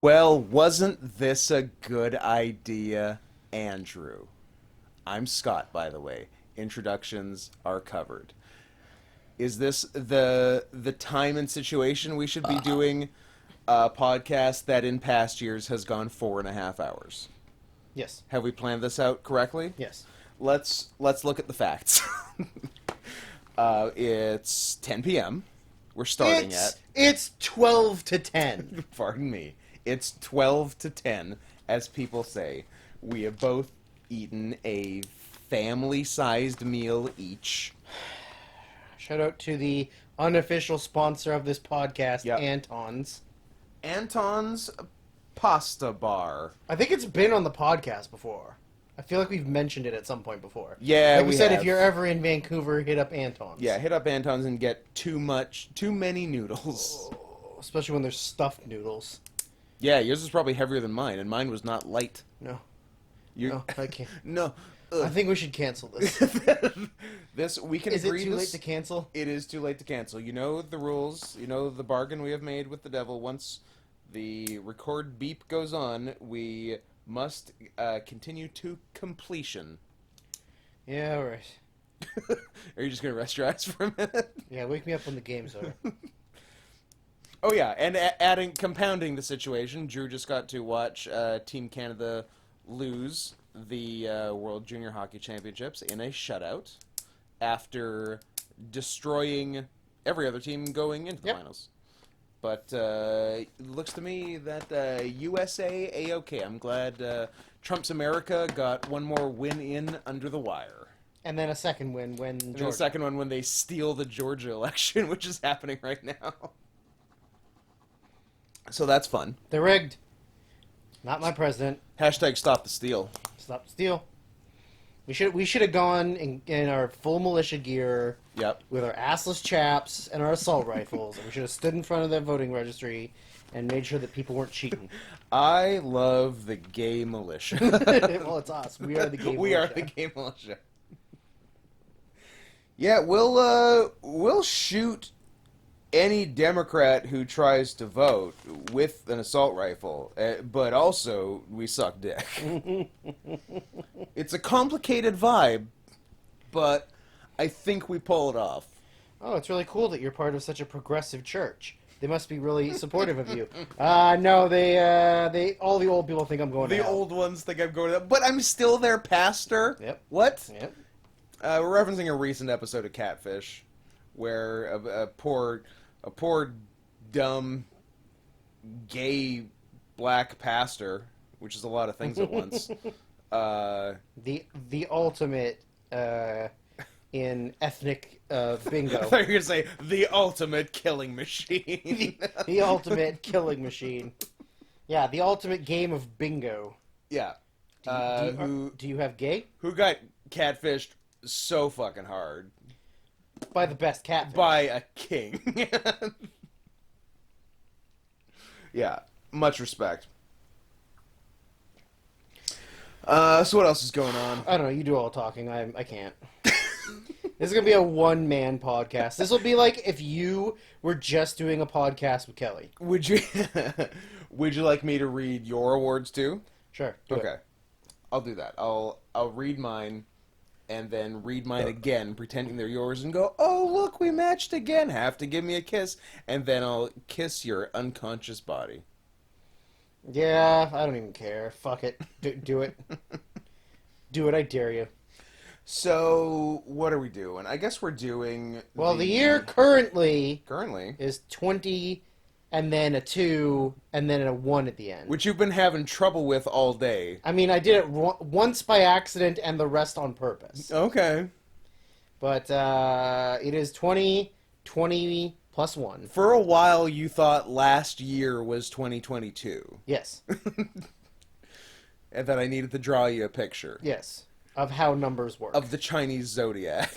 Well, wasn't this a good idea, Andrew? I'm Scott, by the way. Introductions are covered. Is this the time and situation we should be doing a podcast that in past years has gone 4.5 hours? Yes. Have we planned this out correctly? Yes. Let's look at the facts. It's 10 p.m. We're starting at. It's 12 to 10. Pardon me. It's 12 to 10, as people say. We have both eaten a family-sized meal each. Shout out to the unofficial sponsor of this podcast, Yep. Anton's. Anton's Pasta Bar. I think it's been on the podcast before. I feel like we've mentioned it at some point before. Yeah, like we said, have. if you're ever in Vancouver, hit up Anton's. Yeah, hit up Anton's and get too many noodles. Oh, especially when there's stuffed noodles. Yeah, yours is probably heavier than mine, and mine was not light. No. You No, I can't. No. I think we should cancel this. This we can Is it agree too late this- to cancel? It is too late to cancel. You know the rules. You know the bargain we have made with the devil. Once the record beep goes on, we must continue to completion. Yeah, all right. Are you just gonna rest your eyes for a minute? Yeah, wake me up when the game's over. Oh yeah, and compounding the situation, Drew just got to watch Team Canada lose the World Junior Hockey Championships in a shutout after destroying every other team going into the Yep. finals. But it looks to me that USA A-OK. I'm glad Trump's America got one more win in under the wire. And then a second win when And then Georgia. the second one when they steal the Georgia election, which is happening right now. So that's fun. They're rigged. Not my president. Hashtag stop the steal. Stop the steal. We should have gone in our full militia gear Yep. with our assless chaps and our assault rifles, and we should have stood in front of the voting registry and made sure that people weren't cheating. I love the gay militia. Well, it's us. We are the gay We militia. are the gay militia. Yeah, we'll shoot any Democrat who tries to vote with an assault rifle, but also we suck dick. It's a complicated vibe, but I think we pull it off. Oh, it's really cool that you're part of such a progressive church. They must be really supportive of you. No, they all the old people think I'm going to The hell. old ones think I'm going to, but I'm still their pastor. Yep. What? Yep. We're referencing a recent episode of Catfish, where a poor, dumb, gay, black pastor, which is a lot of things at once. The ultimate in ethnic bingo. I thought you were gonna say the ultimate killing machine. The ultimate killing machine. Yeah, the ultimate game of bingo. Yeah. Do you have gay? Who got catfished so fucking hard By the best catfish. by a king? Yeah, much respect. So what else is going on? I don't know, you do all the talking. I can't. This is going to be a one-man podcast. This will be like if you were just doing a podcast with Kelly. Would you would you like me to read your awards too? Sure. Do it. Okay. I'll do that. I'll read mine and then read mine again, pretending they're yours, and go, "Oh, look, we matched again. Have to give me a kiss." And then I'll kiss your unconscious body. Yeah, I don't even care. Fuck it. Do it. Do it, I dare you. So, what are we doing? I guess we're doing... Well, the year currently Currently. is 20, and then a 2, and then a 1 at the end. Which you've been having trouble with all day. I mean, I did it once by accident and the rest on purpose. Okay. But it is 20 plus 1. For a while, you thought last year was 2022. Yes. And that I needed to draw you a picture. Yes. Of how numbers work. Of the Chinese zodiac.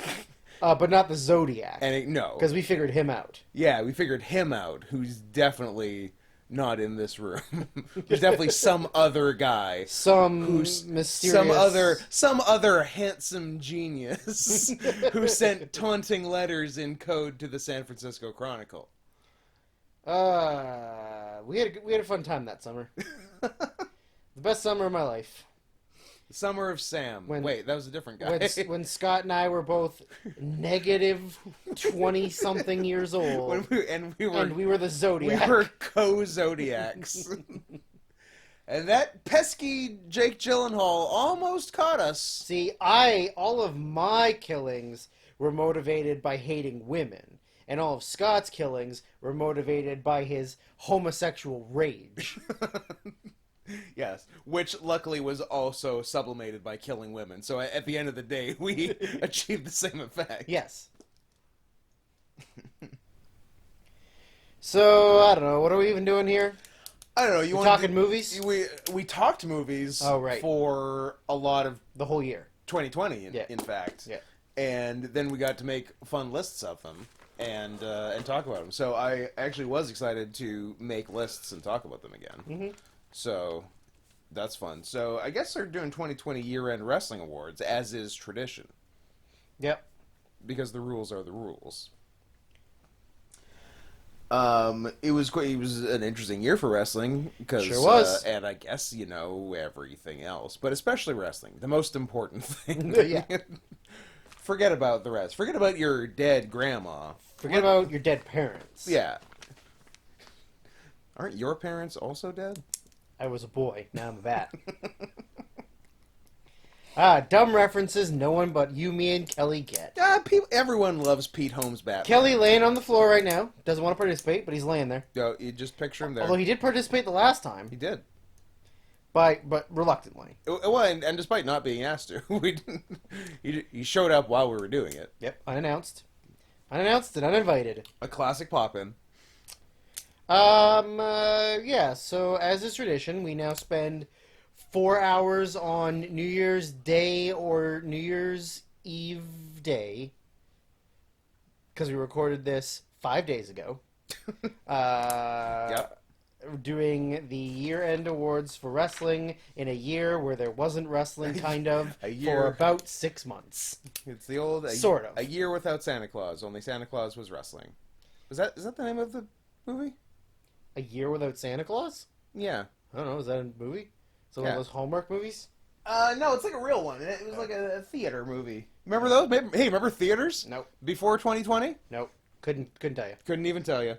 But not the zodiac. No. Because we figured him out. Yeah, we figured him out, who's definitely not in this room. There's definitely some other guy. Who's mysterious... Some other handsome genius who sent taunting letters in code to the San Francisco Chronicle. We had a fun time that summer. The best summer of my life. Summer of Sam. Wait, that was a different guy. When Scott and I were both negative 20-something years old. We were the Zodiac. We were co-Zodiacs. And that pesky Jake Gyllenhaal almost caught us. See, all of my killings were motivated by hating women. And all of Scott's killings were motivated by his homosexual rage. Yes, which luckily was also sublimated by killing women. So at the end of the day, we achieved the same effect. Yes. So, I don't know. What are we even doing here? I don't know. You want talking movies? We talked movies for a lot of... The whole year. 2020, in fact. Yeah. And then we got to make fun lists of them and talk about them. So I actually was excited to make lists and talk about them again. Mm-hmm. So that's fun. So I guess they're doing 2020 year-end wrestling awards, as is tradition. Yep. Because the rules are the rules. It was an interesting year for wrestling. Sure was. And I guess, everything else. But especially wrestling. The most important thing. Yeah. Forget about the rest. Forget about your dead grandma. Forget about your dead parents. Yeah. Aren't your parents also dead? I was a boy. Now I'm a bat. Dumb references no one but you, me, and Kelly get. Everyone loves Pete Holmes' Batman. Kelly laying on the floor right now. Doesn't want to participate, but he's laying there. No, you just picture him there. Although he did participate the last time. He did. But reluctantly. Well, and despite not being asked to, he showed up while we were doing it. Yep, unannounced. Unannounced and uninvited. A classic pop-in. Yeah, so as is tradition, we now spend 4 hours on New Year's Day or New Year's Eve day, because we recorded this 5 days ago. Yep. Doing the year-end awards for wrestling in a year where there wasn't wrestling, kind of, for about 6 months. It's the old... Sort of. A year without Santa Claus, only Santa Claus was wrestling. Is that the name of the movie? A Year Without Santa Claus? Yeah. I don't know, is that a movie? Is it one of those Hallmark movies? No, it's like a real one. It was like a theater movie. Remember those? Hey, remember theaters? Nope. Before 2020? Nope. Couldn't tell you. Couldn't even tell you.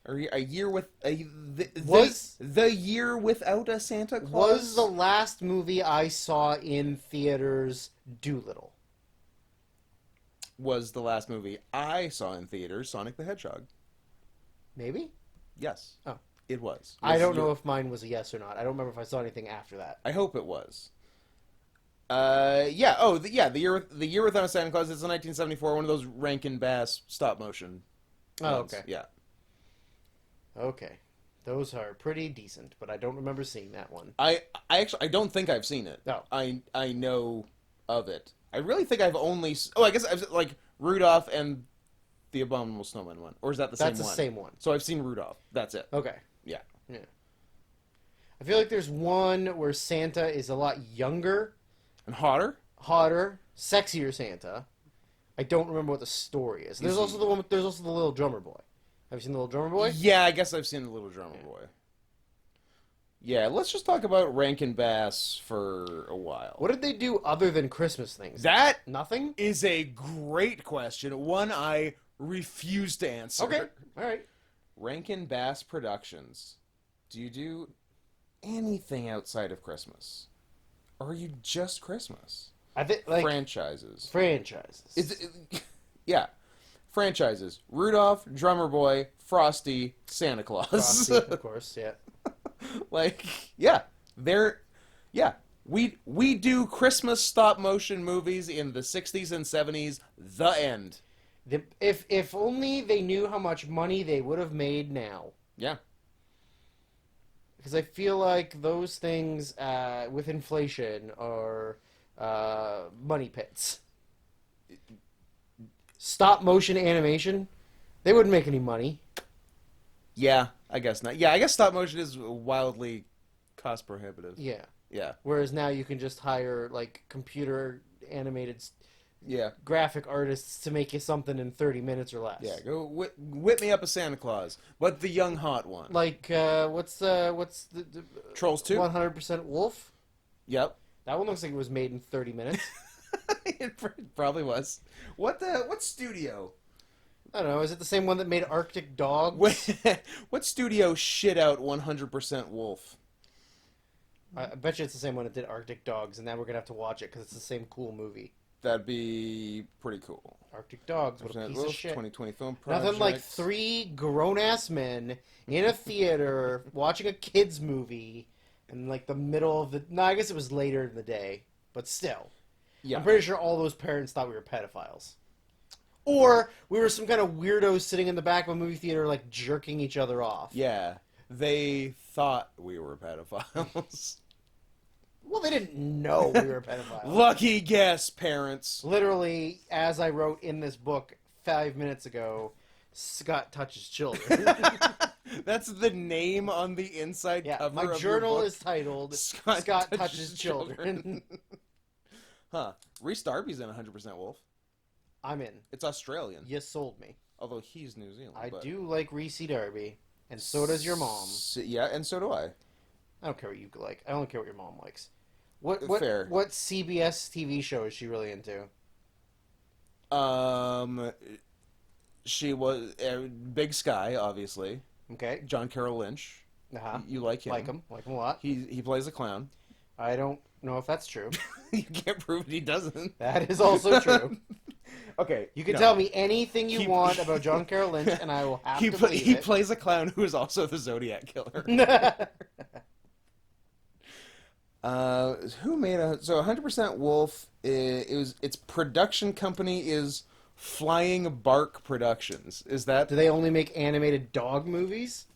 Or a year with the year without a Santa Claus? Was the last movie I saw in theaters Doolittle? Was the last movie I saw in theaters Sonic the Hedgehog? Maybe? Yes. Oh. It was. I don't know if mine was a yes or not. I don't remember if I saw anything after that. I hope it was. Yeah. Oh, the year without a Santa Claus. It's a 1974. One of those Rankin Bass stop motion. Oh, ones. okay. Yeah. Okay. Those are pretty decent, but I don't remember seeing that one. I don't think I've seen it. No. I know of it. I really think I've only... Oh, I guess I've like Rudolph and the Abominable Snowman one. Or is that the same one? That's the same one. So I've seen Rudolph. That's it. Okay. Yeah. Yeah. I feel like there's one where Santa is a lot younger. And hotter? Hotter. Sexier Santa. I don't remember what the story is. There's also the one. There's also the Little Drummer Boy. Have you seen the Little Drummer Boy? Yeah, I guess I've seen the Little Drummer Boy. Yeah, let's just talk about Rankin Bass for a while. What did they do other than Christmas things? That nothing is a great question. One I refuse to answer. Okay, all right. Rankin Bass Productions. Do you do anything outside of Christmas? Or are you just Christmas? I think like franchises. Yeah. Franchises. Rudolph, Drummer Boy, Frosty, Santa Claus. Frosty, of course, yeah. We do Christmas stop motion movies in the 60s and 70s. The end. If only they knew how much money they would have made now. Yeah. Because I feel like those things, with inflation, are money pits. Stop motion animation, they wouldn't make any money. Yeah, I guess not. Yeah, I guess stop motion is wildly cost prohibitive. Yeah. Yeah. Whereas now you can just hire like computer animated Yeah. graphic artists to make you something in 30 minutes or less. Yeah, go whip me up a Santa Claus, but the young hot one. Like, what's the Trolls 2? 100% Wolf? Yep. That one looks like it was made in 30 minutes. It probably was. What studio? I don't know. Is it the same one that made Arctic Dogs? What studio shit out 100% Wolf? I bet you it's the same one that did Arctic Dogs, and now we're gonna have to watch it because it's the same cool movie. That'd be pretty cool. Arctic Dogs, what a piece of shit. 2020 film project. Nothing like 3 grown-ass men in a theater watching a kids movie in like the middle of the... No, I guess it was later in the day, but still. Yeah. I'm pretty sure all those parents thought we were pedophiles. Or we were some kind of weirdos sitting in the back of a movie theater like jerking each other off. Yeah. They thought we were pedophiles. Well, they didn't know we were pedophiles. Lucky guess, parents. Literally, as I wrote in this book 5 minutes ago, Scott touches children. That's the name on the inside cover my of journal your book. is titled Scott touches children. Huh. Reese Darby's in 100% Wolf. I'm in. It's Australian. You sold me. Although he's New Zealand. I do like Reese Darby, and so does your mom. Yeah, and so do I. I don't care what you like. I don't care what your mom likes. What Fair. What CBS TV show is she really into? She was Big Sky, obviously. Okay. John Carroll Lynch. Uh-huh. You like him? Like him a lot. He plays a clown. I don't know if that's true. You can't prove he doesn't. That is also true. Okay, You can tell me anything you want about John Carroll Lynch, and I will have to believe he it. plays a clown who is also the Zodiac killer. Who made 100% Wolf? Its production company is Flying Bark Productions. Is that? Do they only make animated dog movies?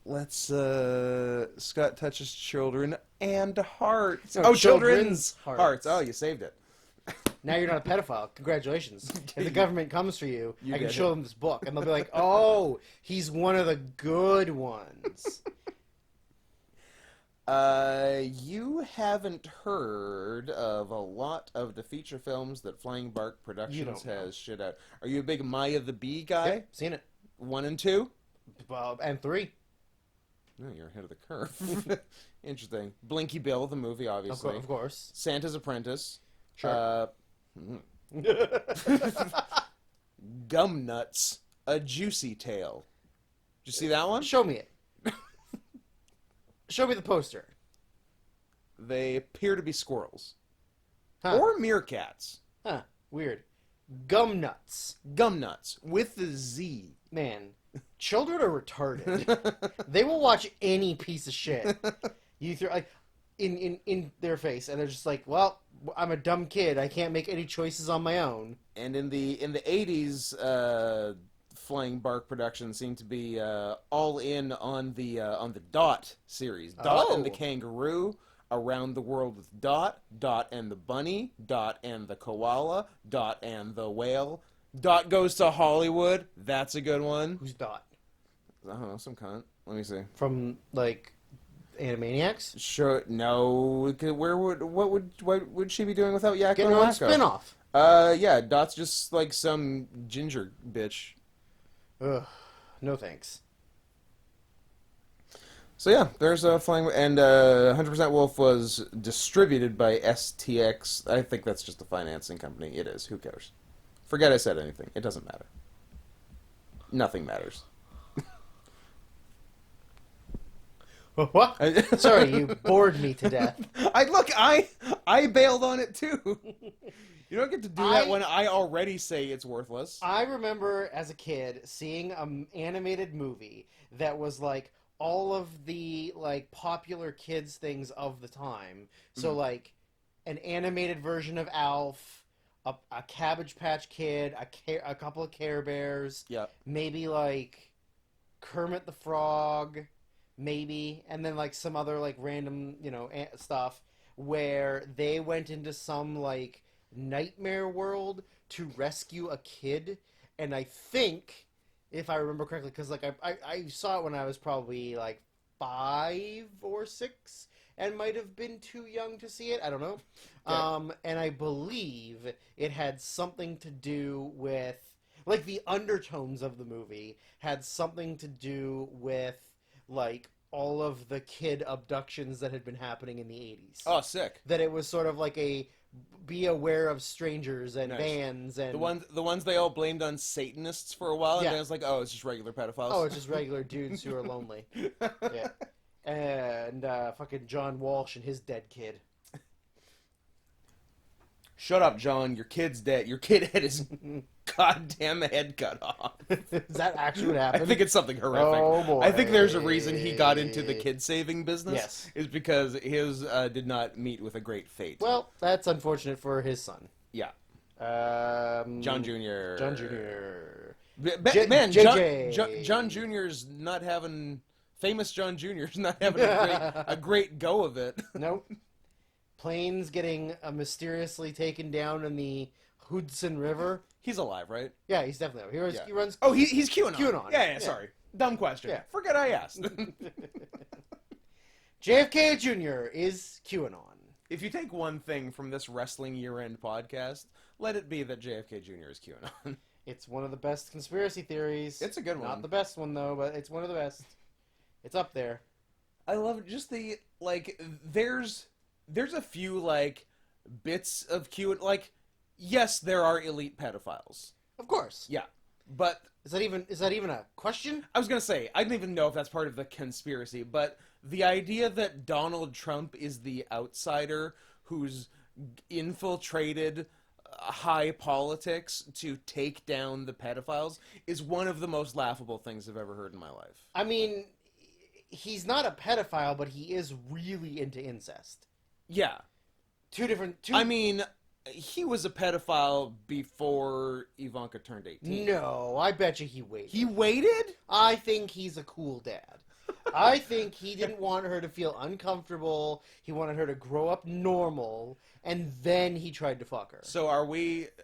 Let's Scott touches children and hearts. No, Oh, children's hearts. Oh, you saved it. Now you're not a pedophile. Congratulations. If the government comes for you, I can get show it. them this book, and they'll be like, "Oh, he's one of the good ones." You haven't heard of a lot of the feature films that Flying Bark Productions has shit out. Are you a big Maya the Bee guy? Yep, seen it. 1 and 2? And 3. No, you're ahead of the curve. Interesting. Blinky Bill, the movie, obviously. Of course. Santa's Apprentice. Sure. Gum Nuts, A Juicy Tale. Did you see that one? Show me it. Show me the poster. They appear to be squirrels. Huh. Or meerkats. Huh. Weird. Gum nuts. Gum Nuts, with the Z. Man, children are retarded. They will watch any piece of shit you throw like in their face, and they're just like, "Well, I'm a dumb kid. I can't make any choices on my own." And in the 80s, Flying Bark Productions seemed to be all in on the Dot series. Dot and the Kangaroo, Around the World with Dot, Dot and the Bunny, Dot and the Koala, Dot and the Whale. Dot Goes to Hollywood. That's a good one. Who's Dot? I don't know, some cunt. Let me see. From like Animaniacs? Sure. No. What would she be doing without Yakko Getting and her own Wacko? spinoff. Yeah. Dot's just like some ginger bitch. Ugh. No thanks. So yeah, there's a Flying, and 100% Wolf was distributed by STX. I think that's just a financing company. It is. Who cares? Forget I said anything. It doesn't matter. Nothing matters. What? Sorry, you bored me to death. I bailed on it too. You don't get to do that when I already say it's worthless. I remember as a kid seeing an animated movie that was like all of the like popular kids things of the time. So like an animated version of Alf, a Cabbage Patch Kid, a couple of Care Bears, maybe like Kermit the Frog, maybe, and then like some other like random stuff where they went into some like nightmare world to rescue a kid. And I think, if I remember correctly, because like I saw it when I was probably like 5 or 6, and might have been too young to see it. I don't know. Okay. And I believe it had something to do with, like, the undertones of the movie had something to do with, like, all of the kid abductions that had been happening in the 80s. Oh, sick. That it was sort of like a be aware of strangers and Nice. bands and... The ones they all blamed on Satanists for a while, and Yeah. then it's like, oh, it's just regular pedophiles. Oh, it's just regular dudes who are lonely. Yeah. And fucking John Walsh and his dead kid. Shut up, John. Your kid's dead. Your kid had his goddamn head cut off. Is that actually what happened? I think it's something horrific. Oh, boy. I think there's a reason he got into the kid-saving business. Yes. Is because his did not meet with a great fate. Well, that's unfortunate for his son. Yeah. John Jr. John Jr. Man, JJ. John Jr.'s not having... Famous John Jr.'s not having a great go of it. Nope. Planes getting mysteriously taken down in the Hudson River. He's alive, right? Yeah, he's definitely... He runs... Oh, he's QAnon. QAnon. Yeah, sorry. Dumb question. Yeah. Forget I asked. JFK Jr. is QAnon. If you take one thing from this wrestling year-end podcast, let it be that JFK Jr. is QAnon. It's one of the best conspiracy theories. It's a good one. Not the best one, though, but it's one of the best. It's up there. I love just the, like, there's a few, like, bits of like, yes, there are elite pedophiles. Of course. Yeah. But Is that even a question? I was going to say, I don't even know if that's part of the conspiracy, but the idea that Donald Trump is the outsider who's infiltrated high politics to take down the pedophiles is one of the most laughable things I've ever heard in my life. I mean, he's not a pedophile, but he is really into incest. Yeah. I mean, he was a pedophile before Ivanka turned 18. No, I bet you he waited. He waited? I think he's a cool dad. I think he didn't want her to feel uncomfortable. He wanted her to grow up normal, and then he tried to fuck her. So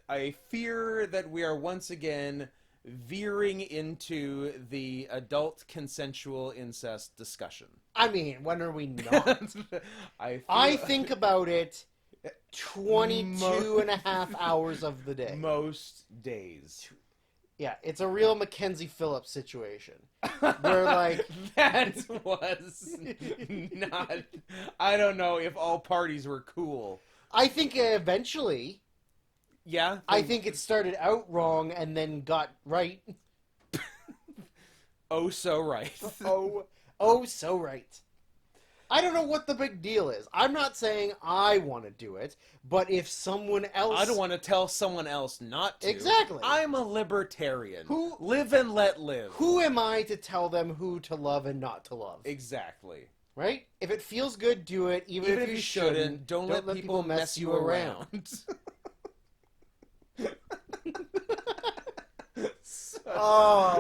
I fear that we are once again veering into the adult consensual incest discussion. I mean, when are we not? I think about it 22 and a half hours of the day. Most days. Yeah, it's a real Mackenzie Phillips situation. Where, like... That was not... I don't know if all parties were cool. I think eventually... Yeah? I think it started out wrong and then got right. Oh, so right. Oh, so right. I don't know what the big deal is. I'm not saying I want to do it, but if someone else... I don't want to tell someone else not to. Exactly. I'm a libertarian. Live and let live. Who am I to tell them who to love and not to love? Exactly. Right? If it feels good, do it. Even if you shouldn't, don't let people mess you around.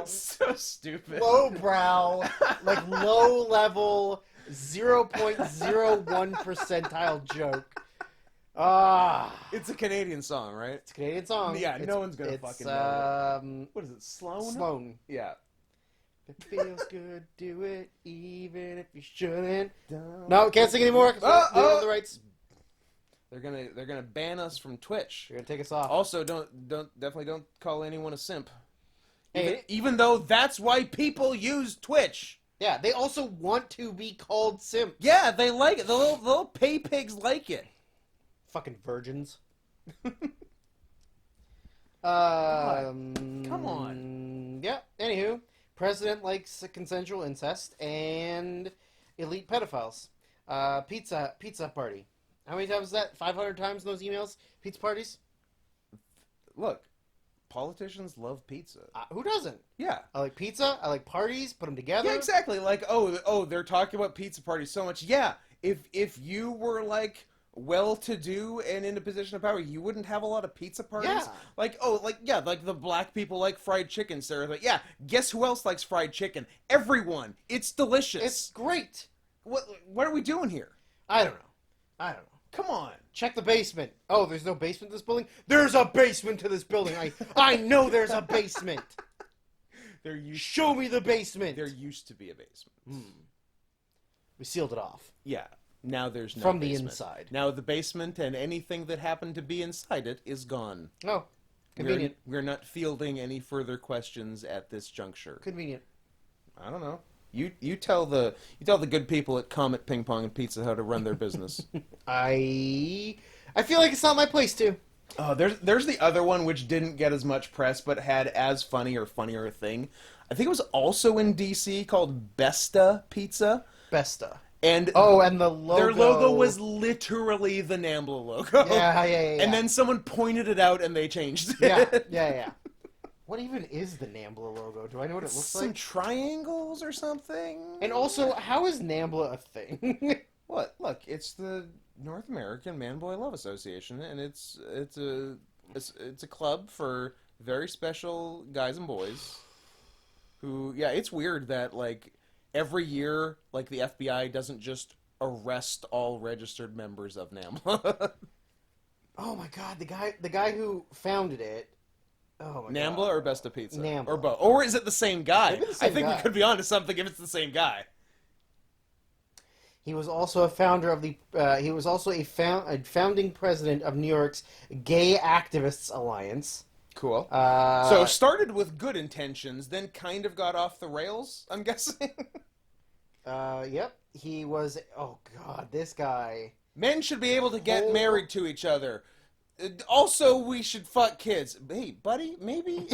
So stupid. Lowbrow, like low-level, 0.01 percentile joke. It's a Canadian song, right? It's a Canadian song. Yeah, no one's gonna fucking know it. What is it, Sloan? Sloan. Yeah. If it feels good, do it, even if you shouldn't. No, can't sing anymore. The rights. They're gonna ban us from Twitch. You're gonna take us off. Also, definitely don't call anyone a simp. Hey, even though that's why people use Twitch. Yeah, they also want to be called simps. Yeah, they like it. The little pay pigs like it. Fucking virgins. Come on. Yeah. Anywho, president likes consensual incest and elite pedophiles. Pizza party. How many times is that? 500 times in those emails? Pizza parties? Look, politicians love pizza. Who doesn't? Yeah. I like pizza. I like parties. Put them together. Yeah, exactly. Like, oh, they're talking about pizza parties so much. Yeah, if you were, like, well-to-do and in a position of power, you wouldn't have a lot of pizza parties. Yeah. Like the black people like fried chicken, Sarah. Like, yeah, guess who else likes fried chicken? Everyone. It's delicious. It's great. What are we doing here? I don't know. Come on. Check the basement. Oh, there's no basement to this building? There's a basement to this building. I know there's a basement. Show me the basement. There used to be a basement. We sealed it off. Yeah. Now there's no from the basement. inside. Now the basement and anything that happened to be inside it is gone. Oh, convenient. We're not fielding any further questions at this juncture. Convenient. I don't know. You tell the good people at Comet, Ping Pong, and Pizza how to run their business. I feel like it's not my place to. Oh, there's the other one which didn't get as much press but had as funny or funnier a thing. I think it was also in DC called Besta Pizza. Besta. And and the logo. Their logo was literally the NAMBLA logo. Yeah. And then someone pointed it out and they changed it. Yeah. What even is the NAMBLA logo? Do I know what it looks Some like? triangles or something? And also, how is NAMBLA a thing? What? Look, it's the North American Man Boy Love Association, and it's a club for very special guys and boys who, yeah, it's weird that, like, every year, like, the FBI doesn't just arrest all registered members of NAMBLA. Oh my god, the guy who founded it. Oh my NAMBLA god. or Besta Pizza? NAMBLA. Or both? Or is it the same guy? Maybe the same I think guy. we could be onto something if it's the same guy. He was also a founder of the. He was also a founding president of New York's Gay Activists Alliance. Cool. So started with good intentions, then kind of got off the rails, I'm guessing. Yep. He was. Oh God, this guy. Men should be able to get married to each other. Also, we should fuck kids. Hey, buddy, maybe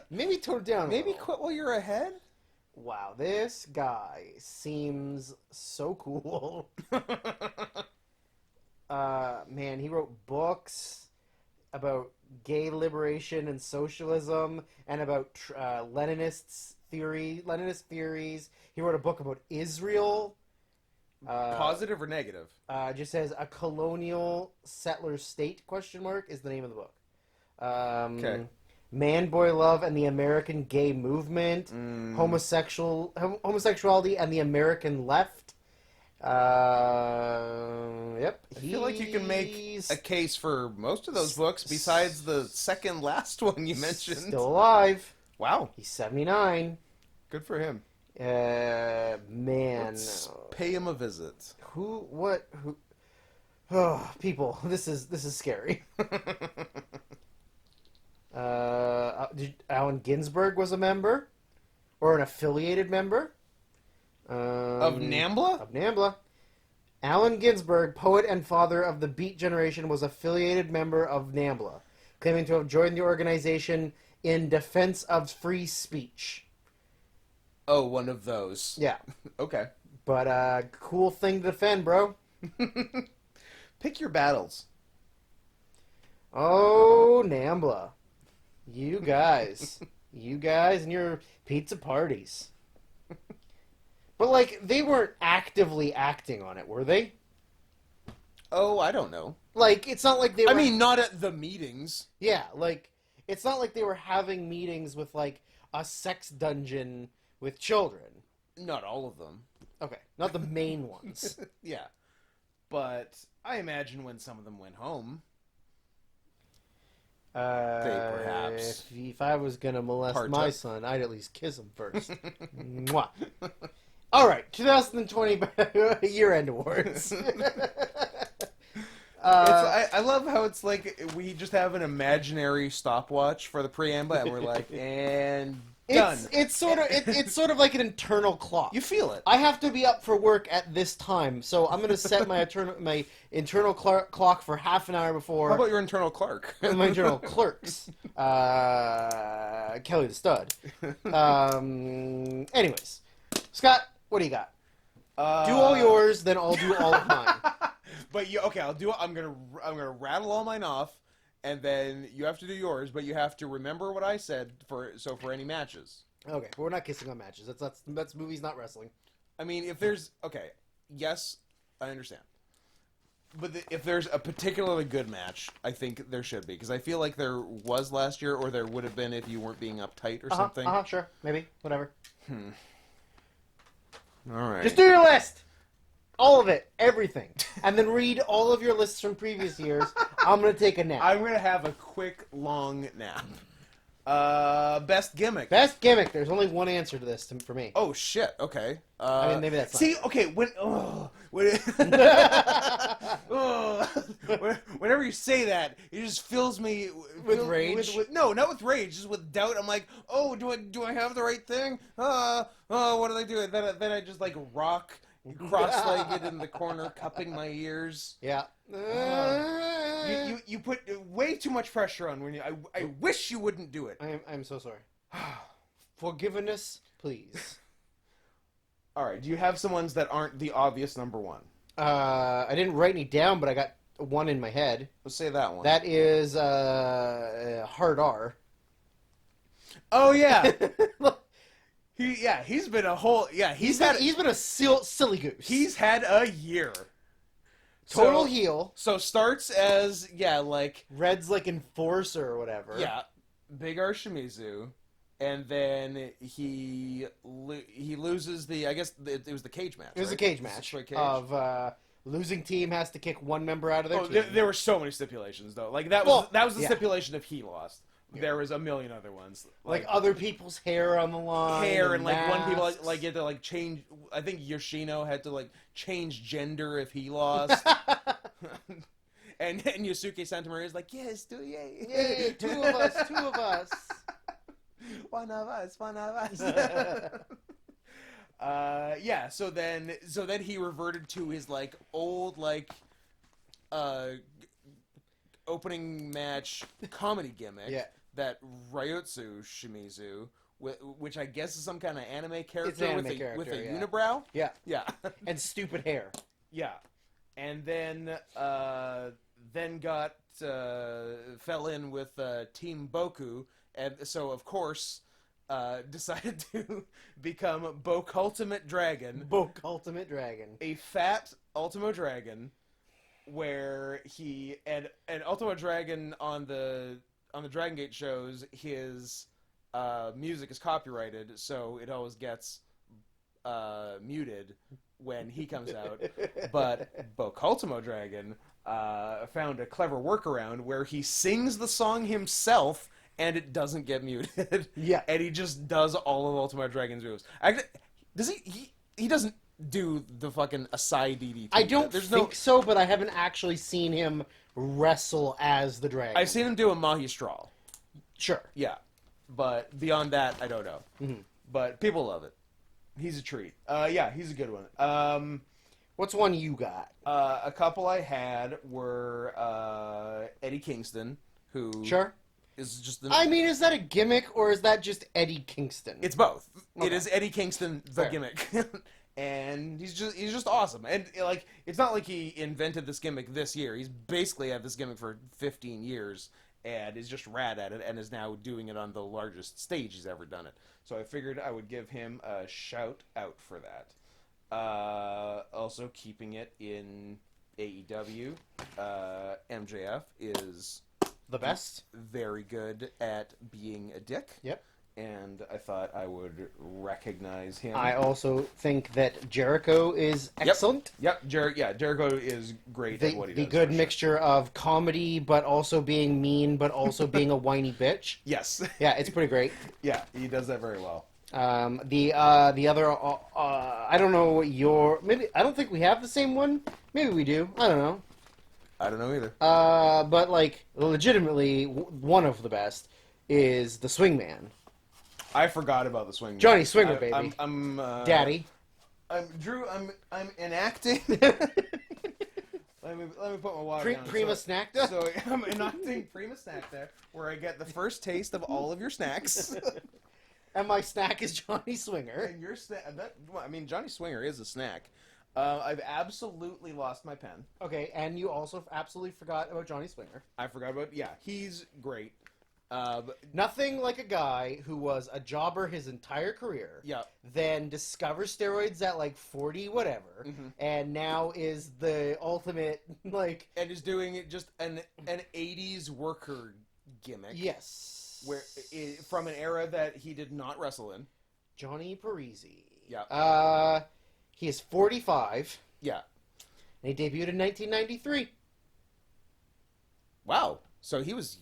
Maybe tone it down. maybe quit while you're ahead. Wow, this guy seems so cool. Man, he wrote books about gay liberation and socialism, and about Leninist theories. He wrote a book about Israel. Positive or negative? Just says a colonial settler state ? Is the name of the book. Okay. Man, Boy, Love and the American Gay Movement, Homosexuality and the American Left. Yep. I feel like you can make a case for most of those books besides the second last one you mentioned. Still alive. Wow. He's 79. Good for him. Man. Let's pay him a visit. Who? Oh, people, this is scary. Allen Ginsberg was a member, or an affiliated member. Of NAMBLA? Of NAMBLA. Allen Ginsberg, poet and father of the Beat Generation, was affiliated member of NAMBLA, claiming to have joined the organization in defense of free speech. Oh, one of those. Yeah. Okay. But, cool thing to defend, bro. Pick your battles. Oh, NAMBLA. You guys and your pizza parties. But, like, they weren't actively acting on it, were they? Oh, I don't know. Like, it's not like they were... I mean, not at the meetings. Yeah, like, it's not like they were having meetings with, like, a sex dungeon with children. Not all of them. Okay, not the main ones. Yeah. But I imagine when some of them went home... perhaps. If I was gonna molest Partook. my son, I'd at least kiss him first. Mwah. All right, 2020 year-end awards. I love how it's like we just have an imaginary stopwatch for the preamble, and we're like, and done. It's sort of like an internal clock. You feel it. I have to be up for work at this time, so I'm going to set my internal clock for half an hour before. How about your internal clerk? My internal clerks, Kelly the Stud. Anyways, Scott, what do you got? Do all yours, then I'll do all of mine. But okay, I'll do. I'm gonna rattle all mine off, and then you have to do yours. But you have to remember what I said for any matches. Okay, but we're not kissing on matches. That's movies, not wrestling. I mean, if there's yes, I understand. But if there's a particularly good match, I think there should be, because I feel like there was last year, or there would have been if you weren't being uptight or something. Sure, maybe, whatever. All right. Just do your list. All of it, everything, and then read all of your lists from previous years. I'm gonna take a nap. I'm gonna have a quick, long nap. Best gimmick. Best gimmick. There's only one answer to this for me. Oh shit. Okay. I mean, maybe that's see. Okay. Oh, whenever you say that, it just fills me With rage? No, not with rage, just with doubt. I'm like, oh, do I have the right thing? What did I do? Then I just like rock cross-legged in the corner, cupping my ears. Yeah. You put way too much pressure on when I wish you wouldn't do it. I'm so sorry. Forgiveness, please. All right. Do you have some ones that aren't the obvious number one? I didn't write any down, but I got one in my head. Let's say that one. That is Hard R. Oh yeah. He's been a whole he's been a silly goose. He's had a year. Total heel. So starts as like Red's like enforcer or whatever. Yeah, Big R Shimizu, and then he loses the it was the cage match. It was a cage match of losing team has to kick one member out of their team. There were so many stipulations though. Like that was the stipulation if he lost. Yeah. There was a million other ones, like other people's hair on the line, and like one people like had to like change. I think Yoshino had to like change gender if he lost, and Yosuke Santa Maria is like, yes, yay, two of us, one of us. So then he reverted to his like old like opening match comedy gimmick. Yeah. That Ryotsu Shimizu, which I guess is some kind of anime character, with a unibrow. Yeah. Yeah. And stupid hair. Yeah. And then fell in with Team Boku, and so of course decided to become Boke Ultimate Dragon. Boke Ultimate Dragon. A fat Ultimo Dragon, where he and Ultimo Dragon on the Dragon Gate shows, his music is copyrighted, so it always gets muted when he comes out. But Boke Ultimo Dragon found a clever workaround where he sings the song himself and it doesn't get muted. Yeah. And he just does all of Ultimo Dragon's moves. Does he doesn't do the fucking Asai DDT. I don't think so, but I haven't actually seen him wrestle as the dragon. I've seen him do a Mahistral. Sure. Yeah. But beyond that, I don't know. Mm-hmm. But people love it. He's a treat. He's a good one. What's one you got? A couple I had were Eddie Kingston, who sure is just. Is that a gimmick or is that just Eddie Kingston? It's both. Okay. It is Eddie Kingston, the gimmick, and he's just awesome. And like, it's not like he invented this gimmick this year. He's basically had this gimmick for 15 years. And is just rad at it, and is now doing it on the largest stage he's ever done it. So I figured I would give him a shout out for that. Also keeping it in AEW, MJF is the best. Very good at being a dick. Yep. And I thought I would recognize him. I also think that Jericho is excellent. Yep. Jericho is great at what he does. The good mixture of comedy, but also being mean, but also being a whiny bitch. Yes. Yeah, it's pretty great. Yeah, he does that very well. The other, I don't know what maybe, I don't think we have the same one. Maybe we do. I don't know. I don't know either. But like, legitimately, one of the best is the Swingman. I forgot about the Swingman. Johnny Swinger, baby. I'm Daddy. Drew. I'm enacting. let me put my water down. Prima snack. So I'm enacting Prima snack there, where I get the first taste of all of your snacks. And my snack is Johnny Swinger. And your snack. Johnny Swinger is a snack. I've absolutely lost my pen. Okay, and you also absolutely forgot about Johnny Swinger. I forgot about. Yeah, he's great. Nothing like a guy who was a jobber his entire career, then discovers steroids at like 40 whatever, and now is the ultimate like... And is doing just an 80s worker gimmick. Yes. From an era that he did not wrestle in. Johnny Parisi. Yeah. He is 45. Yeah. And he debuted in 1993. Wow. So he was...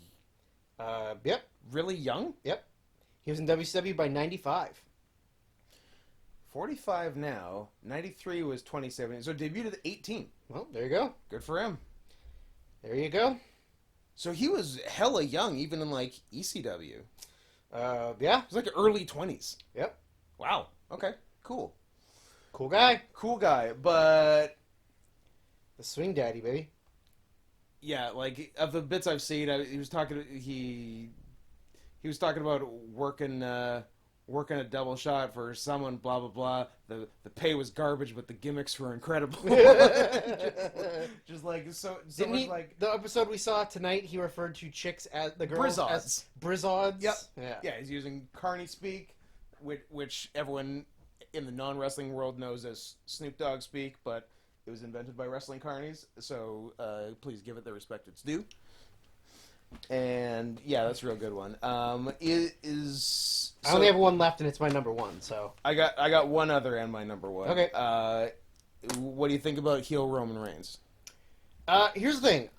Yep. Really young? Yep. He was in WCW by 95. 45 now. 93 was 2017. So debuted at 18. Well, there you go. Good for him. There you go. So he was hella young, even in like ECW. Yeah. It was like early 20s. Yep. Wow. Okay. Cool. Cool guy. Cool guy. But The swing daddy, baby. yeah, like of the bits I've seen, he was talking. He was talking about working a double shot for someone. Blah blah blah. The pay was garbage, but the gimmicks were incredible. just like so Didn't much he, like the episode we saw tonight, he referred to chicks as the girls Brizzods. as Brizzods. Yep. Yeah. Yeah, he's using Carney speak, which everyone in the non-wrestling world knows as Snoop Dogg speak, but it was invented by wrestling carnies, so please give it the respect it's due. And yeah, that's a real good one. I only have one left, and it's my number one. So I got one other and my number one. Okay. What do you think about heel Roman Reigns? Here's the thing.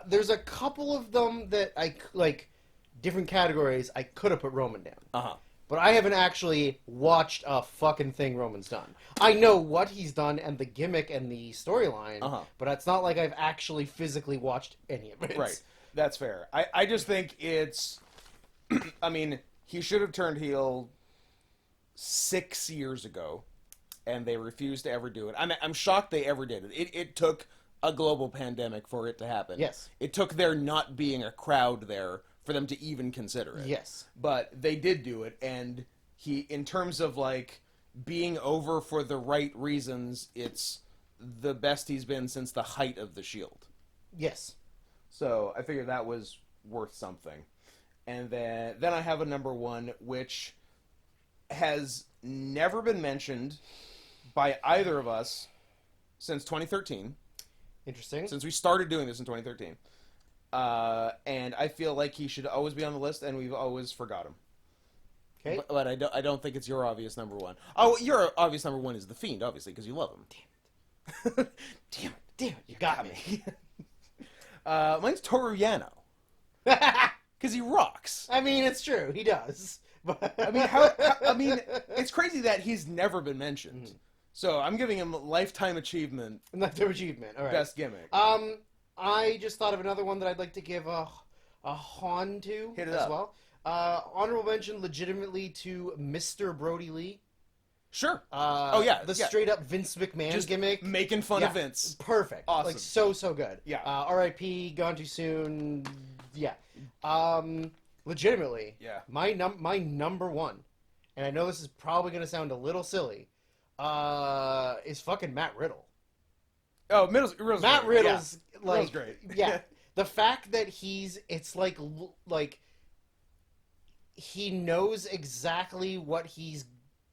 There's a couple of them that I like, different categories. I could have put Roman down. But I haven't actually watched a fucking thing Roman's done. I know what he's done and the gimmick and the storyline, but it's not like I've actually physically watched any of it. Right. That's fair. I just think it's... I mean, he should have turned heel 6 years ago, and they refused to ever do it. I'm shocked they ever did it. It took a global pandemic for it to happen. Yes. It took there not being a crowd there for them to even consider it. Yes. But they did do it, and he, in terms of, like, being over for the right reasons, it's the best he's been since the height of the Shield. Yes. So I figured that was worth something. And then I have a number one, which has never been mentioned by either of us since 2013. Interesting. Since we started doing this in 2013. And I feel like he should always be on the list, and we've always forgot him. Okay. But I don't think it's your obvious number one. Oh, your obvious number one is The Fiend, obviously, because you love him. Damn it. Damn it, you got me. Mine's Toru Yano. Because he rocks. I mean, it's true. He does. But I mean, it's crazy that he's never been mentioned. So I'm giving him lifetime achievement. Lifetime achievement. All right. Best gimmick. I just thought of another one that I'd like to give a hon to Hit it as up. well. Honorable mention, legitimately, to Mr. Brody Lee. Sure. The straight up Vince McMahon Just gimmick. making fun of Vince. Perfect. Awesome. Like so good. Yeah. R.I.P. Gone too soon. Yeah. Legitimately. Yeah. My number one, and I know this is probably gonna sound a little silly, is fucking Matt Riddle. Oh, Riddle's Matt great. Riddle's Yeah. like Riddle's great. Yeah. The fact that it's like he knows exactly what he's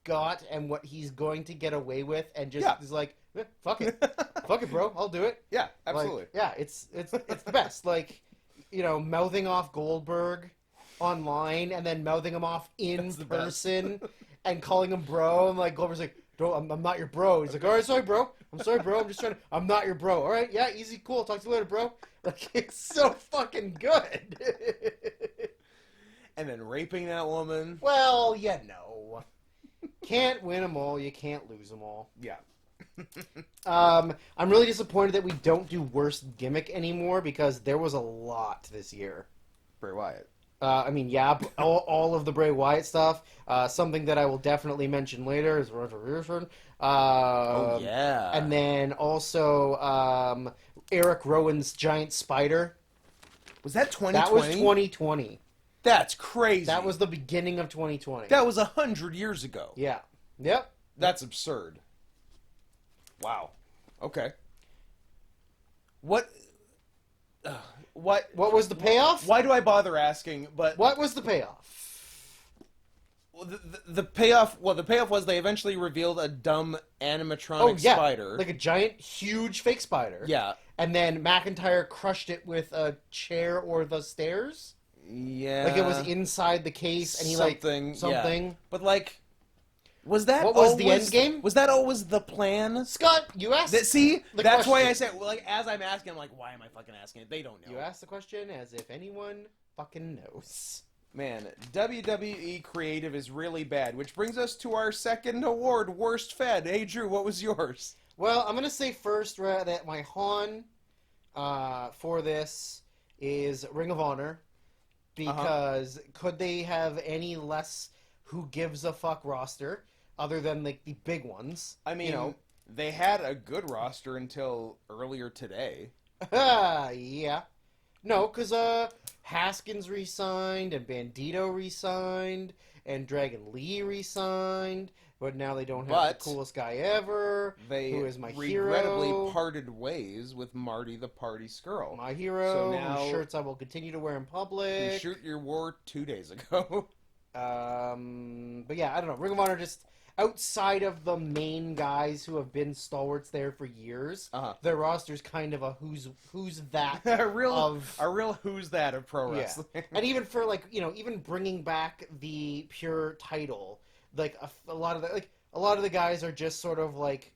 got and what he's going to get away with, and just is like, fuck it, fuck it, bro, I'll do it. Yeah, absolutely. Like, it's the best. Like, mouthing off Goldberg online and then mouthing him off in person and calling him bro, and like Goldberg's like, bro, I'm not your bro. He's like, all right, sorry, bro. I'm sorry, bro. I'm just trying to. I'm not your bro. All right, yeah, easy, cool. Talk to you later, bro. Like, it's so fucking good. And then raping that woman. Well, can't win them all. You can't lose them all. Yeah. I'm really disappointed that we don't do worst gimmick anymore, because there was a lot this year. Bray Wyatt. All of the Bray Wyatt stuff. Something that I will definitely mention later is Revolution. And then also Eric Rowan's giant spider. Was that 2020? That was 2020. That's crazy. That was the beginning of 2020. That was 100 years ago. Yeah. Yep. That's absurd. Wow. Okay. What was the payoff? Why do I bother asking? But what was the payoff? The payoff. Well, the payoff was they eventually revealed a dumb animatronic spider, like a giant, huge fake spider. Yeah. And then McIntyre crushed it with a chair or the stairs. Yeah. Like it was inside the case, and he something. Yeah. But like, was that what was the end game? Was that always the plan? Scott, you asked. That's question. why I said, like, as I'm asking, I'm like, why am I fucking asking it? They don't know. You asked the question as if anyone fucking knows. Man, WWE creative is really bad, which brings us to our second award, Worst Fed. Hey, Drew, what was yours? Well, I'm going to say first that my Han for this is Ring of Honor, because could they have any less who gives a fuck roster other than like the big ones? I mean, they had a good roster until earlier today. Yeah. No, because Haskins re-signed, and Bandito re-signed, and Dragon Lee re-signed, but now they don't have the coolest guy ever, who is my regrettably hero. parted ways with Marty the Party Skrull. My hero, So now, whose shirts I will continue to wear in public. Whose shirt you wore 2 days ago. But yeah, I don't know. Ring of Honor, just outside of the main guys who have been stalwarts there for years, their roster's kind of a who's that a real who's that of pro wrestling. Yeah. And even for even bringing back the pure title, like a lot of the guys are just sort of like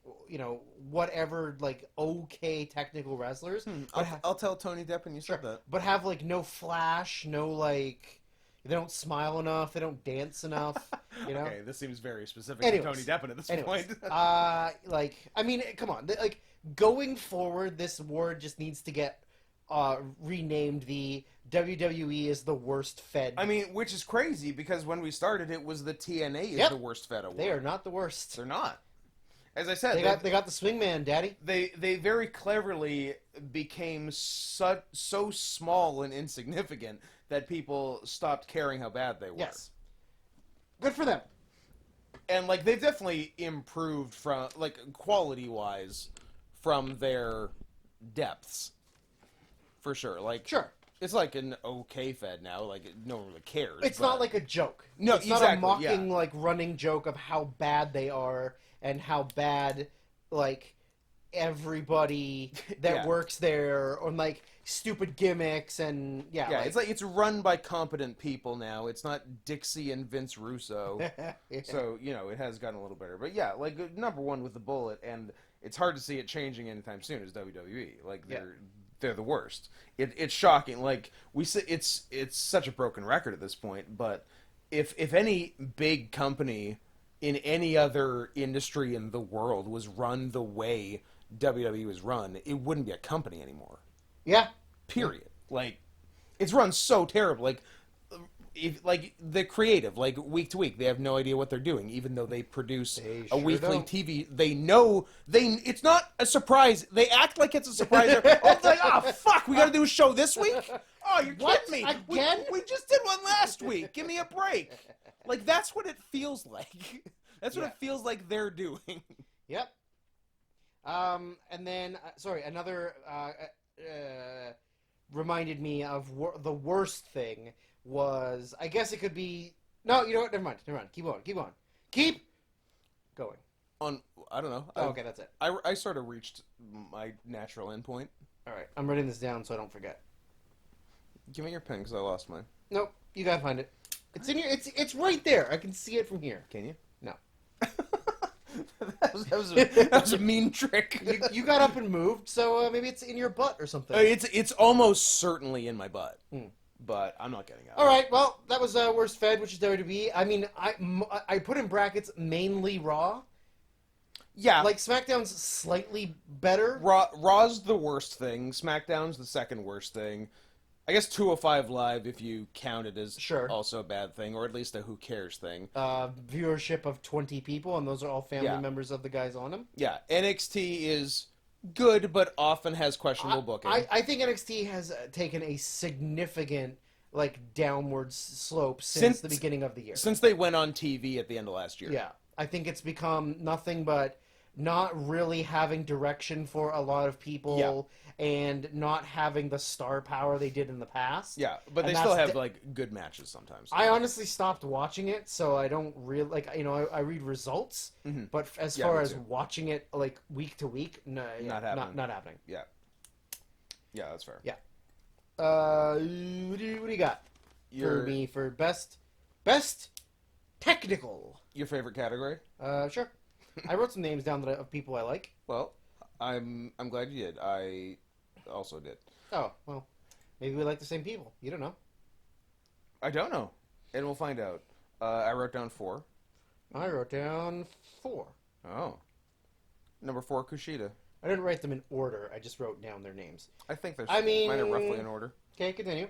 whatever, like okay technical wrestlers. I'll tell Tony Depp when you said that. But have like no flash, no like. They don't smile enough. They don't dance enough. Okay, this seems very specific to Tony Deppen at this point. I mean, come on. Like going forward, this award just needs to get renamed. The WWE is the worst fed. I mean, which is crazy because when we started, it was the TNA is the worst fed award. They are not the worst. They're not. As I said, they got the swingman, Daddy. They very cleverly became so small and insignificant that people stopped caring how bad they were. Yes. Good for them. And like they've definitely improved from like quality-wise from their depths. For sure. Like sure. It's like an okay fed now, like no one really cares. It's not like a joke. No, it's not a mocking like running joke of how bad they are and how bad like everybody that works there on like stupid gimmicks and it's like it's run by competent people now. It's not Dixie and Vince Russo. So it has gotten a little better. But yeah, like number one with the bullet, and it's hard to see it changing anytime soon is WWE. Like they're the worst. It's shocking. Like we say, it's such a broken record at this point. But if any big company in any other industry in the world was run the way WWE was run, it wouldn't be a company anymore. Yeah. Period. Like, it's run so terrible. Like the creative, like week to week, they have no idea what they're doing, even though they produce a weekly TV. They know it's not a surprise. They act like it's a surprise. It's like, oh fuck, we got to do a show this week. Oh, you're kidding me. Again? We just did one last week. Give me a break. Like that's what it feels like. That's what it feels like they're doing. Yep. And then, another reminded me of the worst thing was, I guess it could be, no, you know what, never mind, keep going. Keep going. I don't know. Okay, that's it. I sort of reached my natural endpoint. Alright, I'm writing this down so I don't forget. Give me your pen, because I lost mine. Nope, you gotta find it. It's in your, it's right there, I can see it from here. Can you? No. that was a mean trick. You got up and moved, so maybe it's in your butt or something. It's almost certainly in my butt, but I'm not getting out. All right, well, that was worst fed, which is WWE. I mean, I put in brackets mainly Raw. Yeah, like SmackDown's slightly better. Raw's the worst thing. SmackDown's the second worst thing. I guess 205 Live, if you count it as also a bad thing, or at least a who cares thing. Viewership of 20 people, and those are all family members of the guys on them. Yeah, NXT is good, but often has questionable booking. I think NXT has taken a significant downward slope since the beginning of the year. Since they went on TV at the end of last year. Yeah, I think it's become nothing but not really having direction for a lot of people and not having the star power they did in the past. Yeah, but they still have good matches sometimes. I honestly stopped watching it, so I don't really I read results, but as far as watching it week to week, no, not happening. Yeah, that's fair. Yeah. What do you got for me for best technical? Your favorite category? Sure. I wrote some names down of people I like. Well, I'm glad you did. I also did. Oh, well, maybe we like the same people. You don't know. I don't know. And we'll find out. I wrote down 4. I wrote down 4. Oh. Number 4, Kushida. I didn't write them in order. I just wrote down their names. I think there's mine are roughly in order. Okay, continue.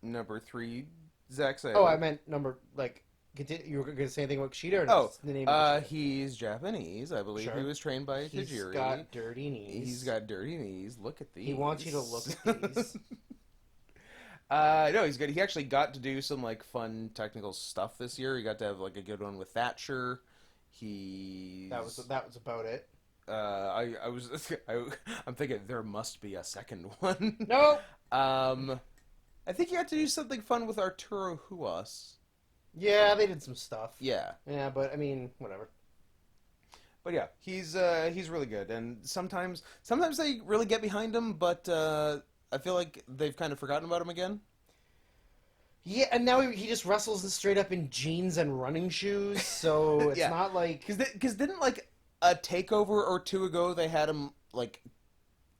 Number 3, Zack Sabre. Oh, I meant number, like, you were going to say anything about Kushida or just the name of Kushida? He's Japanese. I believe he was trained by Tajiri. He's got dirty knees. He's got dirty knees. Look at these. He wants you to look at these. No, he's good. He actually got to do some like fun technical stuff this year. He got to have like a good one with Thatcher. That was about it. I'm thinking there must be a second one. No. I think he got to do something fun with Arturo Huas. Yeah, they did some stuff. Yeah. Yeah, but I mean, whatever. But yeah, he's really good, and sometimes they really get behind him, but I feel like they've kind of forgotten about him again. Yeah, and now he just wrestles straight up in jeans and running shoes, so it's not like... Because didn't, like, a takeover or 2 ago, they had him, like,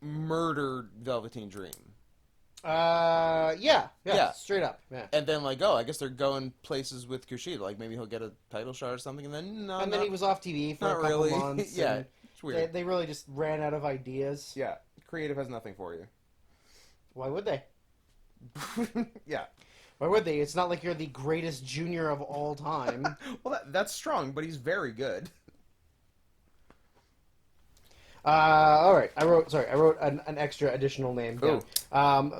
murder Velveteen Dream? Yeah, straight up, yeah. And then, like, I guess they're going places with Kushida, like, maybe he'll get a title shot or something, and then, no, and then he was off TV for a couple months. Yeah, it's weird. They really just ran out of ideas. Yeah, creative has nothing for you. Why would they? Yeah. Why would they? It's not like you're the greatest junior of all time. Well, that's strong, but he's very good. All right. I wrote an extra additional name down.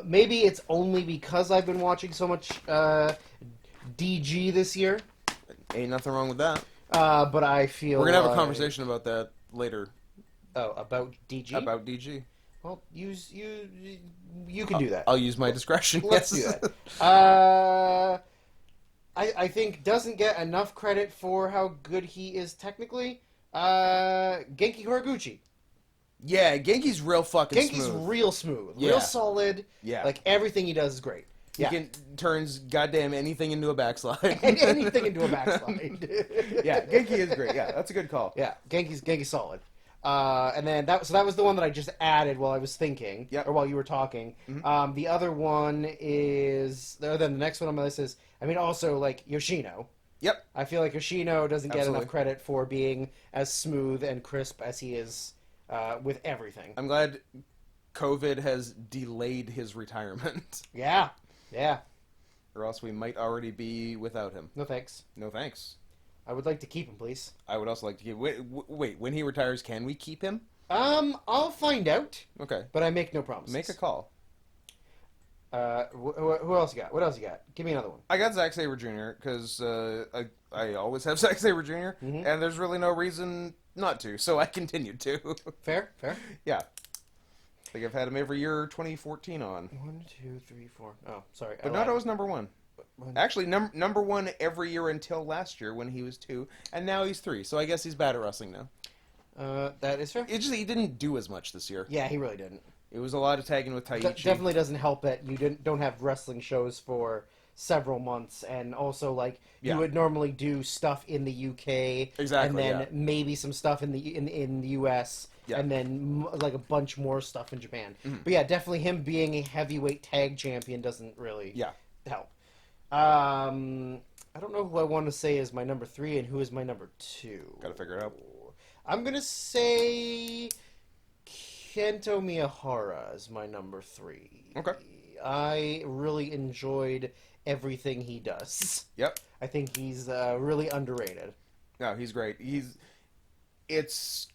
Maybe it's only because I've been watching so much DG this year. Ain't nothing wrong with that. But I feel we're gonna have a conversation about that later. Oh, about DG? About DG. Well, you can do that. I'll use my discretion. Let's do that. I think doesn't get enough credit for how good he is technically. Genki Horiguchi. Yeah, Genki's real fucking smooth. Genki's real smooth. Real solid. Yeah. Like, everything he does is great. He turns goddamn anything into a backslide. Anything into a backslide. Yeah, Genki is great. Yeah, that's a good call. Yeah, Genki's solid. And then that was the one that I just added while I was thinking, or while you were talking. Mm-hmm. The other one is, then the next one on my list is, also like Yoshino. Yep. I feel like Yoshino doesn't get enough credit for being as smooth and crisp as he is with everything. I'm glad COVID has delayed his retirement. Yeah. Or else we might already be without him. No thanks. No thanks. I would like to keep him, please. I would also like to keep... Wait, when he retires, can we keep him? I'll find out. Okay. But I make no promises. Make a call. Who else you got? What else you got? Give me another one. I got Zack Sabre Jr. because I always have Zack Sabre Jr. Mm-hmm. And there's really no reason not to, so I continued to. Fair. Yeah. I think I've had him every year 2014 on. 1, 2, 3, 4. Oh, sorry. But not always number 1. Actually, number 1 every year until last year when he was 2, and now he's 3. So I guess he's bad at wrestling now. That is fair. It's just he didn't do as much this year. Yeah, he really didn't. It was a lot of tagging with Taichi. Definitely doesn't help that you don't have wrestling shows for several months, and also like you would normally do stuff in the UK, exactly, and then maybe some stuff in the US, and then like a bunch more stuff in Japan. Mm-hmm. But yeah, definitely him being a heavyweight tag champion doesn't really help. I don't know who I want to say is my number 3 and who is my number 2. Gotta figure it out. I'm gonna say Kento Miyahara is my number 3. Okay. I really enjoyed everything he does. Yep. I think he's really underrated. No, he's great. It's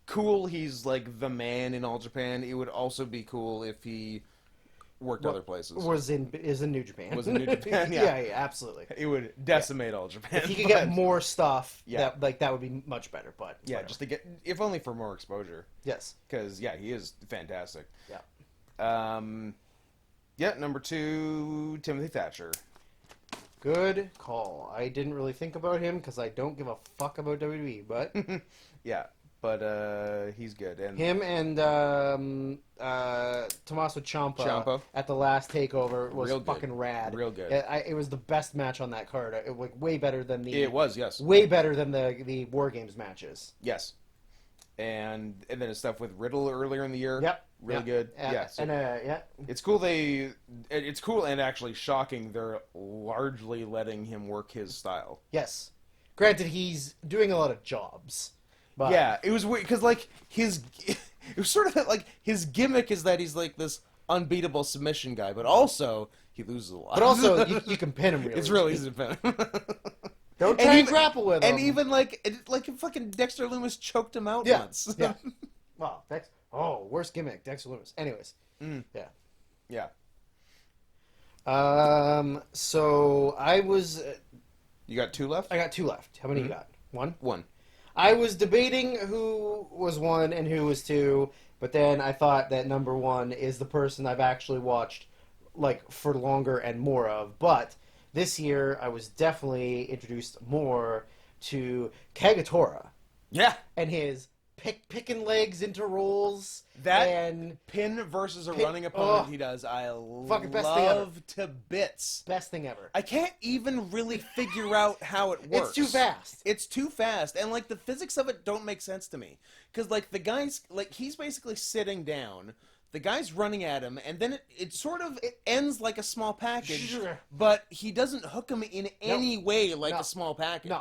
cool he's like the man in All Japan. It would also be cool if he worked other places. Is in New Japan. Was in New Japan, yeah, absolutely. It would decimate All Japan. If he could get more stuff, that would be much better. But yeah, just to get, if only for more exposure. Yes. Because he is fantastic. Yeah. Number 2, Timothy Thatcher. Good call. I didn't really think about him because I don't give a fuck about WWE, but yeah. But he's good. And him and Tommaso Ciampa at the last takeover was fucking rad. Real good. It was the best match on that card. It was way better than It was, yes. Way better than the War Games matches. Yes. and then his stuff with Riddle earlier in the year. Yep. Really good. Yeah. So And it's cool. It's cool and actually shocking. They're largely letting him work his style. yes. Granted, he's doing a lot of jobs. But Yeah, it was weird because like it was sort of like his gimmick is that he's like this unbeatable submission guy, but also he loses a lot. But also, you can pin him really. It's really easy to pin him. Don't try and grapple with him. And even like fucking Dexter Lumis choked him out Yeah. once. Yeah. Wow. Worst gimmick, Dexter Lumis. Anyways. Yeah. Yeah. So I was. You got 2 left? I got 2 left. How many you got? 1? 1. I was debating who was 1 and who was 2, but then I thought that number 1 is the person I've actually watched like for longer and more of. But this year, I was definitely introduced more to Kagetora Yeah. and his picking legs into rolls. That and pin versus a pin- running opponent oh, he does, I fucking best thing ever. love to bits. best thing ever. I can't even really figure out how it works. It's too fast. It's too fast, and like the physics of it don't make sense to me. Because like the guy's like he's basically sitting down, the guy's running at him, and then it sort of ends like a small package, Sure. but he doesn't hook him in any way like No. a small package. No.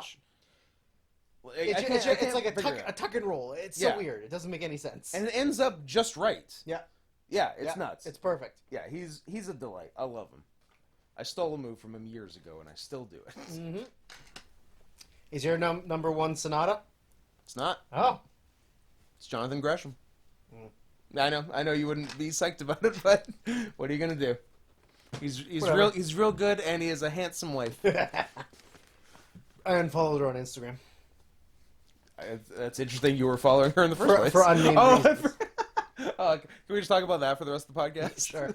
It's like a tuck and roll. It's so weird. It doesn't make any sense. And it ends up just right. Yeah. Yeah, it's nuts. It's perfect. Yeah, he's a delight. I love him. I stole a move from him years ago, and I still do it. Mm-hmm. Is your number 1 Sonata? It's not. Oh. It's Jonathan Gresham. I know you wouldn't be psyched about it, but what are you gonna do? He's real good, and he has a handsome wife. I unfollowed her on Instagram. That's interesting. You were following her in the first place for unnamed reasons. Can we just talk about that for the rest of the podcast? Sure.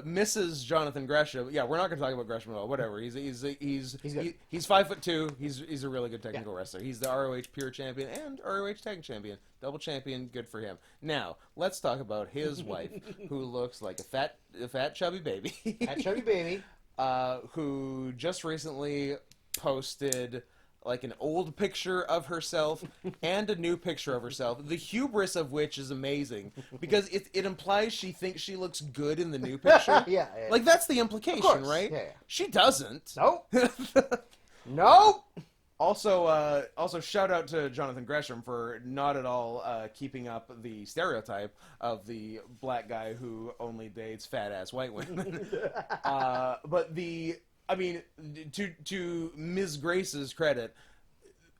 Mrs. Jonathan Gresham. Yeah, we're not going to talk about Gresham at all. Whatever. He's 5'2". He's a really good technical wrestler. He's the ROH Pure Champion and ROH Tag Champion, double champion. Good for him. Now let's talk about his wife, who looks like a fat chubby baby. Fat chubby baby. Who just recently posted like an old picture of herself and a new picture of herself, the hubris of which is amazing because it implies she thinks she looks good in the new picture. Yeah. Like that's the implication, right? Yeah. She doesn't. Nope. Nope. Also, shout out to Jonathan Gresham for not at all keeping up the stereotype of the black guy who only dates fat-ass white women. To Ms. Grace's credit,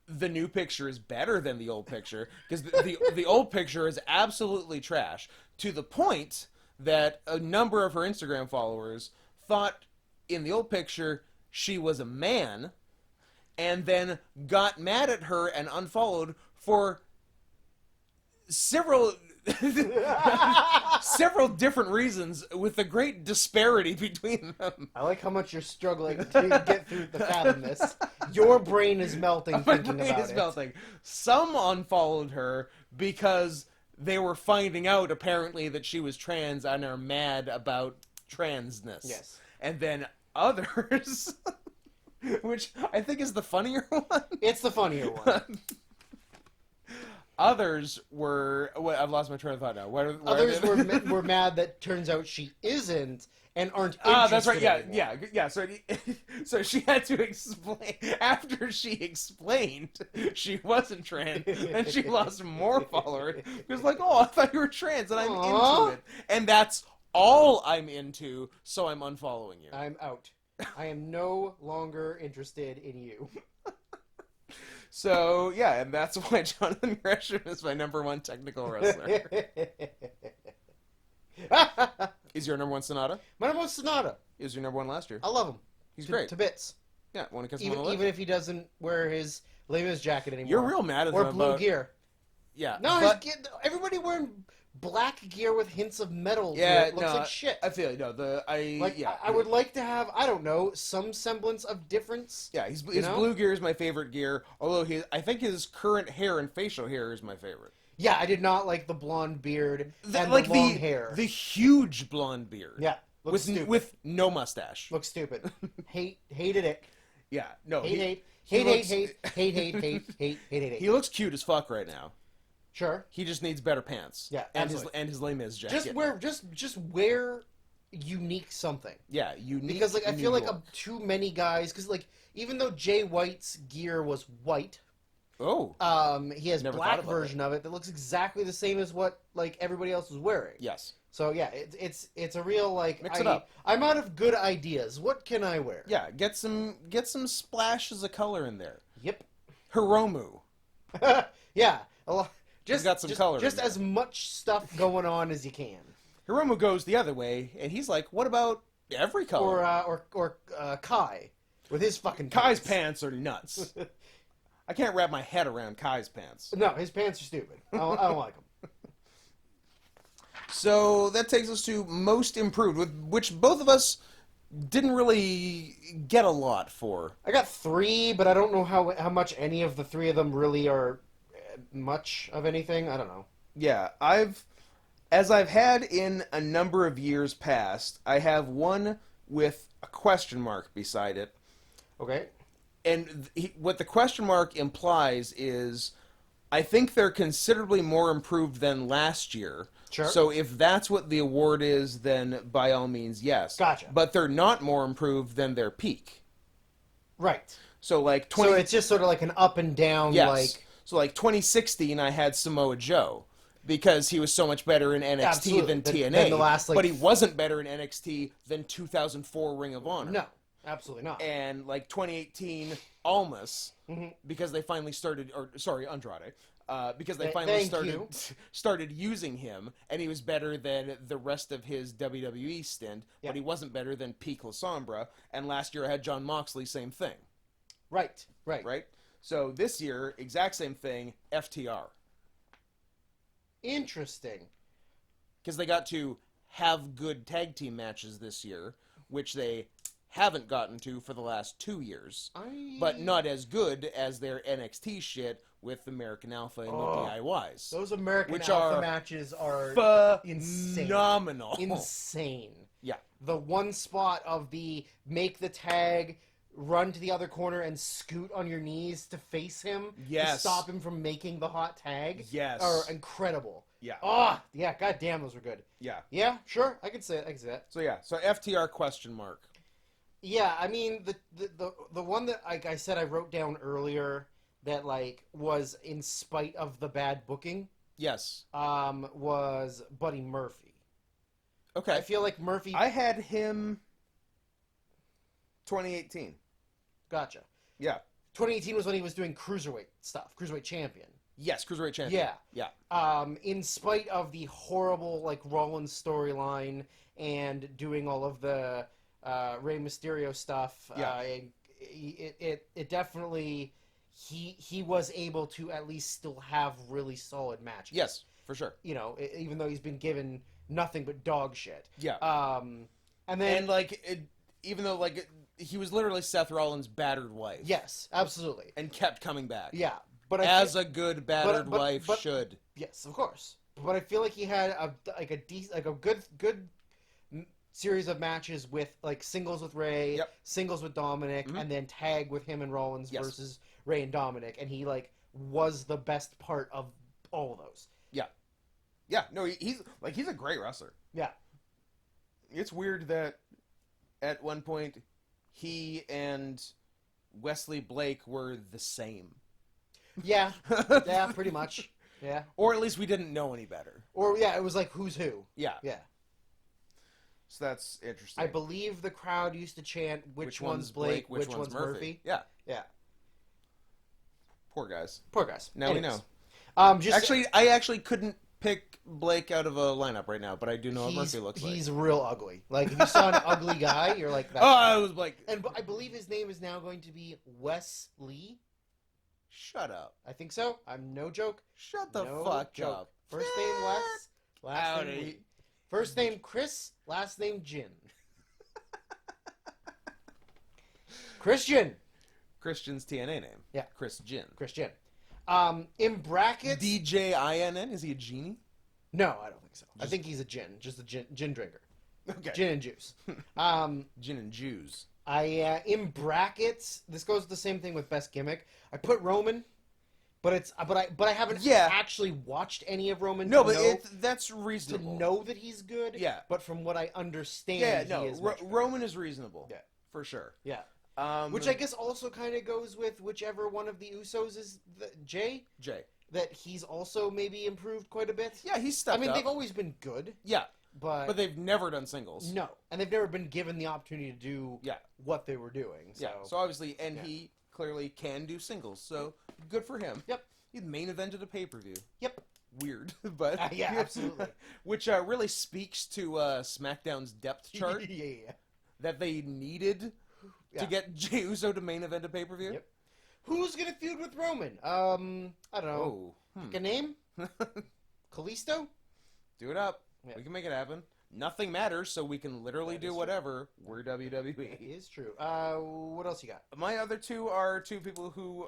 the new picture is better than the old picture because the old picture is absolutely trash to the point that a number of her Instagram followers thought in the old picture she was a man and then got mad at her and unfollowed for several different reasons with a great disparity between them. I like how much you're struggling to get through the fathom this. Your brain is melting thinking about it. Melting. Some unfollowed her because they were finding out apparently that she was trans and are mad about transness. Yes. And then others, which I think is the funnier one. It's the funnier one. Others were... I've lost my train of thought now. Others were mad that turns out she isn't and aren't interested. That's right. Anymore. Yeah. So she had to explain... After she explained she wasn't trans, and she lost more followers. It was like, I thought you were trans, and I'm into it. And that's all I'm into, so I'm unfollowing you. I'm out. I am no longer interested in you. So, yeah, and that's why Jonathan Gresham is my number 1 technical wrestler. Is your number 1 Sonata? My number 1 Sonata. Is your number 1 last year? I love him. He's great. To bits. Yeah, want to kiss him on the lips? Even if he doesn't wear his Lema's jacket anymore. You're real mad at him or blue about... gear. Yeah. No, everybody wearing black gear with hints of metal. Yeah, it looks like shit. I feel I would like to have, I don't know, some semblance of difference. Yeah, his blue gear is my favorite gear. Although I think his current hair and facial hair is my favorite. Yeah, I did not like the blonde beard and the long hair. The huge blonde beard. Yeah, looks stupid. With no mustache. Looks stupid. Hated it. Yeah, no. Hate. Hate. He looks cute as fuck right now. Sure. He just needs better pants. Yeah, and absolutely. his Les Mis jacket. Just wear unique something. Yeah, unique. Because like I feel like York. too many guys. Because like even though Jay White's gear was white, he has Never black thought about version of it that looks exactly the same as what like everybody else was wearing. Yes. So yeah, it's a real like Mix it up. I'm out of good ideas. What can I wear? Yeah, get some splashes of color in there. Yep. Hiromu. Yeah. A lot. Just got some color Just in as much stuff going on as you can. Hiromu goes the other way, and he's like, "What about every color?" Or Kai with his fucking Kai's pants are nuts. I can't wrap my head around Kai's pants. No, his pants are stupid. I don't like them. So that takes us to most improved, with which both of us didn't really get a lot for. I got 3, but I don't know how much any of the 3 of them really are much of anything. I don't know. Yeah, as I've had in a number of years past, I have one with a question mark beside it. Okay. And what the question mark implies is, I think they're considerably more improved than last year. Sure. So if that's what the award is, then by all means, yes. Gotcha. But they're not more improved than their peak. Right. So like So it's just sort of like an up and down. Yes. Like So like 2016, I had Samoa Joe because he was so much better in NXT Absolutely. than TNA. Than the last, like, but he wasn't better in NXT than 2004 Ring of Honor. no, absolutely not. And like 2018 Almas, because they finally started, Andrade, because they finally started using him, and he was better than the rest of his WWE stint, but he wasn't better than Peak La Sombra. And last year I had John Moxley, same thing. Right. Right? So this year, exact same thing, FTR. Interesting. Because they got to have good tag team matches this year, which they haven't gotten to for the last 2 years. But not as good as their NXT shit with American Alpha and DIYs. Those American which Alpha are matches are insane. Phenomenal. Insane. Yeah. The one spot of the make the tag, run to the other corner, and scoot on your knees to face him to stop him from making the hot tag are incredible. Yeah. Oh, yeah, goddamn, those were good. Yeah. Yeah, sure, I can say it. I can say that. So yeah, so FTR question mark. Yeah, I mean the one that like I said I wrote down earlier that like was in spite of the bad booking. Yes. Was Buddy Murphy. Okay. I feel like Murphy. I had him 2018. Gotcha. Yeah. 2018 was when he was doing cruiserweight stuff, cruiserweight champion. Yes, cruiserweight champion. Yeah. Yeah. In spite of the horrible like Rollins storyline and doing all of the Rey Mysterio stuff, it definitely he was able to at least still have really solid matches. Yes, for sure. You know, even though he's been given nothing but dog shit. Yeah. And then even though he was literally Seth Rollins' battered wife. Yes, absolutely. And kept coming back. Yeah. But a good battered wife should. Yes, of course. But I feel like he had a good series of matches with like singles with Ray, singles with Dominic, and then tag with him and Rollins versus Ray and Dominic, and he like was the best part of all of those. Yeah. Yeah, no, he's a great wrestler. Yeah. It's weird that at one point he and Wesley Blake were the same. Yeah. Yeah, pretty much. Yeah. Or at least we didn't know any better. Or yeah, it was like who's who. Yeah. Yeah. So that's interesting. I believe the crowd used to chant which one's Blake, which one's Murphy. Yeah. Yeah. Poor guys. Now Anyways. we know. I actually couldn't pick Blake out of a lineup right now, but I do know what Murphy looks like. He's real ugly. Like if you saw an ugly guy, you're like, that's I was like, and I believe his name is now going to be Wes Lee. Shut up. I think so. I'm no joke. Shut the fuck up. First name Wes, last name Lee. First name Chris, last name Jin. Christian. Christian's TNA name. Yeah. Christian. In brackets. DJINN? Is he a genie? No, I don't think so. I think he's a gin. Just a gin drinker. Okay. Gin and juice. Gin and Jews. In brackets, this goes the same thing with best gimmick. I put Roman, but I haven't actually watched any of Roman. No, but that's reasonable to know that he's good. Yeah, but from what I understand, he is much better. Roman is reasonable. Yeah, for sure. Yeah, which I guess also kind of goes with whichever one of the Usos is Jay. That he's also maybe improved quite a bit. Yeah, he's stepped up. I mean, they've always been good. Yeah. But they've never done singles. No. And they've never been given the opportunity to do what they were doing. So. Yeah, so obviously, and he clearly can do singles, so good for him. Yep. He main evented a pay-per-view. Yep. Weird, but... yeah, absolutely. Which really speaks to SmackDown's depth chart. Yeah. That they needed to get Jey Uso to main event a pay-per-view. Yep. Who's going to feud with Roman? I don't know. Pick a name? Kalisto? Do it up. Yeah. We can make it happen. Nothing matters, so we can literally do whatever. We're WWE. That is true. What else you got? My other two are two people who,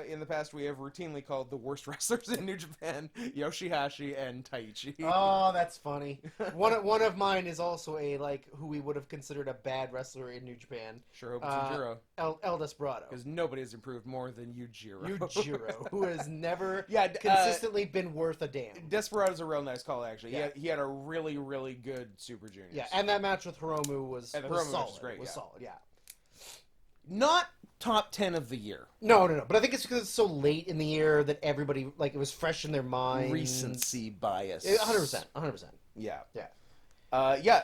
in the past, we have routinely called the worst wrestlers in New Japan, Yoshihashi and Taichi. Oh, that's funny. One of mine is also who we would have considered a bad wrestler in New Japan. Sure hope it's Yujiro. El Desperado. Because nobody has improved more than Yujiro. Yujiro, who has never consistently been worth a damn. Desperado's a real nice call, actually. Yeah. He had a really, really good Super Juniors. Yeah, and that match with Hiromu was solid. Was great. Solid, yeah. Not top 10 of the year. No. But I think it's because it's so late in the year that everybody, it was fresh in their minds. Recency bias. 100%. Yeah. Yeah.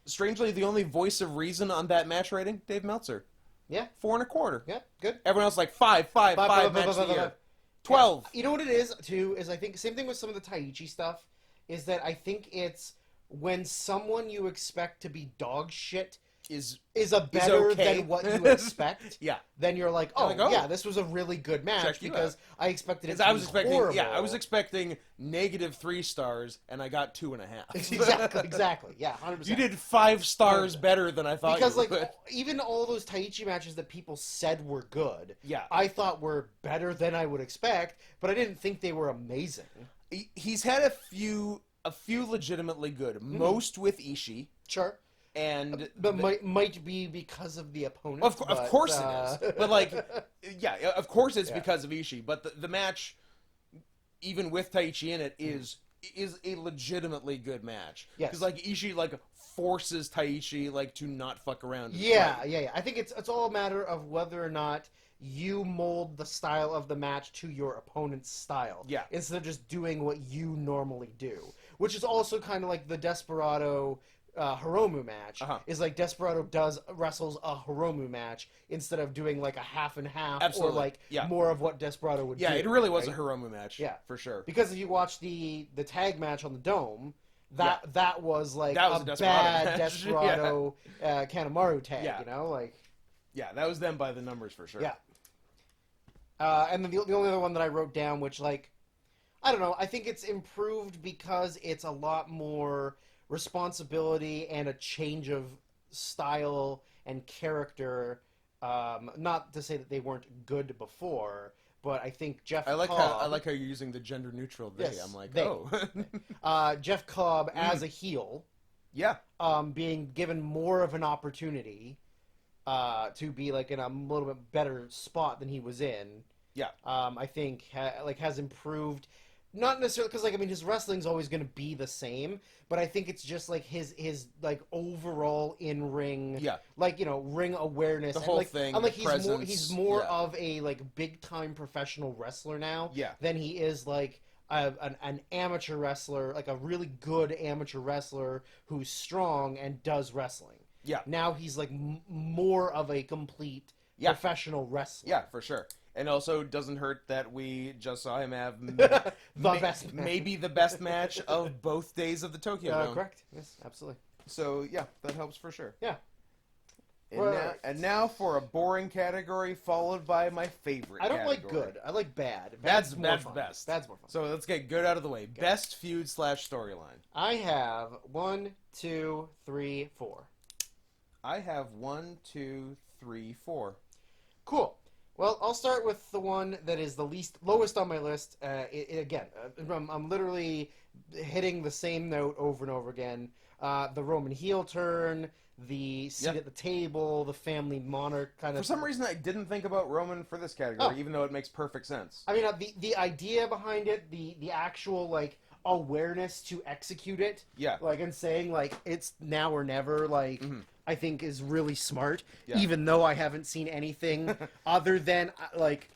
Strangely, the only voice of reason on that match rating, Dave Meltzer. Yeah. 4.25. Yeah, good. Everyone else five match of the year. 12. You know what it is, too, is I think, same thing with some of the Taichi stuff, is that I think it's when someone you expect to be dog shit is better than what you expect. Yeah. Then you're like, this was a really good match because I expected it to be horrible. Yeah, I was expecting negative 3 stars, and I got 2.5. Exactly. Yeah, 100%. You did 5 stars better than I thought. Because even all those Taichi matches that people said were good, I thought were better than I would expect, but I didn't think they were amazing. He's had a few legitimately good, most with Ishii. Sure. But might be because of the opponent. Of course it is. But of course it's because of Ishii. But the match, even with Taichi in it, is a legitimately good match. Yes. Because Ishii forces Taichi to not fuck around. Yeah. I think it's all a matter of whether or not you mold the style of the match to your opponent's style. Yeah. Instead of just doing what you normally do, which is also kind of like the Desperado. Hiromu match is Desperado wrestles a Hiromu match instead of doing a half and half. Absolutely. Or more of what Desperado would do. Yeah, it really was a Hiromu match. Yeah, for sure. Because if you watch the tag match on the Dome, that was a Desperado bad match. Desperado Kanemaru tag. Yeah, that was them by the numbers for sure. Yeah. And then the only other one that I wrote down, which I don't know, I think it's improved because it's a lot more responsibility and a change of style and character. Not to say that they weren't good before, but I think Jeff Cobb... I like how you're using the gender neutral they. Yes, I'm like, they. Jeff Cobb as a heel. Yeah. Being given more of an opportunity to be in a little bit better spot than he was in. Yeah. I think has improved. Not necessarily because his wrestling's always going to be the same, but I think it's just his overall in ring, ring awareness, the whole thing. And he's more of a big time professional wrestler now, than he is an amateur wrestler, a really good amateur wrestler who's strong and does wrestling. Yeah. Now he's more of a complete professional wrestler. Yeah, for sure. And also, doesn't hurt that we just saw him have maybe the best match of both days of the Tokyo Dome. Correct. Yes, absolutely. So, yeah, that helps for sure. Yeah. And now for a boring category, followed by my favorite I don't category. like good. I like bad. Bad's more fun. best. Bad's more fun. So let's get good out of the way. Okay. Best feud / storyline. I have 1, 2, 3, 4. I have 1, 2, 3, 4. Cool. Well, I'll start with the one that is the lowest on my list. I'm literally hitting the same note over and over again. The Roman heel turn, the seat at the table, the family monarch kind of. For some reason, I didn't think about Roman for this category, even though it makes perfect sense. I mean, the idea behind it, the actual like awareness to execute it, like and saying like it's now or never, like I think is really smart. Yeah. Even though I haven't seen anything other than like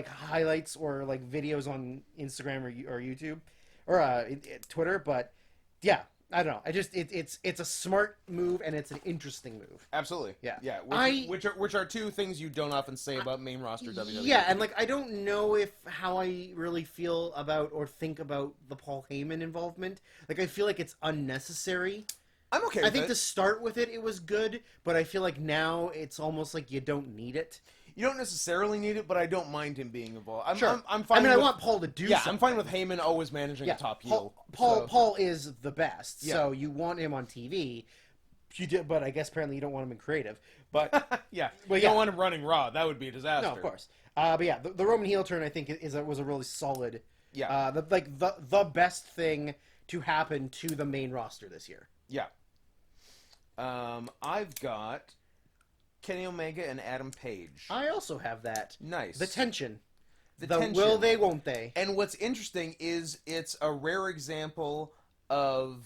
highlights or like videos on Instagram or YouTube or Twitter, but yeah. I don't know. It's a smart move and it's an interesting move. Absolutely. Yeah. Which are two things you don't often say about main roster WWE. Yeah, and like I don't know how I really feel about or think about the Paul Heyman involvement. Like I feel like it's unnecessary. I'm okay with it. I think to start with it was good, but I feel like now it's almost like you don't need it. You don't necessarily need it, but I don't mind him being involved. I'm I fine. I want Paul to do something. I'm fine with Heyman always managing a top heel. Paul is the best, so you want him on TV. But I guess apparently you don't want him in creative. But you don't want him running Raw. That would be a disaster. No, of course. But yeah, the Roman heel turn I think was a really solid. Yeah. The best thing to happen to the main roster this year. Yeah. I've got Kenny Omega and Adam Page. I also have that. Nice. The tension. The tension. Will they, won't they? And what's interesting is it's a rare example of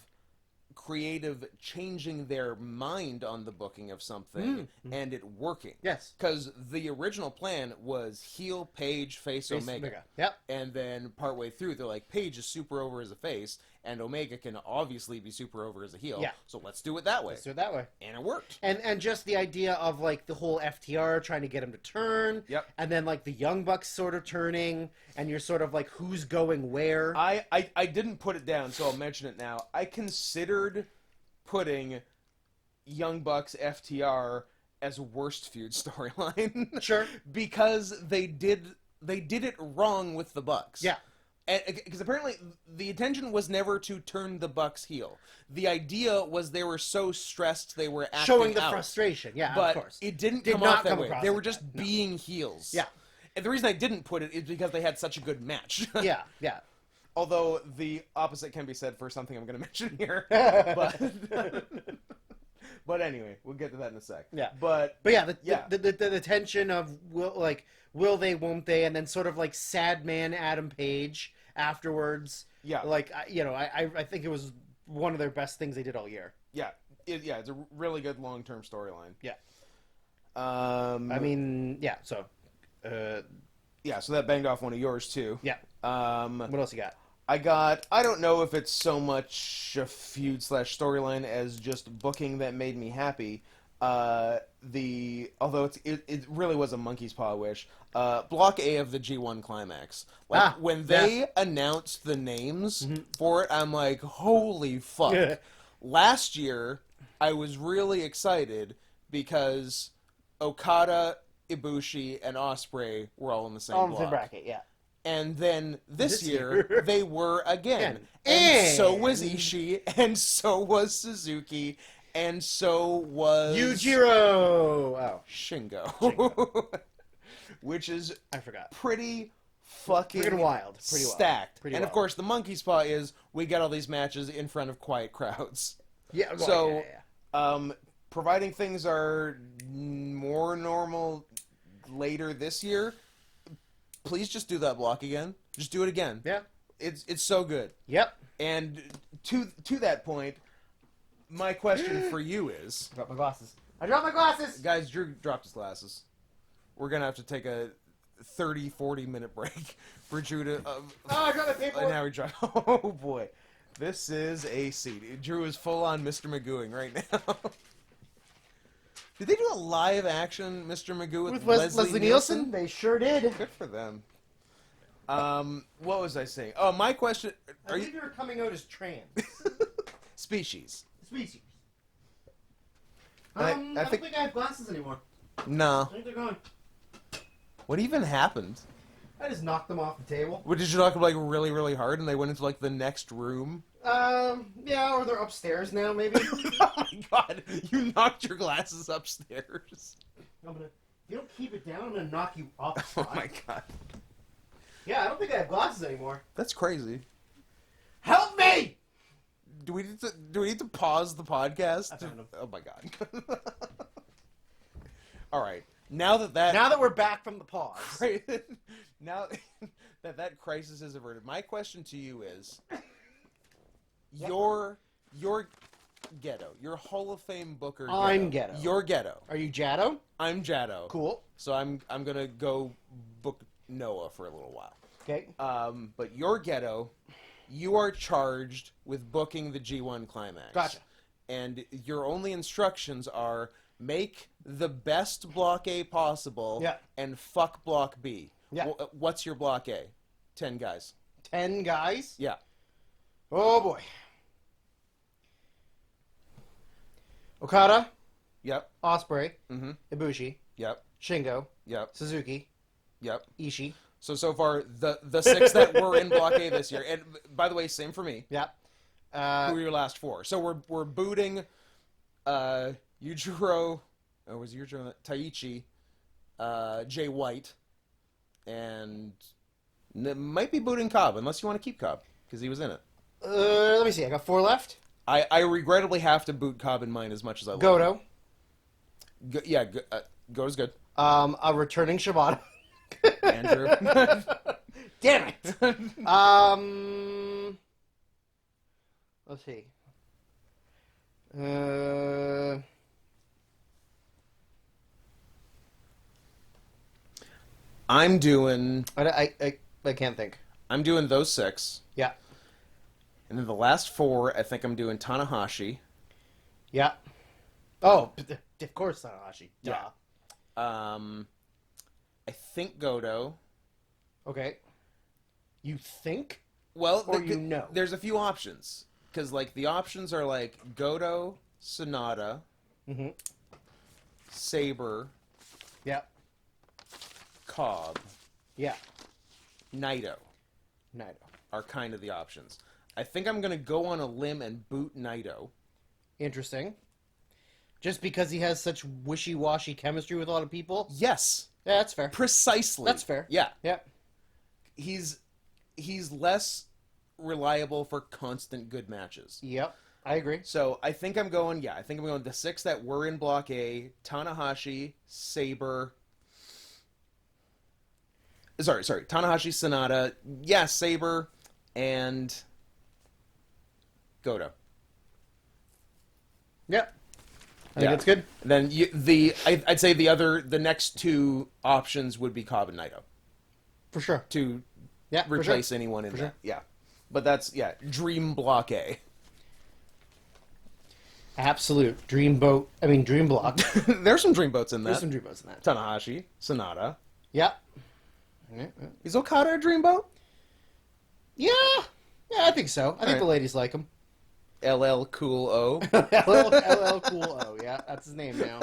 creative changing their mind on the booking of something and it working. Yes. Because the original plan was heel Page, face Omega. Yep. And then partway through, they're like, Page is super over as a face, and Omega can obviously be super over as a heel. Yeah. So let's do it that way. Let's do it that way. And it worked. And just the idea of like the whole FTR trying to get him to turn. Yep. And then like the Young Bucks sort of turning, and you're sort of like who's going where. I didn't put it down, so I'll mention it now. I considered putting Young Bucks FTR as worst feud storyline. Sure. Because they did it wrong with the Bucks. Yeah. Because apparently the intention was never to turn the Bucks heel. The idea was they were so stressed they were acting showing the out. frustration. Yeah, but of course. it did come off that way. They were just being heels. Yeah. And the reason I didn't put it is because they had such a good match. Yeah. Although the opposite can be said for something I'm going to mention here. But anyway, we'll get to that in a sec. Yeah. But yeah, the tension of will they, won't they, and then sort of like sad man Adam Page afterwards. Yeah. Like I think it was one of their best things they did all year. Yeah. It's a really good long-term storyline. Yeah. So that banged off one of yours too. Yeah. What else you got? I don't know if it's so much a feud / storyline as just booking that made me happy. Although it really was a monkey's paw wish. Block A of the G1 Climax. When they announced the names for it, I'm like, holy fuck. Last year, I was really excited because Okada, Ibushi, and Ospreay were all in the same block. All in the bracket, yeah. And then this year, they were again. And so was Ishii, and so was Suzuki, and so was... Yujiro! Oh. Shingo. Which is... I forgot. Pretty fucking wild. Stacked. And of course, the monkey's paw is we get all these matches in front of quiet crowds. Yeah. Well, so, providing things are more normal later this year... Please just do that block again. Just do it again. Yeah. It's so good. Yep. And to that point, my question for you is... I dropped my glasses. Guys, Drew dropped his glasses. We're going to have to take a 30, 40-minute break for Drew to... I dropped my paper. And now he dropped... Oh, boy. This is a seat. Drew is full-on Mr. Magooing right now. Did they do a live action Mr. Magoo with Leslie Nielsen? They sure did. Good for them. What was I saying? Oh, my question... I believe you were coming out as trans. Species. I don't think I have glasses anymore. No. I think they're gone. What even happened? I just knocked them off the table. What, did you knock them like really, really hard and they went into like the next room? Yeah, or they're upstairs now, maybe. Oh my god, you knocked your glasses upstairs. If you don't keep it down, I'm gonna knock you up. Oh my god. Yeah, I don't think I have glasses anymore. That's crazy. Help me! Do we need to pause the podcast? I found him. Oh my god. All right. Now that we're back from the pause. right, now that crisis is averted, my question to you is your ghetto, your Hall of Fame booker. I'm ghetto. You're ghetto. Are you Jado? I'm Jado. Cool. So I'm gonna go book Noah for a little while. Okay. But your ghetto, you are charged with booking the G1 Climax. Gotcha. And your only instructions are make the best Block A possible. Yeah. And fuck Block B. Yeah. What's your Block A? 10 guys. 10 guys? Yeah. Oh boy. Okada, Yep. Ospreay, Mm-hmm. Ibushi, Yep. Shingo, Yep. Suzuki, Yep. Ishii. So far, the 6 that were in Block A this year. And by the way, same for me. Yeah. Who were your last 4? So we're booting Yujiro, was Yujiro, Taichi, Jay White, and might be booting Cobb, unless you want to keep Cobb, because he was in it. Let me see. I got 4 left. I regrettably have to boot Cobb in mine as much as I love Goto. him. Goto's good. A returning Shibata. Andrew. Damn it. Let's see. I'm doing I can't think. I'm doing those 6. Yeah. And then the last 4, I think I'm doing Tanahashi. Yeah. Oh, of course, Tanahashi. Duh. Yeah. I think Goto. Okay. You think? Well, Or you know? there's a few options. Because, like, the options are, like, Goto, Sonata, Mm-hmm. Saber, Yeah. Cobb, Yeah. Naito Naito. are kind of the options. I think I'm going to go on a limb and boot Naito. Interesting. Just because he has such wishy-washy chemistry with a lot of people? Yes. Yeah, that's fair. Precisely. That's fair. Yeah. Yeah. He's less reliable for constant good matches. Yep. I agree. So I think I'm going the 6 that were in Block A, Tanahashi, Saber. Sorry. Tanahashi, Sonata, yeah, Saber, and Goto. Yep. I think that's good. Then I'd say the next 2 options would be Cobb and Naito For sure. to Yeah, for replace sure. anyone in For that. sure. Yeah, but that's Dream Block A. Absolute. Dream block. There's some Dreamboats in that. There's some dreamboats in that. Tanahashi, Sonata. Yep. Is Okada a Dreamboat? Yeah. Yeah, I think so. I think right. the ladies like him. LL Cool O. LL Cool O. Yeah, that's his name now.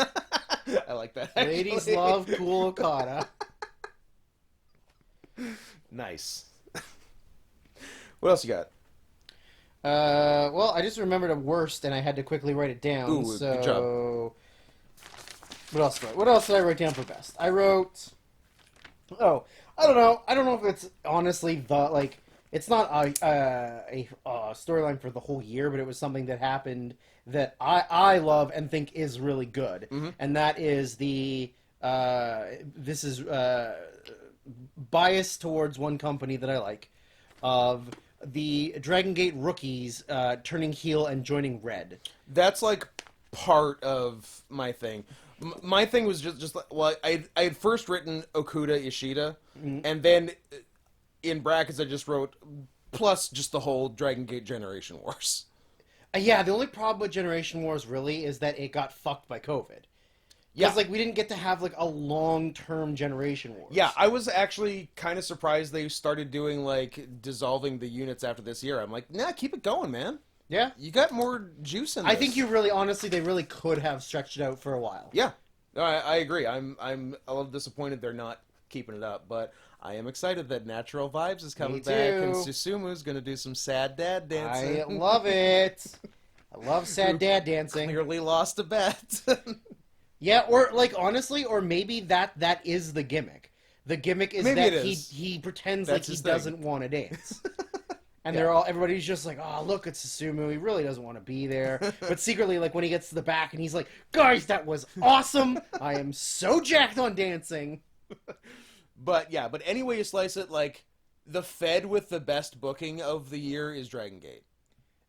I like that. Ladies actually. love Cool Okada. Nice. What else you got? Well, I just remembered a worst, and I had to quickly write it down. Ooh, so, good job. What else did I write down for best? I wrote. Oh, I don't know. I don't know if it's honestly it's not a storyline for the whole year, but it was something that happened that I love and think is really good, and that is this is biased towards one company that I like, of the Dragon Gate rookies turning heel and joining Red. That's like part of my thing. My thing was just well, I had first written Okuda Ishida, and then in brackets I just wrote plus just the whole Dragon Gate Generation Wars. Yeah, the only problem with Generation Wars really is that it got fucked by COVID. Yeah, Because we didn't get to have a long-term Generation Wars. Yeah, I was actually kind of surprised they started doing dissolving the units after this year. I'm like, nah, keep it going, man. Yeah. You got more juice in this. I think they really could have stretched it out for a while. Yeah, no, I agree. I'm a little disappointed they're not keeping it up, but I am excited that Natural Vibes is coming back and Susumu's going to do some sad dad dancing. I love it. I love sad dad dancing. Clearly lost a bet. Yeah, or honestly, or maybe that is the gimmick. The gimmick is Maybe that it is. he pretends That's he his thing. doesn't want to dance. And Yeah. everybody's just like, oh, look, it's Susumu. He really doesn't want to be there. But secretly, like, when he gets to the back and he's like, guys, that was awesome. I am so jacked on dancing. But any way you slice it, like, the Fed with the best booking of the year is Dragon Gate.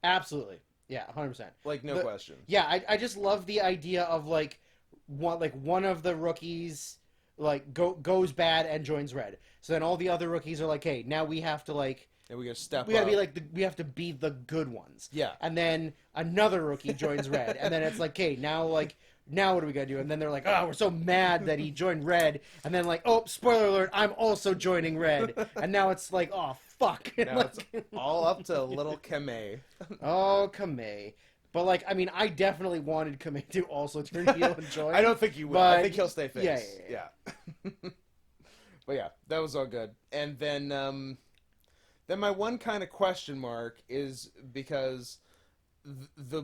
Absolutely. Yeah, 100%. Like, no question. Yeah, I just love the idea of, like, one of the rookies, like, goes bad and joins Red. So then all the other rookies are like, hey, now we have to, like, And we gotta step we gotta up. be like we have to be the good ones. Yeah. And then another rookie joins Red, and then it's like, okay, now what do we gotta do? And then they're like, oh, we're so mad that he joined Red, and then like, oh, spoiler alert, I'm also joining Red, and now it's like, oh fuck. Now it's all up to little Comet. Oh, Comet. But like, I mean, I definitely wanted Comet to also turn heel and join. I don't think you will. But I think he'll stay face. Yeah. But yeah, that was all good. And then my one kind of question mark is because the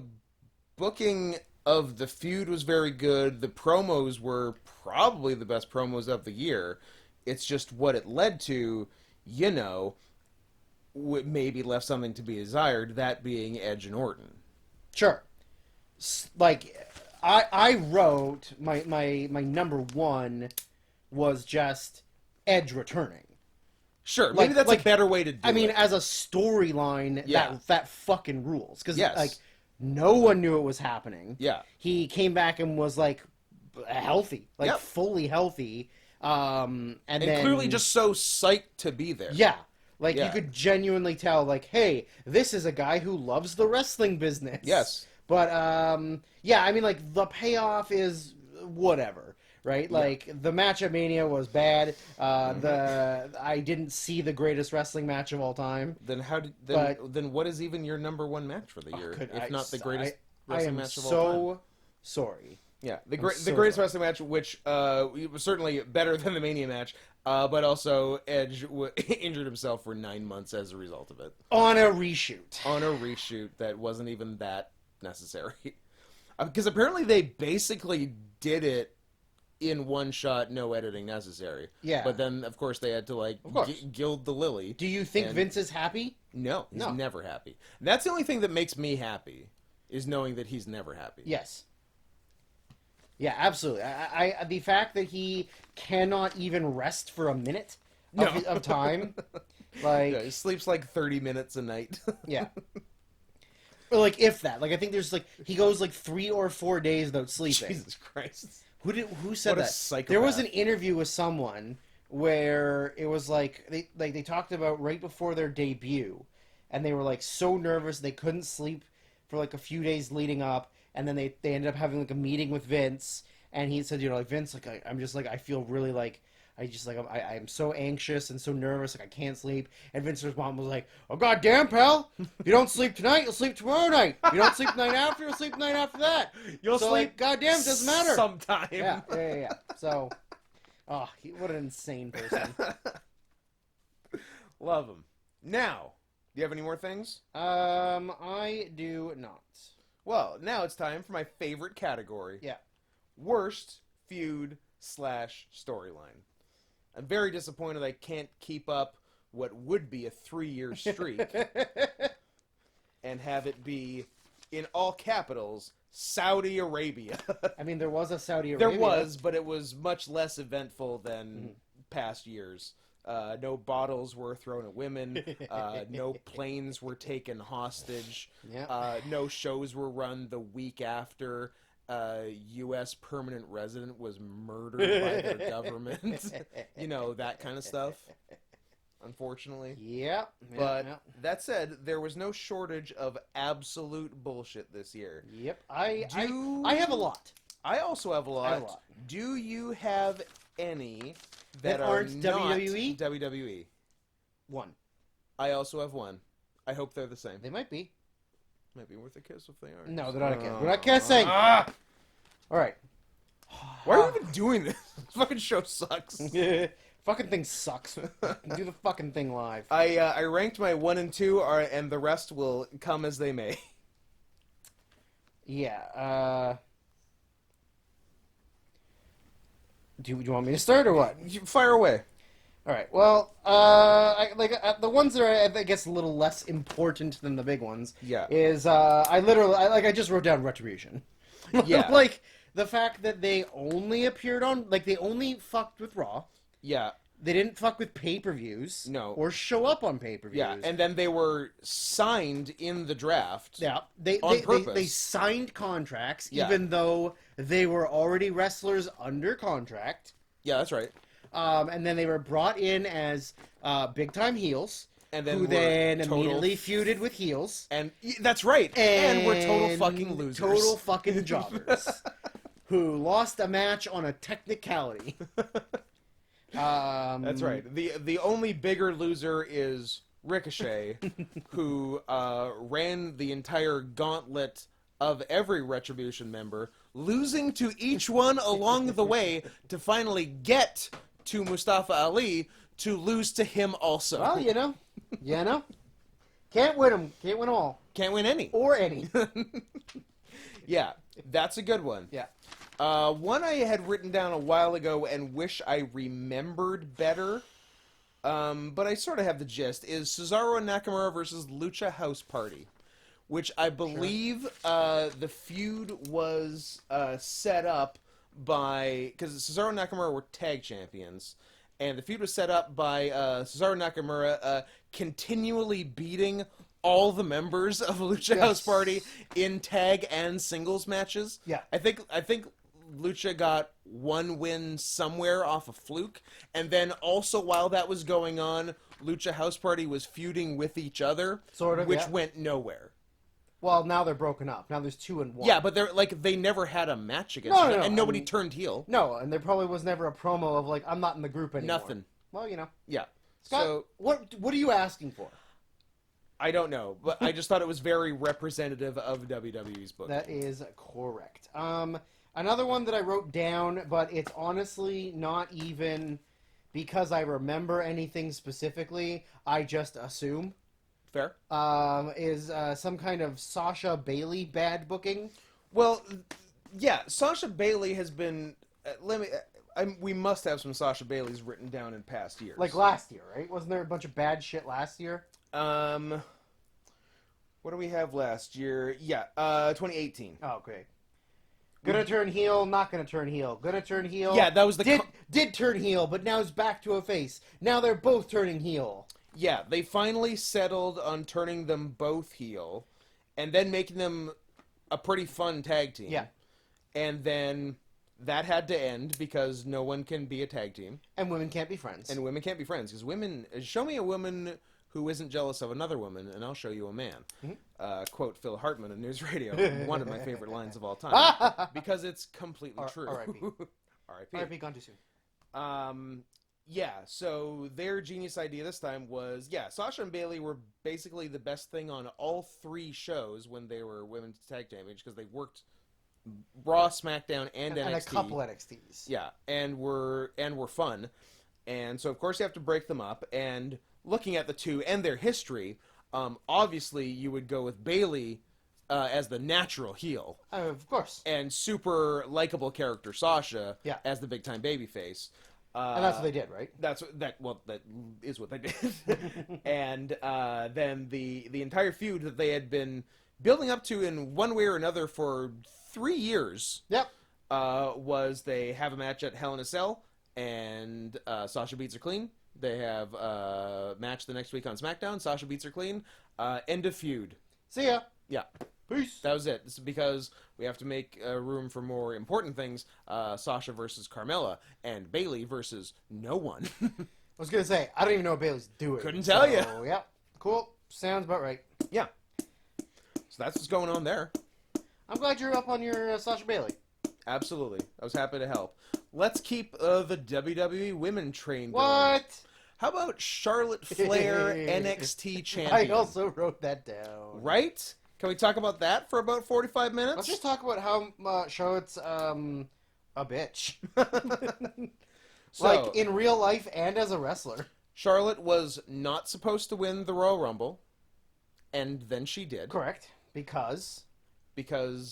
booking of the feud was very good. The promos were probably the best promos of the year. It's just what it led to, maybe left something to be desired, that being Edge and Orton. Sure. Like, I wrote my number one was just Edge returning. Sure, maybe that's a better way to do it. I mean, as a storyline, Yeah. that fucking rules. Because, Yes. like, no one knew it was happening. Yeah. He came back and was, like, healthy. Like, Yep. fully healthy. And then... clearly just so psyched to be there. Yeah. Like, Yeah. you could genuinely tell, like, hey, this is a guy who loves the wrestling business. Yes. But, yeah, I mean, like, the payoff is whatever, right? Like, the match at Mania was bad. I didn't see the greatest wrestling match of all time. Then then what is even your number one match for the year? If not the greatest wrestling match of all time? I am so sorry. Yeah, the greatest wrestling match, which was certainly better than the Mania match, but also Edge injured himself for 9 months as a result of it. On a reshoot. On a reshoot that wasn't even that necessary. Because apparently they basically did it in one shot, no editing necessary. Yeah. But then, of course, they had to, like, gild the lily. Do you think Vince is happy? No, he's No. never happy. That's the only thing that makes me happy, is knowing that he's never happy. Yes. Yeah, absolutely. I the fact that he cannot even rest for a minute of time, like, Yeah, he sleeps like 30 minutes a night. yeah, or like if that. Like, I think there's like he goes like 3 or 4 days without sleeping. Jesus Christ. Who said What a that? psychopath. There was an interview with someone where it was like they talked about right before their debut, and they were like so nervous they couldn't sleep for like a few days leading up. And then they ended up having like a meeting with Vince, and he said, like, Vince, like, I'm just like, I feel really like, I'm so anxious and so nervous, like I can't sleep. And Vince's response was like, oh goddamn, pal, if you don't sleep tonight, you'll sleep tomorrow night. If you don't sleep the night after, you'll sleep the night after that. You'll sleep, like, goddamn, it doesn't matter. Sometime. Yeah. So, what an insane person. Love him. Now, do you have any more things? I do not. Well, now it's time for my favorite category. Yeah. Worst feud / storyline. I'm very disappointed I can't keep up what would be a 3-year streak and have it be, in all capitals, Saudi Arabia. I mean, there was a Saudi Arabia. There was, but it was much less eventful than past years. No bottles were thrown at women. No planes were taken hostage. Yeah. No shows were run the week after U.S. permanent resident was murdered by their government. That kind of stuff. Unfortunately. Yeah. But that said, there was no shortage of absolute bullshit this year. Yep. I have a lot. I also have a lot. I have a lot. Do you have any That are aren't not WWE? WWE? One. I also have one. I hope they're the same. They might be. Might be worth a kiss if they are. No, they're not a kiss. We're not kissing. Ah! All right. Why are we even doing this? This fucking show sucks. Fucking thing sucks. Do the fucking thing live. I ranked my 1 and 2, and the rest will come as they may. Yeah. Do you want me to start or what? Fire away. All right. Well, the ones that are, I guess, a little less important than the big ones. Yeah. Is I just wrote down Retribution. Yeah. Like the fact that they only appeared on, like they only fucked with Raw. Yeah. They didn't fuck with pay-per-views. No. Or show up on pay-per-views. Yeah, and then they were signed in the draft. Yeah, on purpose. They signed contracts Yeah. even though they were already wrestlers under contract. Yeah, that's right. And then they were brought in as big-time heels, And then who were then total immediately feuded with heels. And that's right. And we're total fucking losers. Total fucking jobbers. Who lost a match on a technicality. That's right. The only bigger loser is Ricochet, who ran the entire gauntlet of every Retribution member, losing to each one along the way to finally get to Mustafa Ali to lose to him also. Well, you know. Can't win them. Can't win them all. Can't win any. Or any. Yeah, that's a good one. Yeah. One I had written down a while ago and wish I remembered better, but I sort of have the gist, is Cesaro and Nakamura versus Lucha House Party, which I believe the feud was set up by... Because Cesaro and Nakamura were tag champions, and the feud was set up by Cesaro and Nakamura continually beating all the members of Lucha House Party in tag and singles matches. Yeah. I think Lucha got one win somewhere off a fluke, and then also while that was going on, Lucha House Party was feuding with each other, Sort of, which yeah. went nowhere. Well, now they're broken up. Now there's 2 and 1. Yeah, but they never had a match against each other, and nobody turned heel. No, and there probably was never a promo of like, I'm not in the group anymore. Nothing. Well, you know. Yeah. Scott, So what are you asking for? I don't know, but I just thought it was very representative of WWE's book. That is correct. Another one that I wrote down, but it's honestly not even because I remember anything specifically. I just assume. Fair. Is some kind of Sasha Bayley bad booking? Well, yeah, Sasha Bayley has been. We must have some Sasha Baileys written down in past years. Like last year, right? Wasn't there a bunch of bad shit last year? What do we have last year? Yeah, 2018. Oh, okay. Gonna turn heel, not gonna turn heel. Gonna turn heel. Yeah, that was the did turn heel, but now it's back to a face. Now they're both turning heel. Yeah, they finally settled on turning them both heel, and then making them a pretty fun tag team. Yeah. And then that had to end because no one can be a tag team. And women can't be friends. And women can't be friends because women... Show me a woman who isn't jealous of another woman, and I'll show you a man. Mm-hmm. Quote Phil Hartman on News Radio, one of my favorite lines of all time. Because it's completely true. R.I.P. R.I.P. R.I.P. Gone too soon. Yeah, so their genius idea this time was, Sasha and Bayley were basically the best thing on all 3 shows when they were women's tag champions because they worked Raw, SmackDown, and NXT. And a couple NXTs. Yeah, and were fun. And so, of course, you have to break them up. And looking at the 2 and their history, obviously you would go with Bayley as the natural heel. Of course. And super likable character Sasha as the big-time babyface. And that's what they did, right? That is what they did. And then the entire feud that they had been building up to in one way or another for 3 years. Yep. Was they have a match at Hell in a Cell, and Sasha beats her clean. They have a match the next week on SmackDown. Sasha beats her clean. End of feud. See ya. Yeah. Peace. That was it. This is because we have to make room for more important things. Sasha versus Carmella, and Bayley versus no one. I was going to say, I don't even know what Bayley's doing. Couldn't tell you. Yeah. Cool. Sounds about right. Yeah. So that's what's going on there. I'm glad you're up on your Sasha Bayley. Absolutely. I was happy to help. Let's keep the WWE women train going. What? How about Charlotte Flair, NXT champion? I also wrote that down. Right? Can we talk about that for about 45 minutes? Let's just talk about how Charlotte's a bitch. So, like, in real life and as a wrestler. Charlotte was not supposed to win the Royal Rumble, and then she did. Correct. Because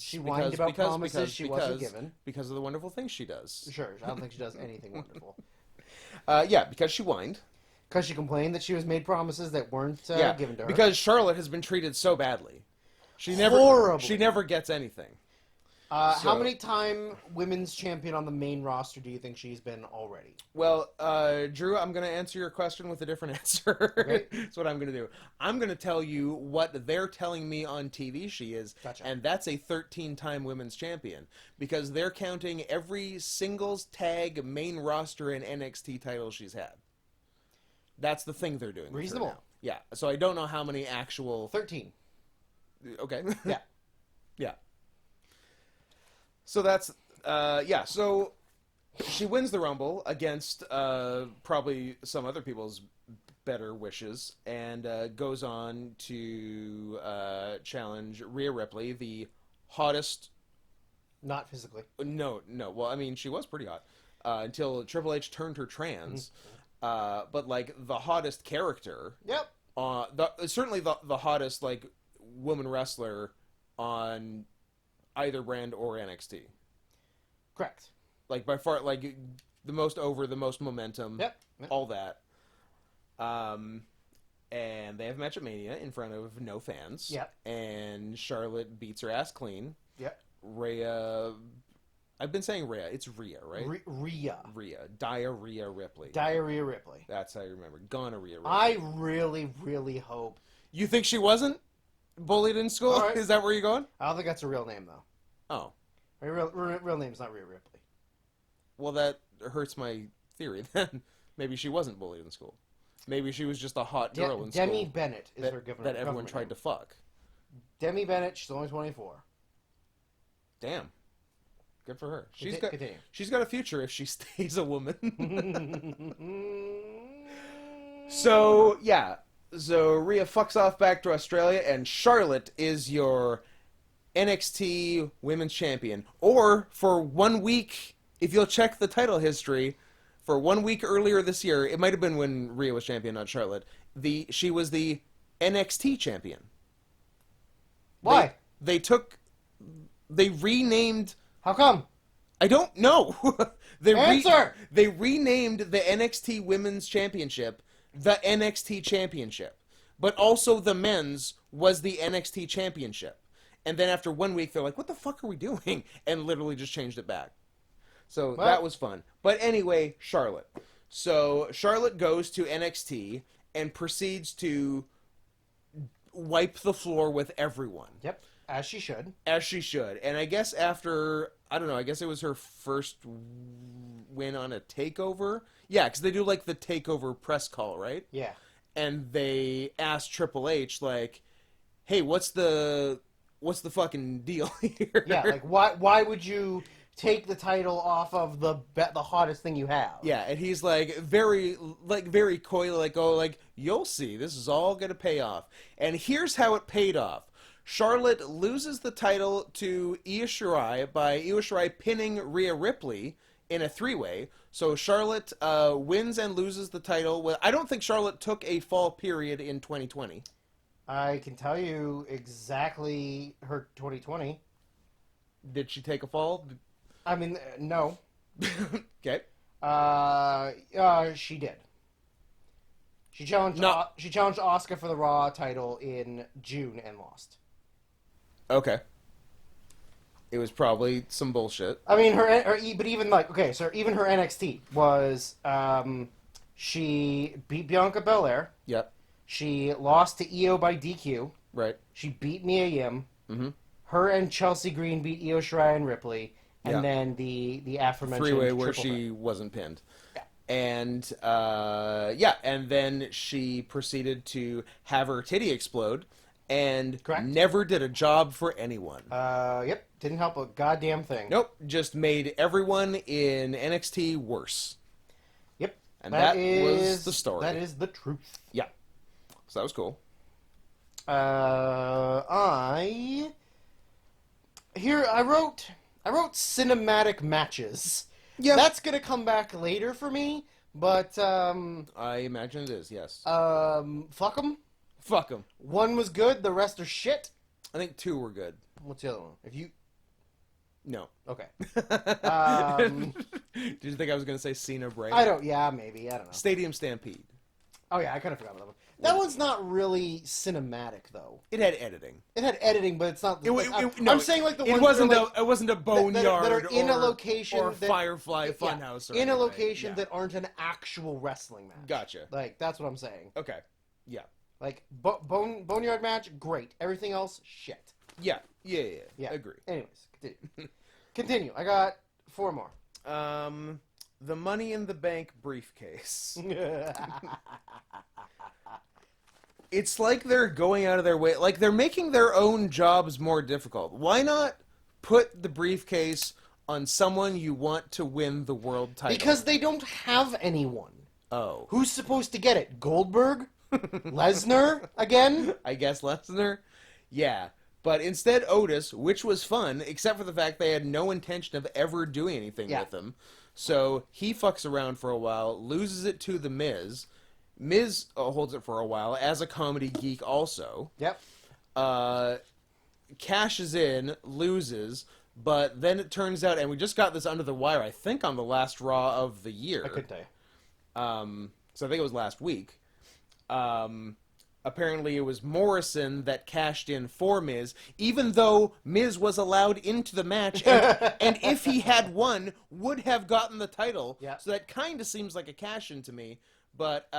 she whined about promises she wasn't given. Because of the wonderful things she does. Sure, I don't think she does anything wonderful. Yeah, because she whined. Because she complained that she was made promises that weren't given to her. Because Charlotte has been treated so badly. Horribly. She never gets anything. How many time women's champion on the main roster do you think she's been already? Well, Drew, I'm going to answer your question with a different answer. Okay. That's what I'm going to do. I'm going to tell you what they're telling me on TV she is, Gotcha. and that's a 13-time women's champion, because they're counting every singles tag main roster and NXT title she's had. That's the thing they're doing. Reasonable. Now. Yeah, so I don't know how many actual... 13. Okay. Yeah. Yeah. So that's, so she wins the Rumble against probably some other people's better wishes, and goes on to challenge Rhea Ripley, the hottest... Not physically. No. Well, I mean, she was pretty hot until Triple H turned her trans. But, like, the hottest character... Yep. Certainly the hottest, like, woman wrestler on... either brand or NXT. Correct. Like, by far, like, the most over, the most momentum. Yep. All that. And they have a match at Mania in front of no fans. Yep. And Charlotte beats her ass clean. Yep. Rhea... I've been saying Rhea. It's Rhea, right? Rhea. Diarrhea Ripley. Diarrhea Ripley. That's how you remember. Gonorrhea Ripley. I really, really hope... You think she wasn't bullied in school? All right. Is that where you're going? I don't think that's a real name, though. Oh. Her real name's not Rhea Ripley. Well, that hurts my theory, then. Maybe she wasn't bullied in school. Maybe she was just a hot girl in school. Demi Bennett is her given that everyone tried to fuck. Demi Bennett, she's only 24. Damn. Good for her. Continue. She's got a future if she stays a woman. So, yeah. So, Rhea fucks off back to Australia, and Charlotte is your NXT Women's Champion. Or, for 1 week, if you'll check the title history, for 1 week earlier this year, it might have been when Rhea was champion, not Charlotte, she was the NXT champion. Why? They renamed... How come? I don't know. Answer! They renamed the NXT Women's Championship the NXT Championship. But also the men's was the NXT Championship. And then after 1 week, they're like, what the fuck are we doing? And literally just changed it back. So that was fun. But anyway, Charlotte. So Charlotte goes to NXT and proceeds to wipe the floor with everyone. Yep, as she should. As she should. And I guess after, I don't know, I guess it was her first win on a takeover. Yeah, because they do like the takeover press call, right? Yeah. And they asked Triple H, like, hey, what's the fucking deal here? Yeah, like why would you take the title off of the hottest thing you have? Yeah, and he's very coy, like, oh, like, you'll see, this is all gonna pay off. And here's how it paid off. Charlotte loses the title to Io Shirai by Io Shirai pinning Rhea Ripley in a three-way. So Charlotte wins and loses the title. Well, I don't think Charlotte took a fall period in 2020. I can tell you exactly her 2020. Did she take a fall? I mean, no. Okay. She did. She challenged Asuka for the Raw title in June and lost. Okay. It was probably some bullshit. I mean, but even even her NXT was, she beat Bianca Belair. Yep. She lost to Io by DQ. Right. She beat Mia Yim. Mm-hmm. Her and Chelsea Green beat Io Shirai and Ripley. And then the aforementioned three-way where triple she threat. wasn't pinned. Yeah. And, and then she proceeded to have her titty explode and Correct. never did a job for anyone. Yep. Didn't help a goddamn thing. Nope. Just made everyone in NXT worse. Yep. And that was the story. That is the truth. Yeah. So that was cool. I wrote cinematic matches. Yeah. That's gonna come back later for me, but I imagine it is, yes. fuck them. Fuck them. One was good, the rest are shit. I think two were good. What's the other one? No. Okay. Did you think I was going to say Cena Bray? Yeah, maybe. I don't know. Stadium Stampede. Oh, yeah, I kind of forgot about that one. That one's not really cinematic, though. It had editing. It had editing, but it's not... No, I'm saying, like, the ones it wasn't that are, like, it wasn't a boneyard that are in a location or a Firefly Funhouse. In a location that aren't an actual wrestling match. Gotcha. Like, that's what I'm saying. Okay. Yeah. Like, boneyard match, great. Everything else, shit. Yeah. Agree. Anyways, continue. I got 4 more. The Money in the Bank briefcase. It's like they're going out of their way. Like, they're making their own jobs more difficult. Why not put the briefcase on someone you want to win the world title? Because they don't have anyone. Oh. Who's supposed to get it? Goldberg? Lesnar? Again? I guess Lesnar? Yeah. But instead, Otis, which was fun, except for the fact they had no intention of ever doing anything with him. So he fucks around for a while, loses it to The Miz. Miz holds it for a while as a comedy geek also. Yep. Cashes in, loses, but then it turns out, and we just got this under the wire, I think on the last Raw of the year. I couldn't tell you. So I think it was last week. Apparently it was Morrison that cashed in for Miz, even though Miz was allowed into the match, and if he had won, would have gotten the title. Yeah. So that kind of seems like a cash-in to me. But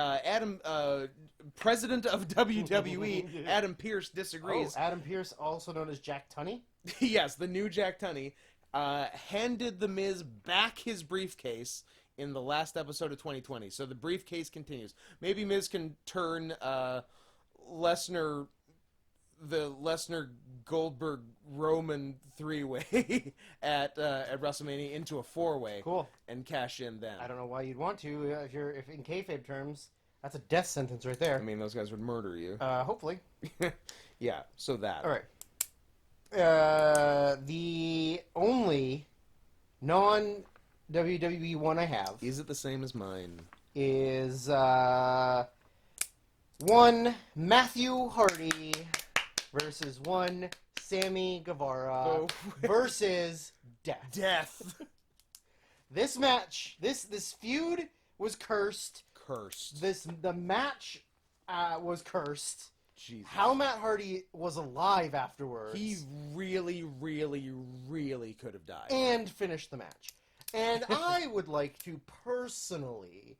president of WWE, Adam Pearce, disagrees. Oh, Adam Pearce, also known as Jack Tunney? Yes, the new Jack Tunney, handed The Miz back his briefcase in the last episode of 2020. So the briefcase continues. Maybe Miz can turn Lesnar Goldberg Roman 3-way at WrestleMania into a 4-way. Cool. And cash in then. I don't know why you'd want to. If in kayfabe terms, that's a death sentence right there. I mean, those guys would murder you. Hopefully. Yeah. So that. All right. The only non-WWE one I have Is it the same as mine? is one Matthew Hardy versus one Sammy Guevara versus Death. Death. This match, this feud was cursed. The match was cursed. Jesus. How Matt Hardy was alive afterwards. He really, really, really could have died. And finished the match. And I would like to personally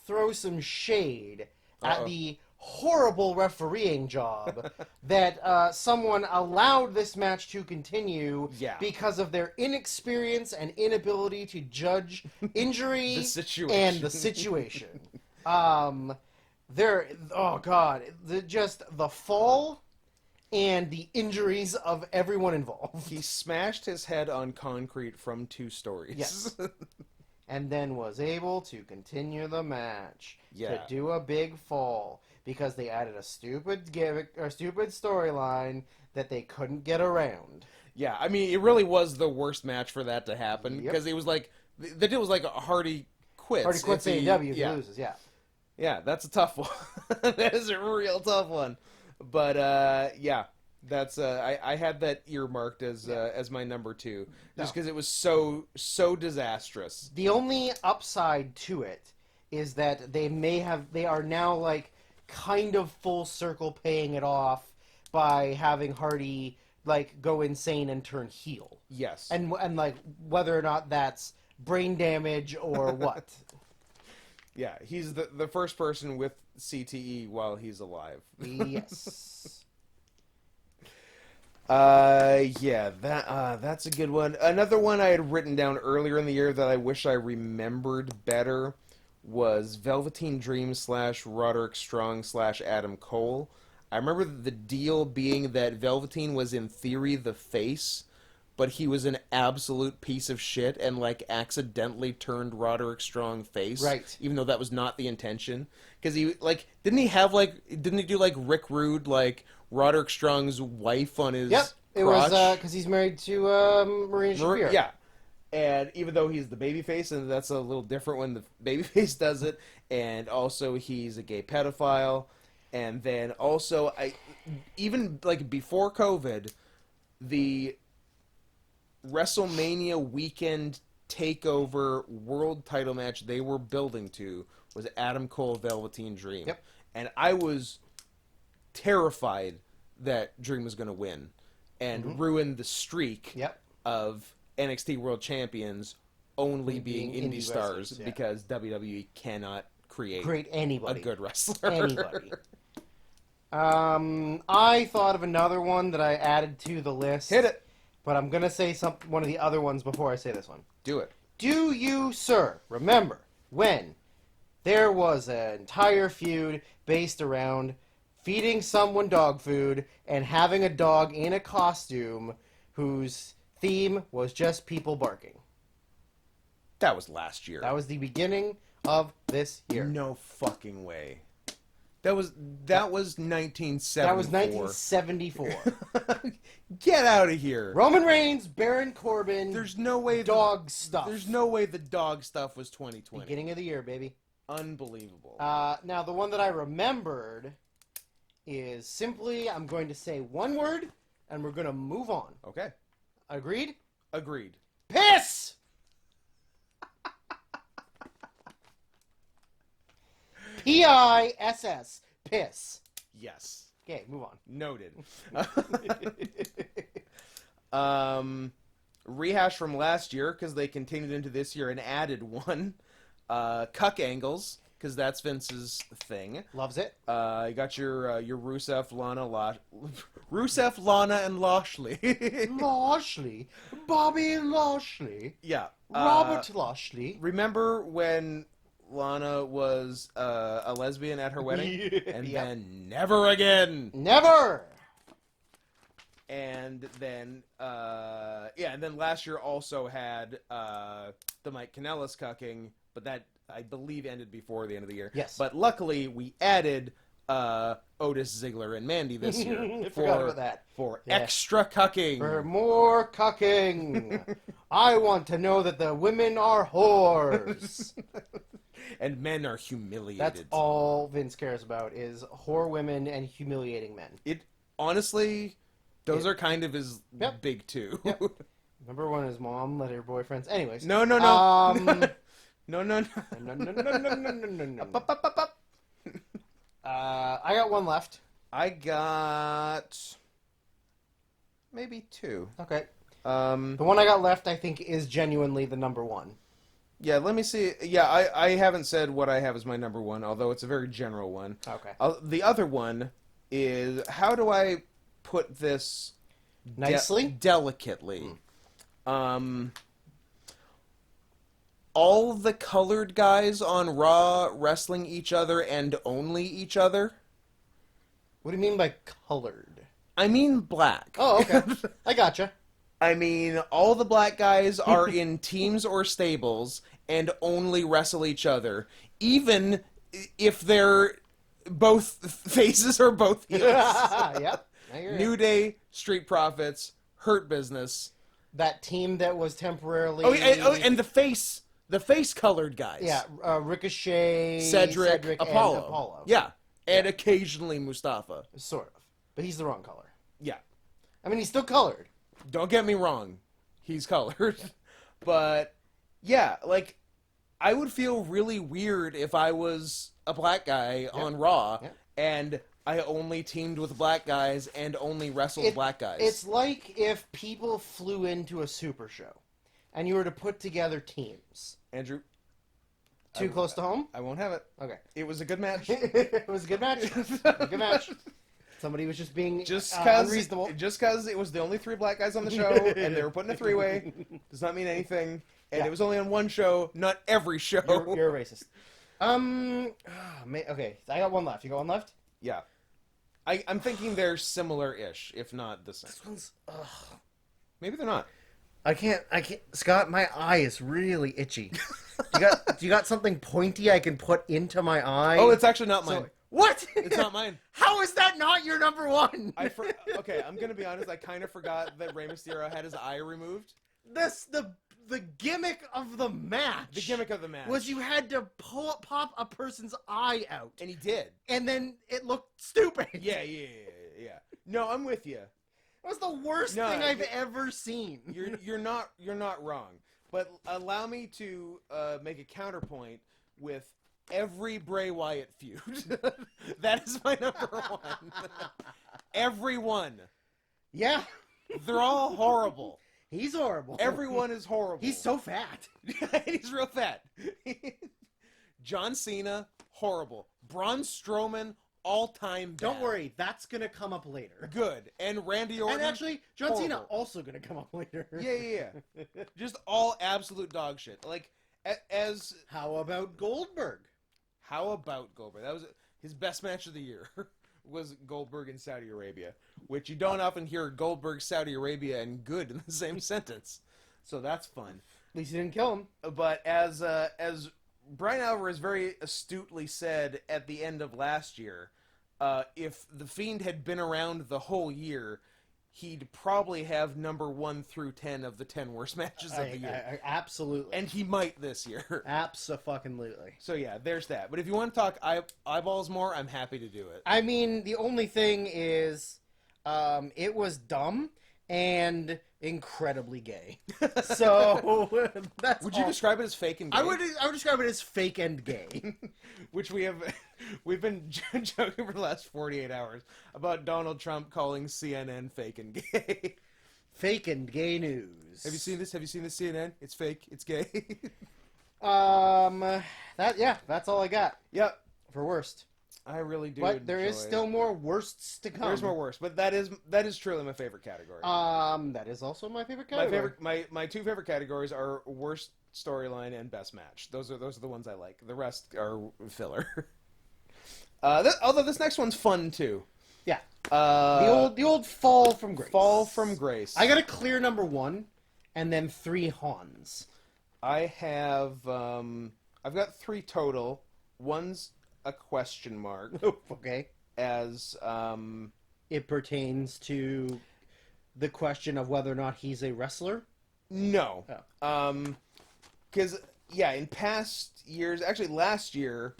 throw some shade at the horrible refereeing job that someone allowed this match to continue because of their inexperience and inability to judge injury and the situation. Just the fall and the injuries of everyone involved. He smashed his head on concrete from 2 stories. Yes. And then was able to continue the match to Yeah. do a big fall because they added a stupid gimmick or stupid storyline that they couldn't get around. Yeah, I mean, it really was the worst match for that to happen because it was like the deal was like Hardy quits. Hardy quits AEW if he loses, yeah. Yeah, that's a tough one. That is a real tough one. But yeah, that's I had that earmarked as my number 2 just because it was so disastrous. The only upside to it is that they are now like kind of full circle paying it off by having Hardy like go insane and turn heel. Yes. And like whether or not that's brain damage or what. Yeah, he's the first person with CTE while he's alive. Yes. Yeah, that's a good one. Another one I had written down earlier in the year that I wish I remembered better was Velveteen Dream / Roderick Strong / Adam Cole. I remember the deal being that Velveteen was in theory the face, but he was an absolute piece of shit and like accidentally turned Roderick Strong face. Right. Even though that was not the intention. Because he like didn't he do like Rick Rude like Roderick Strong's wife on his Yep. It crotch? was because he's married to Marina Shafir. Yeah. And even though he's the babyface, and that's a little different when the babyface does it, and also he's a gay pedophile, and then also even like before COVID, the WrestleMania weekend takeover world title match they were building to was Adam Cole Velveteen Dream. Yep. And I was terrified that Dream was going to win and ruin the streak of NXT World Champions only being indie stars because WWE cannot create anybody. A good wrestler. Anybody. I thought of another one that I added to the list. Hit it. But I'm going to say one of the other ones before I say this one. Do it. Do you, sir, remember when there was an entire feud based around feeding someone dog food and having a dog in a costume whose theme was just people barking? That was last year. That was the beginning of this year. No fucking way. That was 1974. That was 1974. Get out of here. Roman Reigns, Baron Corbin. There's no way dog stuff. There's no way the dog stuff was 2020. Beginning of the year, baby. Unbelievable. Now, the one that I remembered is simply, I'm going to say one word, and we're going to move on. Okay. Agreed? Agreed. Piss! P-I-S-S. Piss. Yes. Okay, move on. Noted. Rehash from last year, because they continued into this year and added one. Cuck angles, because that's Vince's thing. Loves it. You got your Rusev, Rusev, Lana, and Lashley. Lashley. Bobby Lashley. Yeah. Robert Lashley. Remember when Lana was a lesbian at her wedding? And then never again. Never! And then, and then last year also had the Mike Kanellis cucking, but that, I believe, ended before the end of the year. Yes. But luckily, we added Otis, Ziggler, and Mandy this year. I forgot about that. For extra cucking. For more cucking. I want to know that the women are whores. And men are humiliated. That's all Vince cares about is whore women and humiliating men. It honestly, those are kind of his big two. Yep. Remember when his mom let her boyfriends? Anyways. No. No. No. I got one left. I got maybe two. Okay. The one I got left, I think, is genuinely the number one. Yeah, let me see. Yeah, I haven't said what I have as my number one, although it's a very general one. Okay. The other one is, how do I put this nicely? Delicately. All the colored guys on Raw wrestling each other and only each other? What do you mean by colored? I mean black. Oh, okay. I gotcha. I mean, all the black guys are in teams or stables and only wrestle each other, even if they're both faces or both heels. Yep. New Day, Street Profits, Hurt Business. That team that was temporarily... and the face colored guys. Yeah, Ricochet, Cedric, Apollo. and Apollo. Yeah, and occasionally Mustafa. Sort of. But he's the wrong color. Yeah. I mean, he's still colored. Don't get me wrong. He's colored. But, yeah, like, I would feel really weird if I was a black guy on Raw and I only teamed with black guys and only wrestled black guys. It's like if people flew into a super show and you were to put together teams. Andrew? Too close to home? I won't have it. Okay. It was a good match. It was a good match. A good match. Somebody was just being unreasonable. Just because it was the only three black guys on the show and they were putting a three-way does not mean anything. And it was only on one show, not every show. You're a racist. Okay, I got one left. You got one left? Yeah. I'm thinking they're similar-ish, if not the same. This one's... Maybe they're not. I can't... Scott, my eye is really itchy. Do you got something pointy I can put into my eye? Oh, it's actually not mine. What? It's not mine. How is that not your number one? Okay, I'm going to be honest. I kind of forgot that Rey Mysterio had his eye removed. The gimmick of the match. The gimmick of the match. Was you had to pop a person's eye out. And he did. And then it looked stupid. Yeah. No, I'm with you. That was the worst thing I've ever seen. You're not wrong. But allow me to make a counterpoint with every Bray Wyatt feud. That is my number one. Every one. Yeah. They're all horrible. He's horrible. Everyone is horrible. He's so fat. He's real fat. John Cena, horrible. Braun Strowman, all-time bad. Don't worry, that's gonna come up later. Good. And Randy Orton, And actually, John Cena horrible. also gonna come up later. Yeah. Just all absolute dog shit. Like, as... How about Goldberg? How about Goldberg? That was his best match of the year. Was Goldberg in Saudi Arabia, which you don't often hear Goldberg, Saudi Arabia, and good in the same sentence. So that's fun. At least he didn't kill him. But as Brian Alvarez very astutely said at the end of last year, if The Fiend had been around the whole year, he'd probably have number 1 through 10 of the 10 worst matches of the year. Absolutely. And he might this year. Abso-fucking-lutely. So yeah, there's that. But if you want to talk eyeballs more, I'm happy to do it. I mean, the only thing is, it was dumb and incredibly gay. So that's. Would you describe it as fake and gay? I would describe it as fake and gay. Which we've been joking for the last 48 hours about Donald Trump calling CNN fake and gay. Fake and gay news. Have you seen this? Have you seen this CNN? It's fake. It's gay. That's all I got. Yep. For worst. I really do. But there is enjoy still more worsts to come. There's more worst, but that is truly my favorite category. That is also my favorite category. My two favorite categories are worst storyline and best match. Those are the ones I like. The rest are filler. Although this next one's fun too. Yeah. The old fall from grace. Fall from grace. I got a clear number 1, and then 3 Hans. I have I've got 3 total. One's a question mark. Okay. As it pertains to the question of whether or not he's a wrestler. No. Oh. Because in past years, actually last year,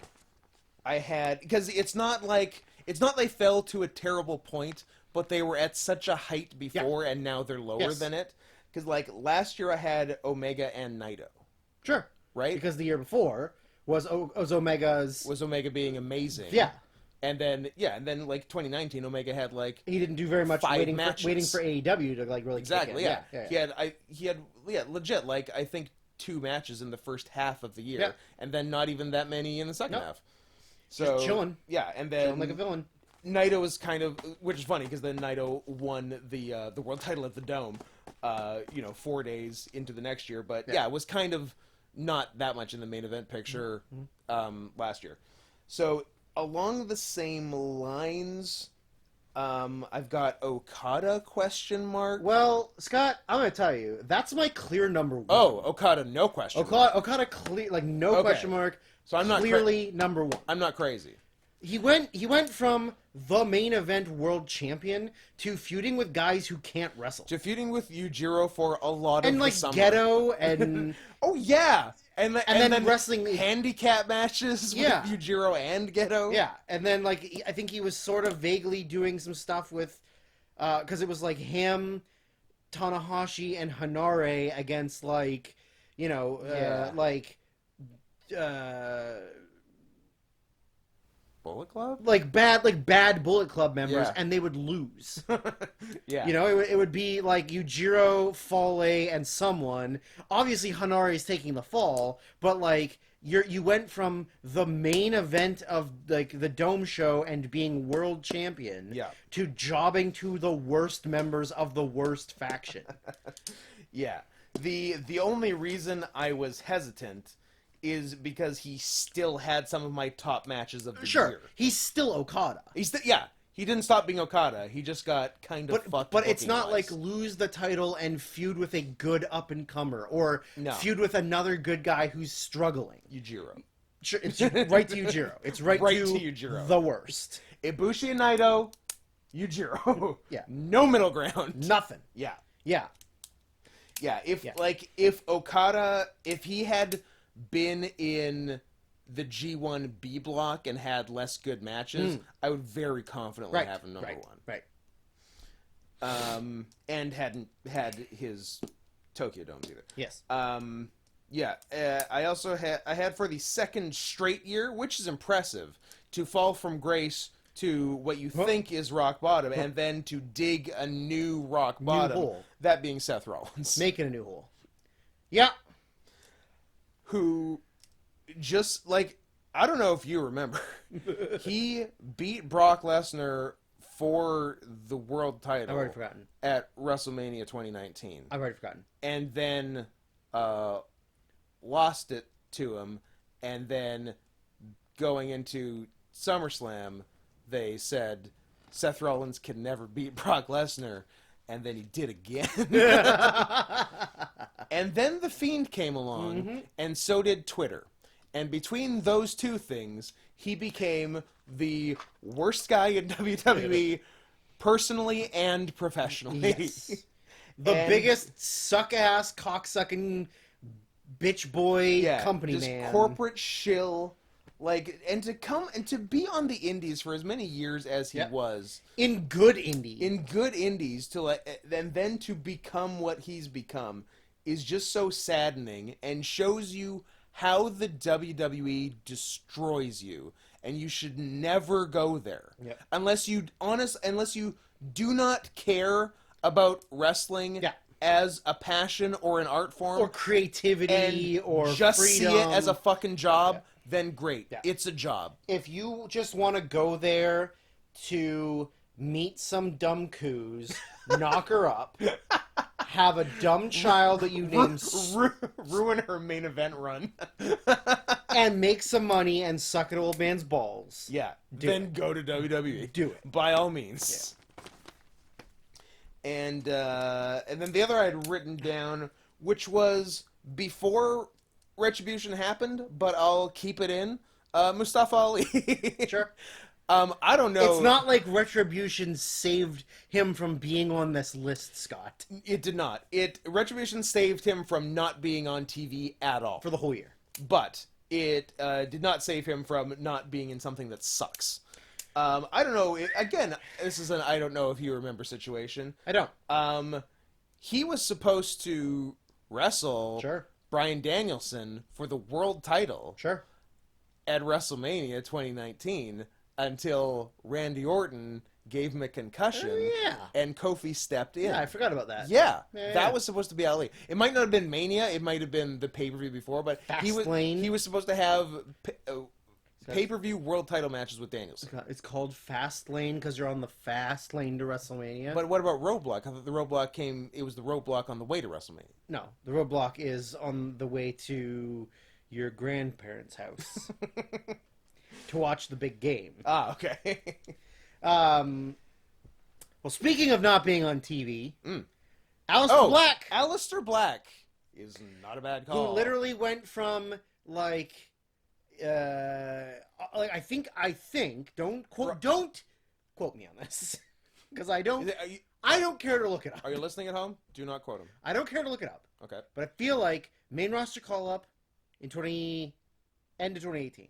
I had, because it's not they fell to a terrible point, but they were at such a height before, and now they're lower than it. Because last year I had Omega and Naito. Sure. Right? Because the year before was Omega being amazing. Yeah. And then 2019, Omega had he didn't do very much 5 waiting matches. For AEW to really exactly. kick in. Yeah. He had legit I think 2 matches in the first half of the year, and then not even that many in the second half. So just chilling. Yeah, and then chilling like a villain. Naito was kind of, which is funny because then Naito won the world title at the Dome, 4 days into the next year, but it was kind of not that much in the main event picture last year. So along the same lines, I've got Okada question mark. Well, Scott, I'm gonna tell you, that's my clear number 1. Oh, Okada, no question mark. Okada clear, no question mark. So I'm not clearly number 1. I'm not crazy. He went from the main event world champion to feuding with guys who can't wrestle. To feuding with Yujiro for a lot of the summer. Ghetto and oh yeah, and then wrestling handicap matches with Yujiro and Ghetto. Yeah, and then I think he was sort of vaguely doing some stuff with because it was him, Tanahashi, and Hanare against Bullet Club? Bad Bullet Club members, and they would lose. Yeah. It would be Yujiro, Fale, and someone. Obviously, Hanare is taking the fall, but you went from the main event of the Dome show and being world champion to jobbing to the worst members of the worst faction. Yeah. The only reason I was hesitant is because he still had some of my top matches of the year. He's still Okada. He didn't stop being Okada. He just got kind of fucked. But it's not lose the title and feud with a good up-and-comer, or feud with another good guy who's struggling. Yujiro. Sure, it's right to Yujiro. It's right to Yujiro. The worst. Ibushi and Naito, Yujiro. Yeah. No middle ground. Nothing. Yeah. Yeah. Yeah. If Okada, if he had been in the G1 B block and had less good matches, I would very confidently have him number 1. Right. And hadn't had his Tokyo Dome either. Yes. Yeah. I also had for the second straight year, which is impressive, to fall from grace to what you think is rock bottom, and then to dig a new rock bottom. hole. That being Seth Rollins. Making a new hole. Yeah. Who just, like, I don't know if you remember, he beat Brock Lesnar for the world title. I've already forgotten. At WrestleMania 2019. I've already forgotten. And then lost it to him, and then going into SummerSlam, they said Seth Rollins can never beat Brock Lesnar, and then he did again. And then The Fiend came along, and so did Twitter. And between those two things, he became the worst guy in WWE, personally and professionally. Yes. The biggest suck-ass, cock-sucking, bitch boy company just man. Corporate shill. Like, and to be on the indies for as many years as he was. In good indies. In good indies, to like, and then to become what he's become is just so saddening, and shows you how the WWE destroys you, and you should never go there. Yep. Unless you do not care about wrestling as a passion or an art form, or creativity, and or just freedom. see it as a fucking job, then great. Yeah. It's a job. If you just want to go there to meet some dumb coos, knock her up, have a dumb child that you name... ruin her main event run. and make some money and suck an old man's balls. Yeah. Then go to WWE. Do it. By all means. Yeah. And then the other I had written down, which was before Retribution happened, but I'll keep it in, Mustafa Ali. Sure. I don't know. It's not like Retribution saved him from being on this list, Scott. It did not. Retribution saved him from not being on TV at all. For the whole year. But it did not save him from not being in something that sucks. I don't know. Again, this is an I don't know if you remember situation. I don't. He was supposed to wrestle Bryan Danielson for the world title at WrestleMania 2019 until Randy Orton gave him a concussion and Kofi stepped in. Yeah, I forgot about that. That was supposed to be Ali. It might not have been Mania. It might have been the pay-per-view before, but he was supposed to have pay-per-view world title matches with Danielson. It's called Fast Lane because you're on the fast lane to WrestleMania. But what about Roadblock? I thought the Roadblock it was the Roadblock on the way to WrestleMania. No, the Roadblock is on the way to your grandparents' house to watch the big game. Ah, okay. Well, speaking of not being on TV, Alistair Black is not a bad call. Who literally went from like I think don't quote me on this because I don't care to look it up. Are you listening at home? Do not quote him. I don't care to look it up. Okay. But I feel like main roster call up in end of 2018.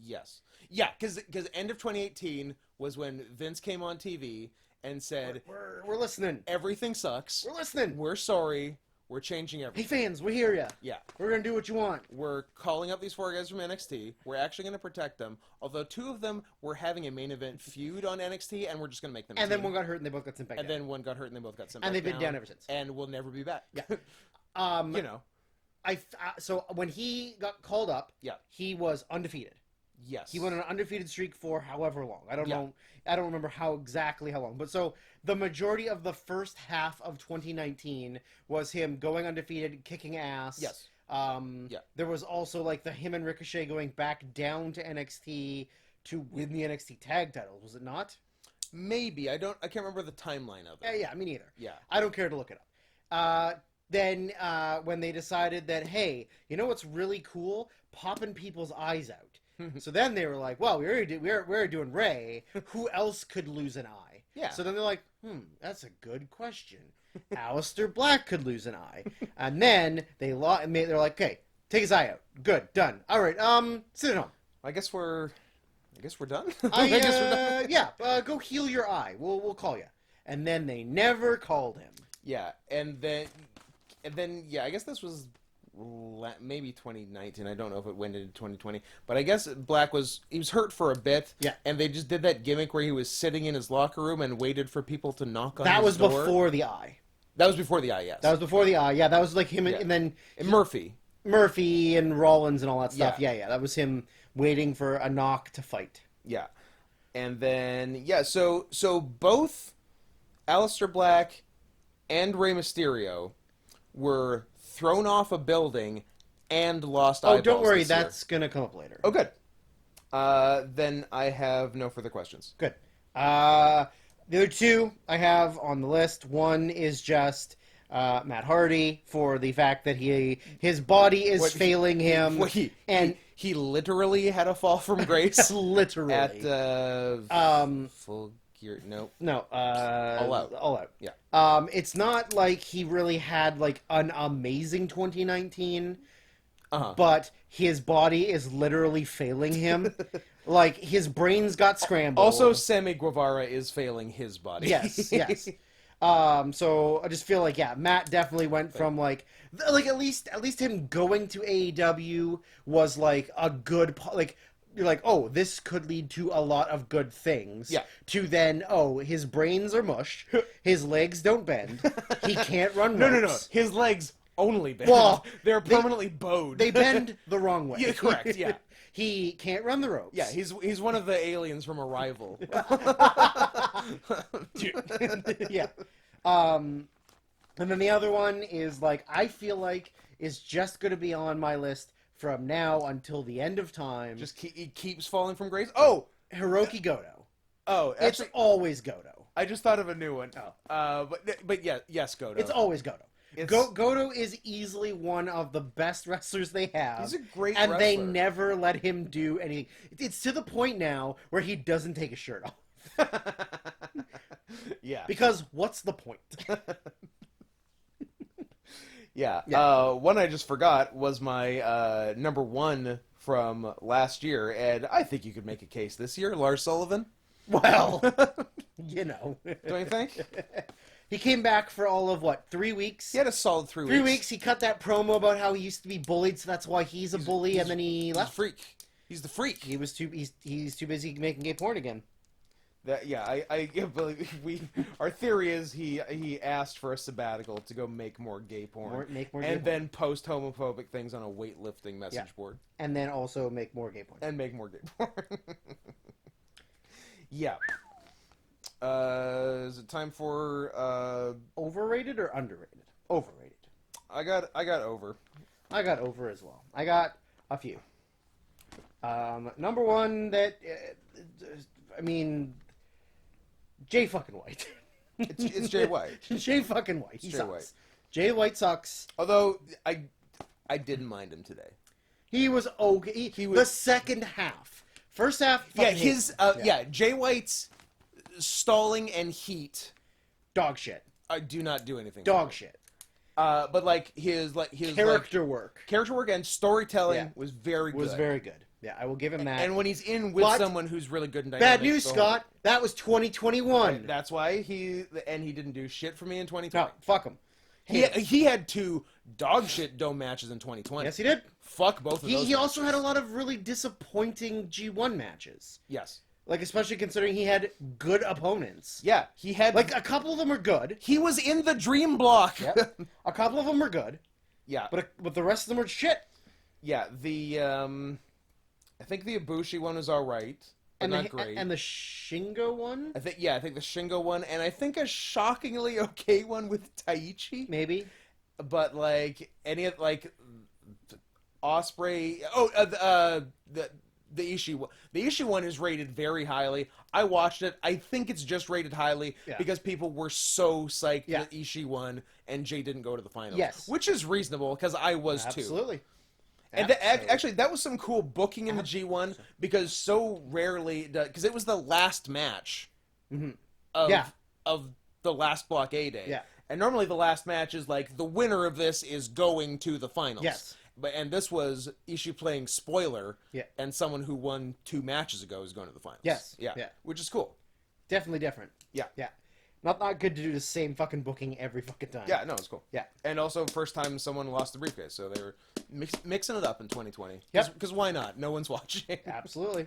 Yes. Yeah, because end of 2018 was when Vince came on TV and said, "We're listening. Everything sucks. We're listening. We're sorry. We're changing everything. Hey fans, we hear ya. Yeah. We're gonna do what you want. We're calling up these 4 guys from NXT. We're actually gonna protect them. Although 2 of them were having a main event feud on NXT, and we're just gonna make them. And then one got hurt, and they both got sent back. And then one got hurt, and they both got sent back. And they've been down ever since. And will never be back. Yeah. You know. So when he got called up, he was undefeated. Yes. He went on an undefeated streak for however long. I don't know. I don't remember exactly how long. But so the majority of the first half of 2019 was him going undefeated, kicking ass. Yes. There was also like him and Ricochet going back down to NXT to win the NXT tag titles. Was it not? Maybe. I can't remember the timeline of it. Yeah, me neither. Yeah. I don't care to look it up. Then when they decided that, hey, you know what's really cool? Popping people's eyes out. So then they were like, well, we're doing Ray. Who else could lose an eye? Yeah. So then they're like, that's a good question. Alistair Black could lose an eye. And then they're like, okay, take his eye out. Good, done. All right, sit at home. I guess we're done. I guess we're done. Go heal your eye. We'll call you. And then they never called him. Yeah, and then and then yeah, I guess this was maybe 2019. I don't know if it went into 2020, but I guess Black was hurt for a bit. Yeah. And they just did that gimmick where he was sitting in his locker room and waited for people to knock on That his was door. before the Eye. That was before the Eye, yes. That was before the Eye. Yeah, that was like him and then Murphy and Rollins and all that stuff. Yeah. Yeah. That was him waiting for a knock to fight. Yeah. And then so both Alistair Black and Rey Mysterio were thrown off a building and lost eyeballs. Oh, don't worry, this year. that's gonna come up later. Oh, good. Then I have no further questions. Good. The other two I have on the list. One is just Matt Hardy for the fact that his body is failing him, He literally had a fall from grace. literally At Full Gear. No. All Out. Yeah. It's not like he really had like an amazing 2019, but his body is literally failing him. Like his brains got scrambled. Also, Sammy Guevara is failing his body. Yes. So I just feel like Matt definitely went from like at least him going to AEW was like a good you're like, oh, this could lead to a lot of good things. Yeah. To then, oh, his brains are mush, his legs don't bend, he can't run ropes. No. His legs only bend. Well, they're permanently bowed. They bend the wrong way. Yeah, correct. Yeah. He can't run the ropes. Yeah, he's one of the aliens from Arrival. Yeah. And then the other one is like I feel like is just going to be on my list from now until the end of time. He keeps falling from grace. Oh, Hiroki Goto. Oh, actually, it's always Goto. I just thought of a new one. Oh. But yeah, yes, Goto. It's always Goto. Goto is easily one of the best wrestlers they have. He's a great and wrestler. They never let him do anything. It's to the point now where he doesn't take his shirt off. Yeah. Because what's the point? Yeah. One I just forgot was my number one from last year, and I think you could make a case this year, Lars Sullivan. Well, you know. Don't you think? He came back for all of, 3 weeks? He had a solid 3 weeks. 3 weeks. He cut that promo about how he used to be bullied, so that's why he's a bully, and then he left. He's the freak. He's too busy making gay porn again. I believe our theory is he asked for a sabbatical to go make more gay porn. And then post homophobic things on a weightlifting message board. And then also make more gay porn. Yeah. Is it time for overrated or underrated? Overrated. I got over. I got over as well. I got a few. Number one that Jay fucking White. It's Jay White. Jay fucking White. He Jay sucks. White. Jay White sucks. Although I didn't mind him today. He was okay. He was the second half. First half. Jay White's stalling and heat. Dog shit. I do not do anything. Dog shit. But his character work and storytelling was very good. Was very good. Yeah, I will give him that. And when he's in with someone who's really good in dynamics. Bad news, Scott. That was 2021. That's why he didn't do shit for me in 2020. No, fuck him. He had 2 dog shit dome matches in 2020. Yes, he did. Fuck both of those. He also had a lot of really disappointing G1 matches. Yes. Like, especially considering he had good opponents. Yeah, he had... Like, a couple of them are good. He was in the dream block. Yep. A couple of them were good. Yeah. But the rest of them are shit. Yeah, I think the Ibushi one was all right, but not great. And the Shingo one? I think the Shingo one, and I think a shockingly okay one with Taichi. Maybe. But, Osprey... The Ishii one. The Ishii one is rated very highly. I watched it. I think it's just rated highly because people were so psyched that Ishii won and Jay didn't go to the finals. Yes. Which is reasonable because I was too. Absolutely. And actually, that was some cool booking in the G1 because so rarely... Because it was the last match of the last Block A day. Yeah. And normally the last match is like, the winner of this is going to the finals. Yes. And this was Ishii playing spoiler, Yeah. and someone who won 2 matches ago is going to the finals. Yes. Yeah. Yeah. Which is cool. Definitely different. Yeah. Yeah. Not good to do the same fucking booking every fucking time. Yeah, no, it's cool. Yeah. And also, first time someone lost the briefcase, so they were mixing it up in 2020. Yep. Because why not? No one's watching. Absolutely.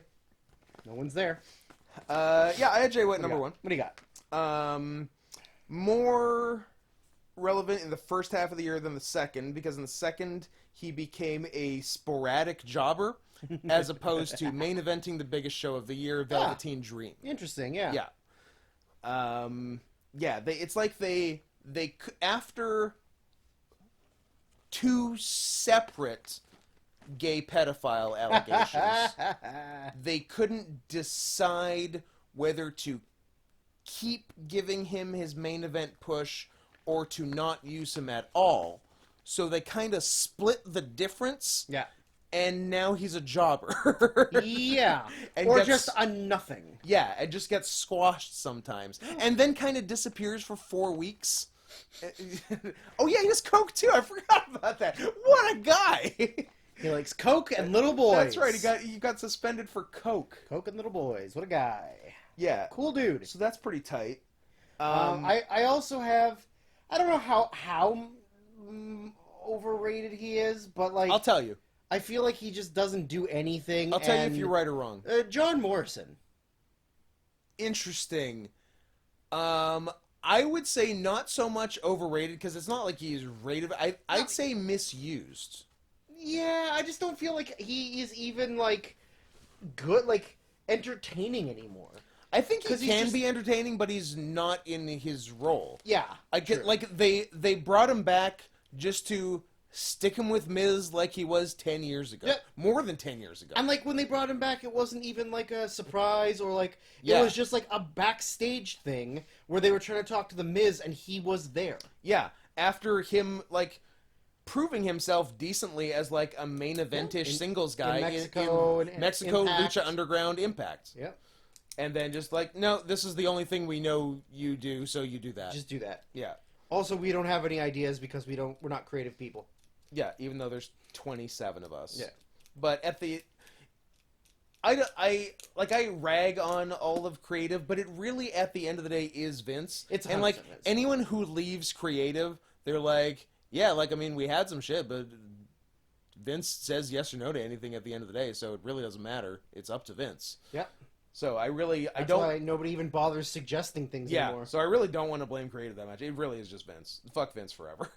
No one's there. Yeah, I had Jay White number 1. What do you got? More relevant in the first half of the year than the second, because in the second he became a sporadic jobber as opposed to main eventing the biggest show of the year, Velveteen Dream. Interesting, yeah. Yeah. It's like they after 2 separate gay pedophile allegations, they couldn't decide whether to keep giving him his main event push or to not use him at all. So they kind of split the difference. Yeah. And now he's a jobber. Yeah. And or gets, just a nothing. Yeah, and just gets squashed sometimes. And then kind of disappears for 4 weeks. Oh yeah, he does coke too. I forgot about that. What a guy. He likes coke and little boys. That's right. He got suspended for coke. Coke and little boys. What a guy. Yeah. Cool dude. So that's pretty tight. I also have, I don't know how overrated he is, but like I'll tell you. I feel like he just doesn't do anything. I'll tell you if you're right or wrong. John Morrison. Interesting. I would say not so much overrated because it's not like he's rated. I'd say misused. Yeah, I just don't feel like he is even like good, like entertaining anymore. I think he can be entertaining, but he's not in his role. Yeah, I get like they brought him back just to stick him with Miz like he was 10 years ago. Yep. More than 10 years ago. And like when they brought him back, it wasn't even like a surprise or like it was just like a backstage thing where they were trying to talk to the Miz and he was there. Yeah, after him like proving himself decently as like a main eventish singles guy in Mexico, in Mexico Impact. Lucha Underground Impact. Yep. And then just like, no, this is the only thing we know you do, so you do that. Just do that. Yeah. Also, we don't have any ideas because we're not creative people. Yeah, even though there's 27 of us. Yeah. But at the I rag on all of creative, but it really at the end of the day is Vince. It's and like 100% Vince. anyone who leaves creative, they're like, yeah, like I mean, we had some shit, but Vince says yes or no to anything at the end of the day, so it really doesn't matter. It's up to Vince. Yep. So I That's don't. why nobody even bothers suggesting things anymore. So I really don't want to blame creative that much. It really is just Vince. Fuck Vince forever.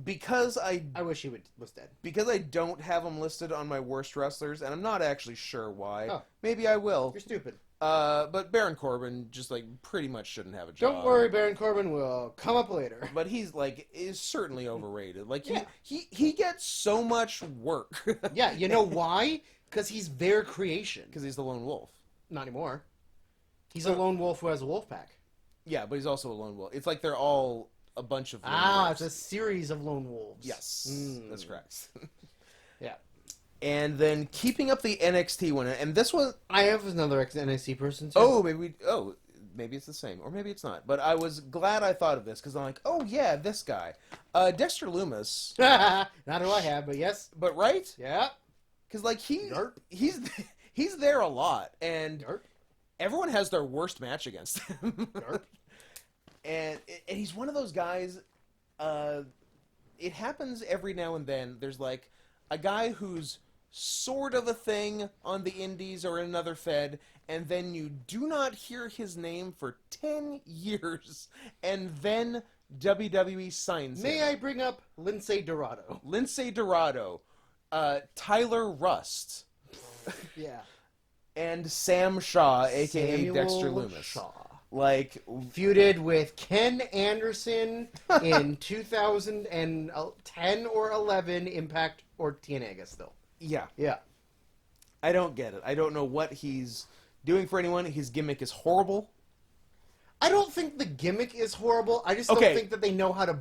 Because I wish he was dead. Because I don't have him listed on my worst wrestlers, and I'm not actually sure why. Oh. Maybe I will. You're stupid. But Baron Corbin just like pretty much shouldn't have a job. Don't worry, Baron Corbin will come up later. But he's like is certainly overrated. Like Yeah. he gets so much work. Yeah, you know why? Because he's their creation. Because he's the lone wolf. Not anymore. He's a lone wolf who has a wolf pack. Yeah, but he's also a lone wolf. It's like they're all a bunch of lone It's wolves. a series of lone wolves. Yes, that's correct. Yeah. And then keeping up the NXT one, and this was I have another NXT person too. Maybe it's the same, or maybe it's not. But I was glad I thought of this because I'm like, oh yeah, this guy, Dexter Lumis. Not who I have, but yes. But right? Yeah. Because like Derp. he's there a lot, and Derp. everyone has their worst match against him. Derp. And he's one of those guys. It happens every now and then. There's like a guy who's sort of a thing on the indies or in another fed, and then you do not hear his name for 10 years, and then WWE signs him. May I bring up Lindsay Dorado? Lindsay Dorado, Tyler Rust, Yeah. and Sam Shaw, aka Samuel Dexter Lumis. Shaw. Like Feuded with Ken Anderson in 2010 or 11 Impact or TNA, I guess still. yeah. Yeah. I don't get it. I don't know what he's doing for anyone. His gimmick is horrible. I don't think the gimmick is horrible. I just don't think that they know how to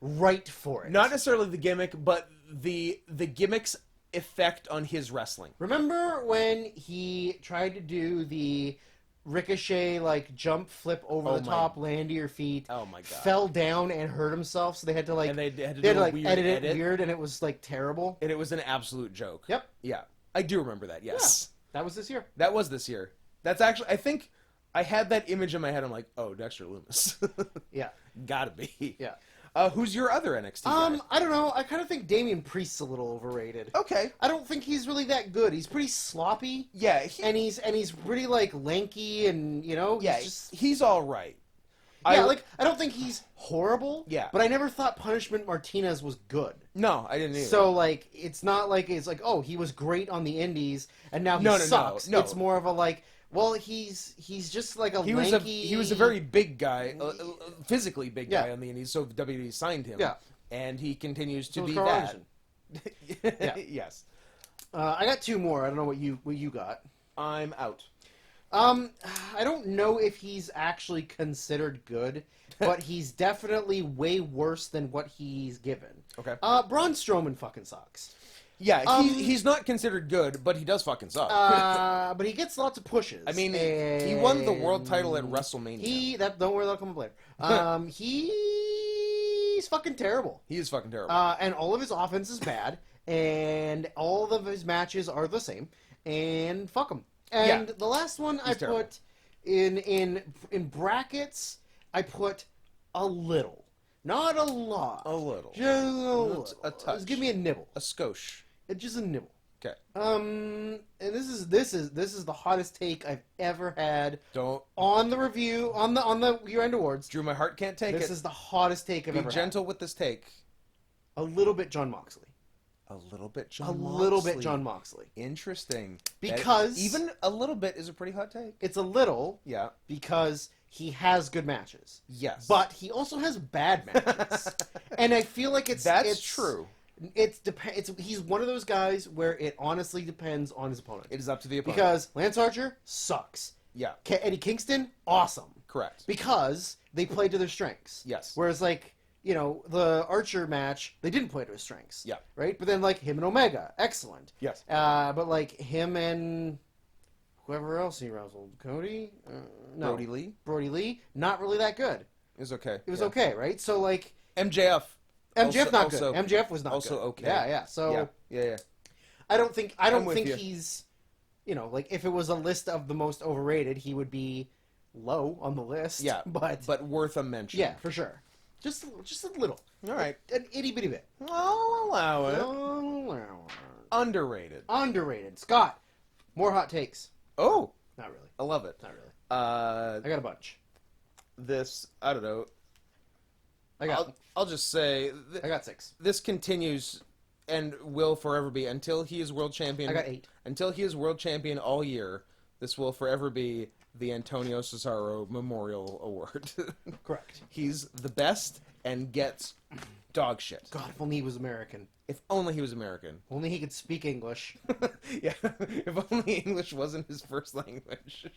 write for it. Not necessarily the gimmick, but the gimmick's effect on his wrestling. Remember when he tried to do the ricochet, like, jump flip over the top, land to your feet, Oh my god. fell down and hurt himself, so they had to, like, And they had to they had do to, a like, weird edit it edit. weird, and it was, like, terrible. And it was an absolute joke. Yep. Yeah. I do remember that, yes. Yeah. That was this year. That was this year. That's actually, I think I had that image in my head. I'm like, oh, Dexter Lumis. Yeah. Gotta be. Yeah. Who's your other NXT guy? I don't know. I kind of think Damian Priest's a little overrated. Okay. I don't think he's really that good. He's pretty sloppy. Yeah. And he's pretty like lanky and he's all right. I don't think he's horrible. Yeah. But I never thought Punishment Martinez was good. No, I didn't either. So like it's not like it's like, oh, he was great on the indies and now he sucks. No. It's more of a like, well, he's just like he lanky... he was a very big guy, physically big guy on the indies, so WWE signed him. Yeah. And he continues to be Carl that. Yeah. Yes. I got two more. I don't know what you got. I'm out. I don't know if he's actually considered good, but he's definitely way worse than what he's given. Okay. Braun Strowman fucking sucks. Yeah, he's not considered good, but he does fucking suck. But he gets lots of pushes. I mean, he won the world title at WrestleMania. Don't worry, that'll come up later. He's fucking terrible. He is fucking terrible. And all of his offense is bad, and all of his matches are the same, and fuck him. And the last one I put in brackets, I put a little. Not a lot. A little. Just a little. A touch. Just give me a nibble. A skosh. Just a nibble. Okay. And this is the hottest take I've ever had. Don't on the review on the year-end awards. Drew, my heart can't take it. This is the hottest take I've ever had. Be gentle with this take. A little bit John Moxley. A little bit John Moxley. A little bit John Moxley. Interesting. Because even a little bit is a pretty hot take. It's a little. Yeah. Because he has good matches. Yes. But he also has bad matches. And I feel like it's true. He's one of those guys where it honestly depends on his opponent. It is up to the opponent. Because Lance Archer sucks. Yeah. Eddie Kingston, awesome. Correct. Because they play to their strengths. Yes. Whereas the Archer match, they didn't play to his strengths. Yeah. Right? But then him and Omega, excellent. Yes. But him and whoever else he wrestled, Cody? No. Brody Lee, not really that good. It was okay. It was okay, right? So MJF. MJF not good. MJF was not also good. Okay. Yeah. So yeah. I don't think he's if it was a list of the most overrated, he would be low on the list. Yeah. But worth a mention. Yeah, for sure. Just a little. All right. An itty bitty bit. I'll allow it. Underrated. Scott, more hot takes. Oh. Not really. I love it. Not really. I got a bunch. I don't know. I'll just say... I got 6. This continues and will forever be until he is world champion. I got 8. Until he is world champion all year, this will forever be the Antonio Cesaro Memorial Award. Correct. He's the best and gets dog shit. God, if only he was American. If only he was American. Only he could speak English. Yeah, if only English wasn't his first language.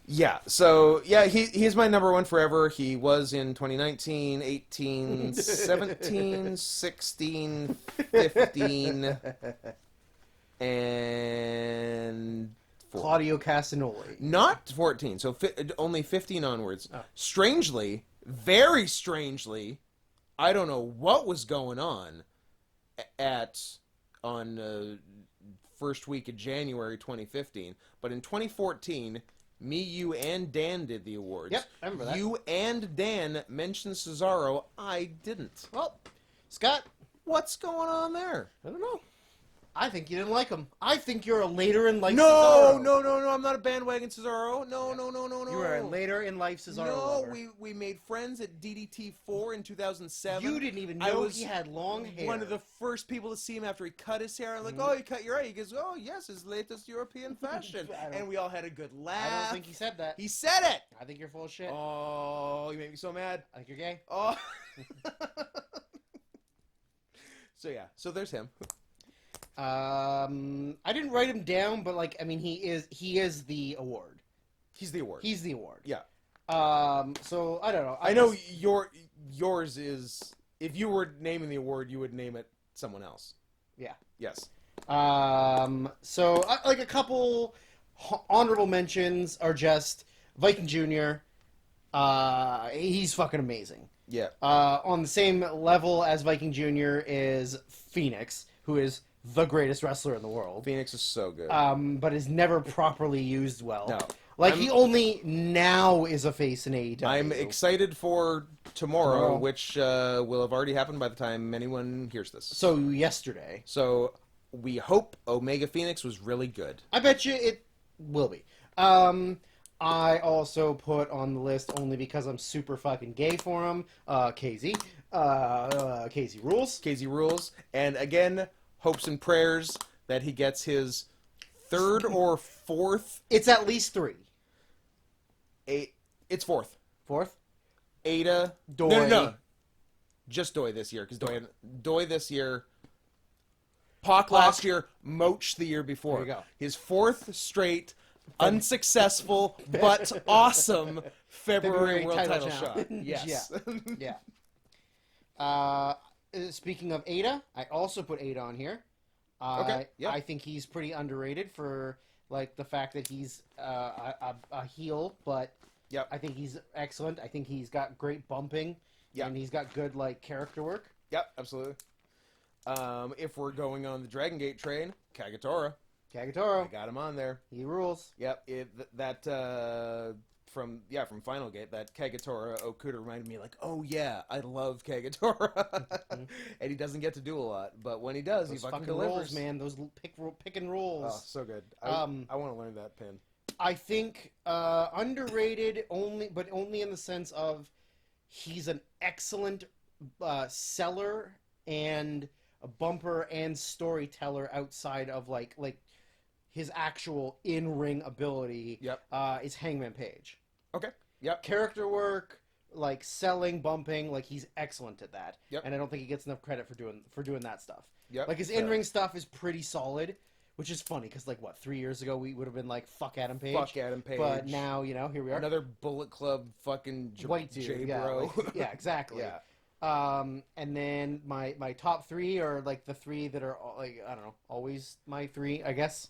Yeah, so, he's my number one forever. He was in 2019, 18, 17, 16, 15, and... 4. Claudio Castagnoli. Not 14, so only 15 onwards. Oh. Strangely, very strangely, I don't know what was going on first week of January 2015, but in 2014... Me, you, and Dan did the awards. Yep, I remember that. You and Dan mentioned Cesaro. I didn't. Well, Scott, what's going on there? I don't know. I think you didn't like him. I think you're a later in life No, Cesaro. no. I'm not a bandwagon Cesaro. No. You were a later in life Cesaro No, lover. we made friends at DDT 4 in 2007. You didn't even know he had long hair. One of the first people to see him after he cut his hair. I'm like, oh, you cut your hair. He goes, oh, yes, his latest European fashion. And we all had a good laugh. I don't think he said that. He said it. I think you're full of shit. Oh, you make me so mad. I think you're gay. Oh. So there's him. I didn't write him down, but he is the award. He's the award. He's the award. Yeah. So I don't know. I know yours is, if you were naming the award, you would name it someone else. Yeah. Yes. So a couple honorable mentions are just Viking Jr. He's fucking amazing. Yeah. On the same level as Viking Jr. is Phoenix, who is the greatest wrestler in the world. Phoenix is so good. But is never properly used well. No. Like, he only now is a face in AEW. I'm excited for tomorrow, which will have already happened by the time anyone hears this. So, yesterday. So, we hope Omega Phoenix was really good. I bet you it will be. I also put on the list, only because I'm super fucking gay for him, KZ. KZ rules. KZ rules. And again, hopes and prayers that he gets his third or fourth. It's at least 3. It's fourth. Fourth? Ada. Doi. No. Just Doi this year, because Doi this year. Pac last year, Moach the year before. There you go. His fourth straight, unsuccessful, but awesome February World Title shot. Yes. Yeah. Speaking of Ada, I also put Ada on here. Okay. Yeah. I think he's pretty underrated for like the fact that he's a heel, but Yep. I think he's excellent. I think he's got great bumping, and he's got good like character work. Yep, absolutely. If we're going on the Dragon Gate train, Kagetora. I got him on there. He rules. Yep. From Final Gate, that Kagetora Okuda reminded me, like, oh yeah, I love Kagetora, and he doesn't get to do a lot, but when he does, Those he fucking rolls, delivers. man. Those pick and rolls. Oh, so good. I want to learn that pin. I think underrated only in the sense of he's an excellent seller and a bumper and storyteller outside of like his actual in-ring ability. Yep. Is Hangman Page. Okay. Yep. Character work, like selling, bumping, like he's excellent at that. Yep. And I don't think he gets enough credit for doing that stuff. Yep. Like his in-ring stuff is pretty solid, which is funny because 3 years ago we would have been like, fuck Adam Page. Fuck Adam Page. But now, here we are. Another Bullet Club fucking White dude, J-bro. yeah, exactly. Yeah. And then my top 3 are like the 3 that are like, I don't know, always my 3, I guess.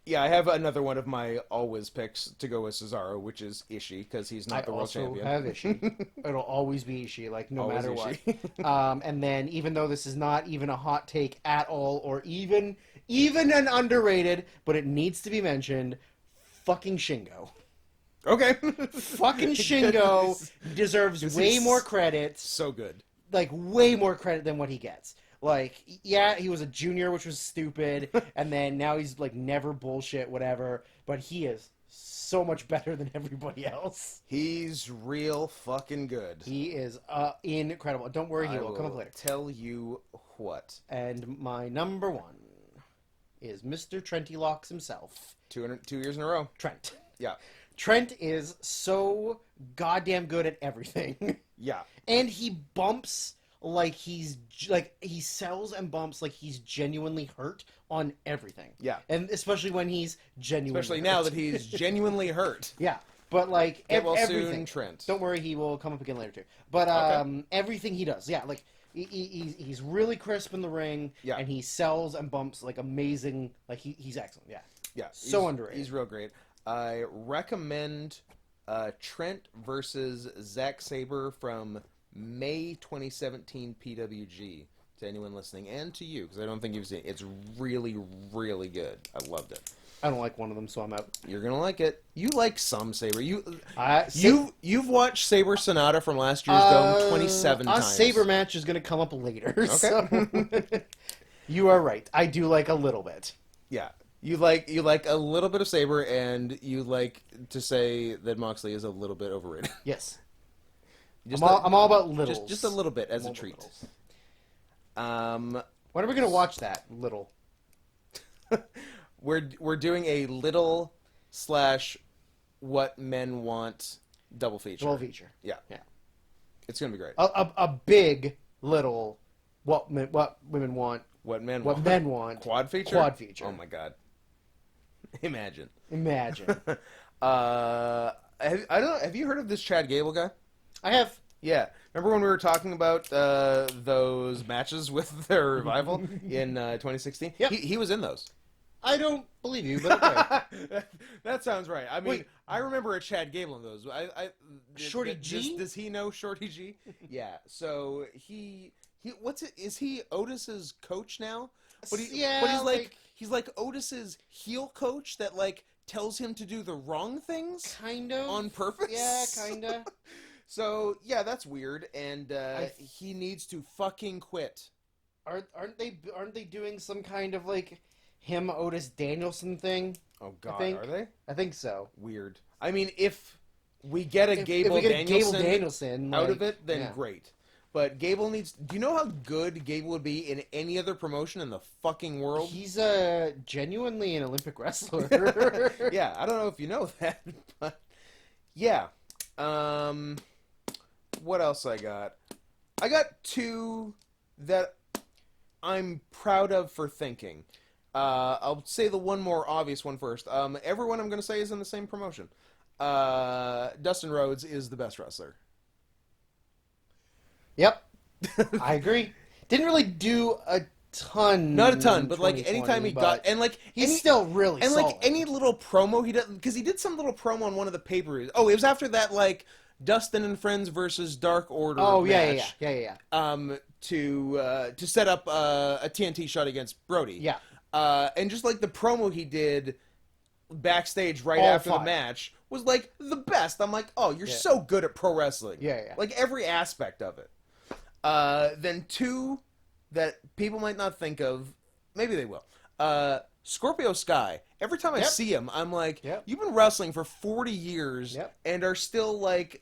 Yeah, I have another one of my always picks to go with Cesaro, which is Ishii, because he's not the world champion. I also have Ishii. It'll always be Ishii, like no Always matter Ishii. what. And then even though this is not even a hot take at all, or even an underrated, but it needs to be mentioned, fucking Shingo. Okay. Fucking Shingo deserves way more credit. So good. Like, way more credit than what he gets. Like, yeah, he was a junior, which was stupid, and then now he's, like, never bullshit, whatever, but he is so much better than everybody else. He's real fucking good. He is incredible. Don't worry, he will come up later. Tell you what. And my number 1 is Mr. Trenty Locks himself. 2 years in a row. Trent. Yeah. Trent is so goddamn good at everything. Yeah. And he bumps like he sells and bumps like he's genuinely hurt on everything. Yeah. And especially when he's genuinely Especially hurt. now that he's genuinely hurt. Yeah. But like everything. Soon, Trent. Don't worry, he will come up again later too. But Okay. Everything he does, yeah, like he's really crisp in the ring, yeah. And he sells and bumps like amazing. Like he's excellent, yeah. Yeah. So underrated. He's real great. I recommend Trent versus Zack Sabre from May 2017 PWG to anyone listening, and to you, because I don't think you've seen it. It's really, really good. I loved it. I don't like one of them, so I'm out. You're gonna like it. You like some Sabre. You've watched Sabre Sonata from last year's Dome 27 times. Sabre match is gonna come up later. Okay. So. You are right. I do like a little bit. Yeah. You like a little bit of Sabre, and you like to say that Moxley is a little bit overrated. Yes. I'm all about littles. Just a little bit as a treat. When are we gonna watch that? Little. We're doing a little / what men want double feature. Double feature. Yeah. Yeah. It's gonna be great. A big little what women want. What men want. Quad feature. Quad feature. Oh my god. Imagine. I don't know. Have you heard of this Chad Gable guy? I have. Yeah. Remember when we were talking about those matches with their revival in 2016? Yeah. He was in those. I don't believe you, but okay. That sounds right. I mean, Wait. I remember a Chad Gable in those. Shorty G? Does he know Shorty G? Yeah. So he what's it? Is he Otis's coach now? But he's like Otis's heel coach that like tells him to do the wrong things, kind of on purpose. Yeah, kind of. So yeah, that's weird, and he needs to fucking quit. Aren't they doing some kind of like him Otis Danielson thing? Oh God, are they? I think so. Weird. I mean, if we get a Gable Danielson out of it, then great. But Gable needs... Do you know how good Gable would be in any other promotion in the fucking world? He's genuinely an Olympic wrestler. Yeah, I don't know if you know that, but... Yeah. What else I got? I got two that I'm proud of for thinking. I'll say the one more obvious one first. Everyone I'm going to say is in the same promotion. Dustin Rhodes is the best wrestler. Yep. I agree. Didn't really do a ton. Not a ton, but like anytime he got... And like... He's still really and solid. Like any little promo he does... Because he did some little promo on one of the pay-per-views. Oh, it was after that like Dustin and Friends versus Dark Order match. Yeah. To set up a TNT shot against Brody. Yeah. And just like the promo he did backstage after the match was like the best. I'm like, oh, you're so good at pro wrestling. Yeah. Like every aspect of it. Then two that people might not think of, maybe they will. Scorpio Sky. Every time I see him, I'm like, you've been wrestling for 40 years and are still like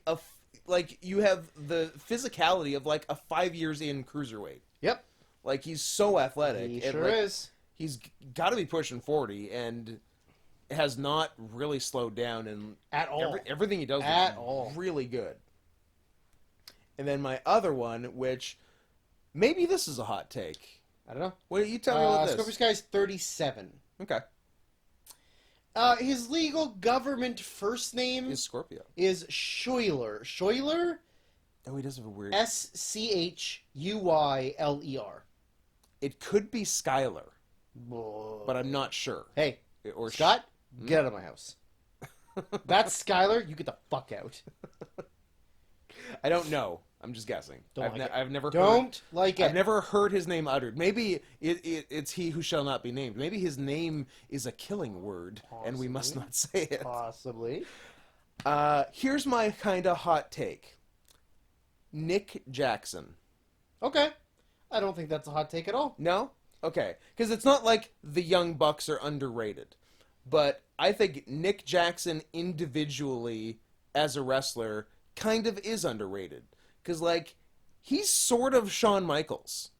you have the physicality of like a 5 years in cruiserweight. Yep. Like he's so athletic. He sure is. He's got to be pushing 40 and has not really slowed down and at all. Everything he does is really good. And then my other one, which maybe this is a hot take. I don't know. What you tell me about this? Scorpio Sky's 37. Okay. His legal government first name is Scorpio. Is Schuyler. Schuyler? Oh, he does have a weird... Schuyler. It could be Skylar, but I'm not sure. Hey, Scott, get out of my house. That's Skylar. You get the fuck out. I don't know. I'm just guessing. I've never heard his name uttered. Maybe it's he who shall not be named. Maybe his name is a killing word, and we must not say it. Possibly. Here's my kind of hot take. Nick Jackson. Okay. I don't think that's a hot take at all. No? Okay. Because it's not like the Young Bucks are underrated. But I think Nick Jackson individually, as a wrestler, kind of is underrated. Because, like, he's sort of Shawn Michaels.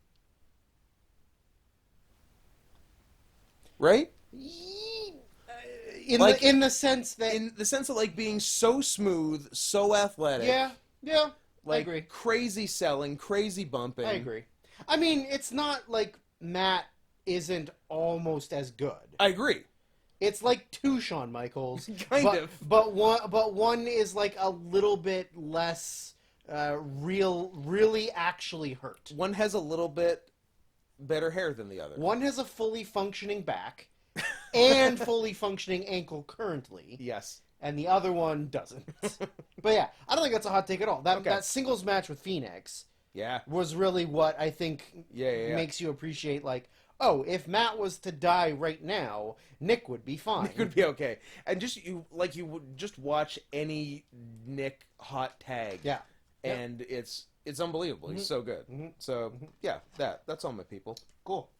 Right? In the sense that, like, being so smooth, so athletic. Yeah, like, I agree. Crazy selling, crazy bumping. I agree. I mean, it's not like Matt isn't almost as good. I agree. It's like two Shawn Michaels. Kind of. But one is like a little bit less really actually hurt. One has a little bit better hair than the other. One has a fully functioning back and fully functioning ankle currently. Yes. And the other one doesn't. But yeah, I don't think that's a hot take at all. That singles match with Phoenix was really what I think makes you appreciate, like, oh, if Matt was to die right now, Nick would be fine. Nick would be okay. And you would just watch any Nick hot tag. Yeah. And it's unbelievable. He's so good. So, yeah, that's all my people. Cool.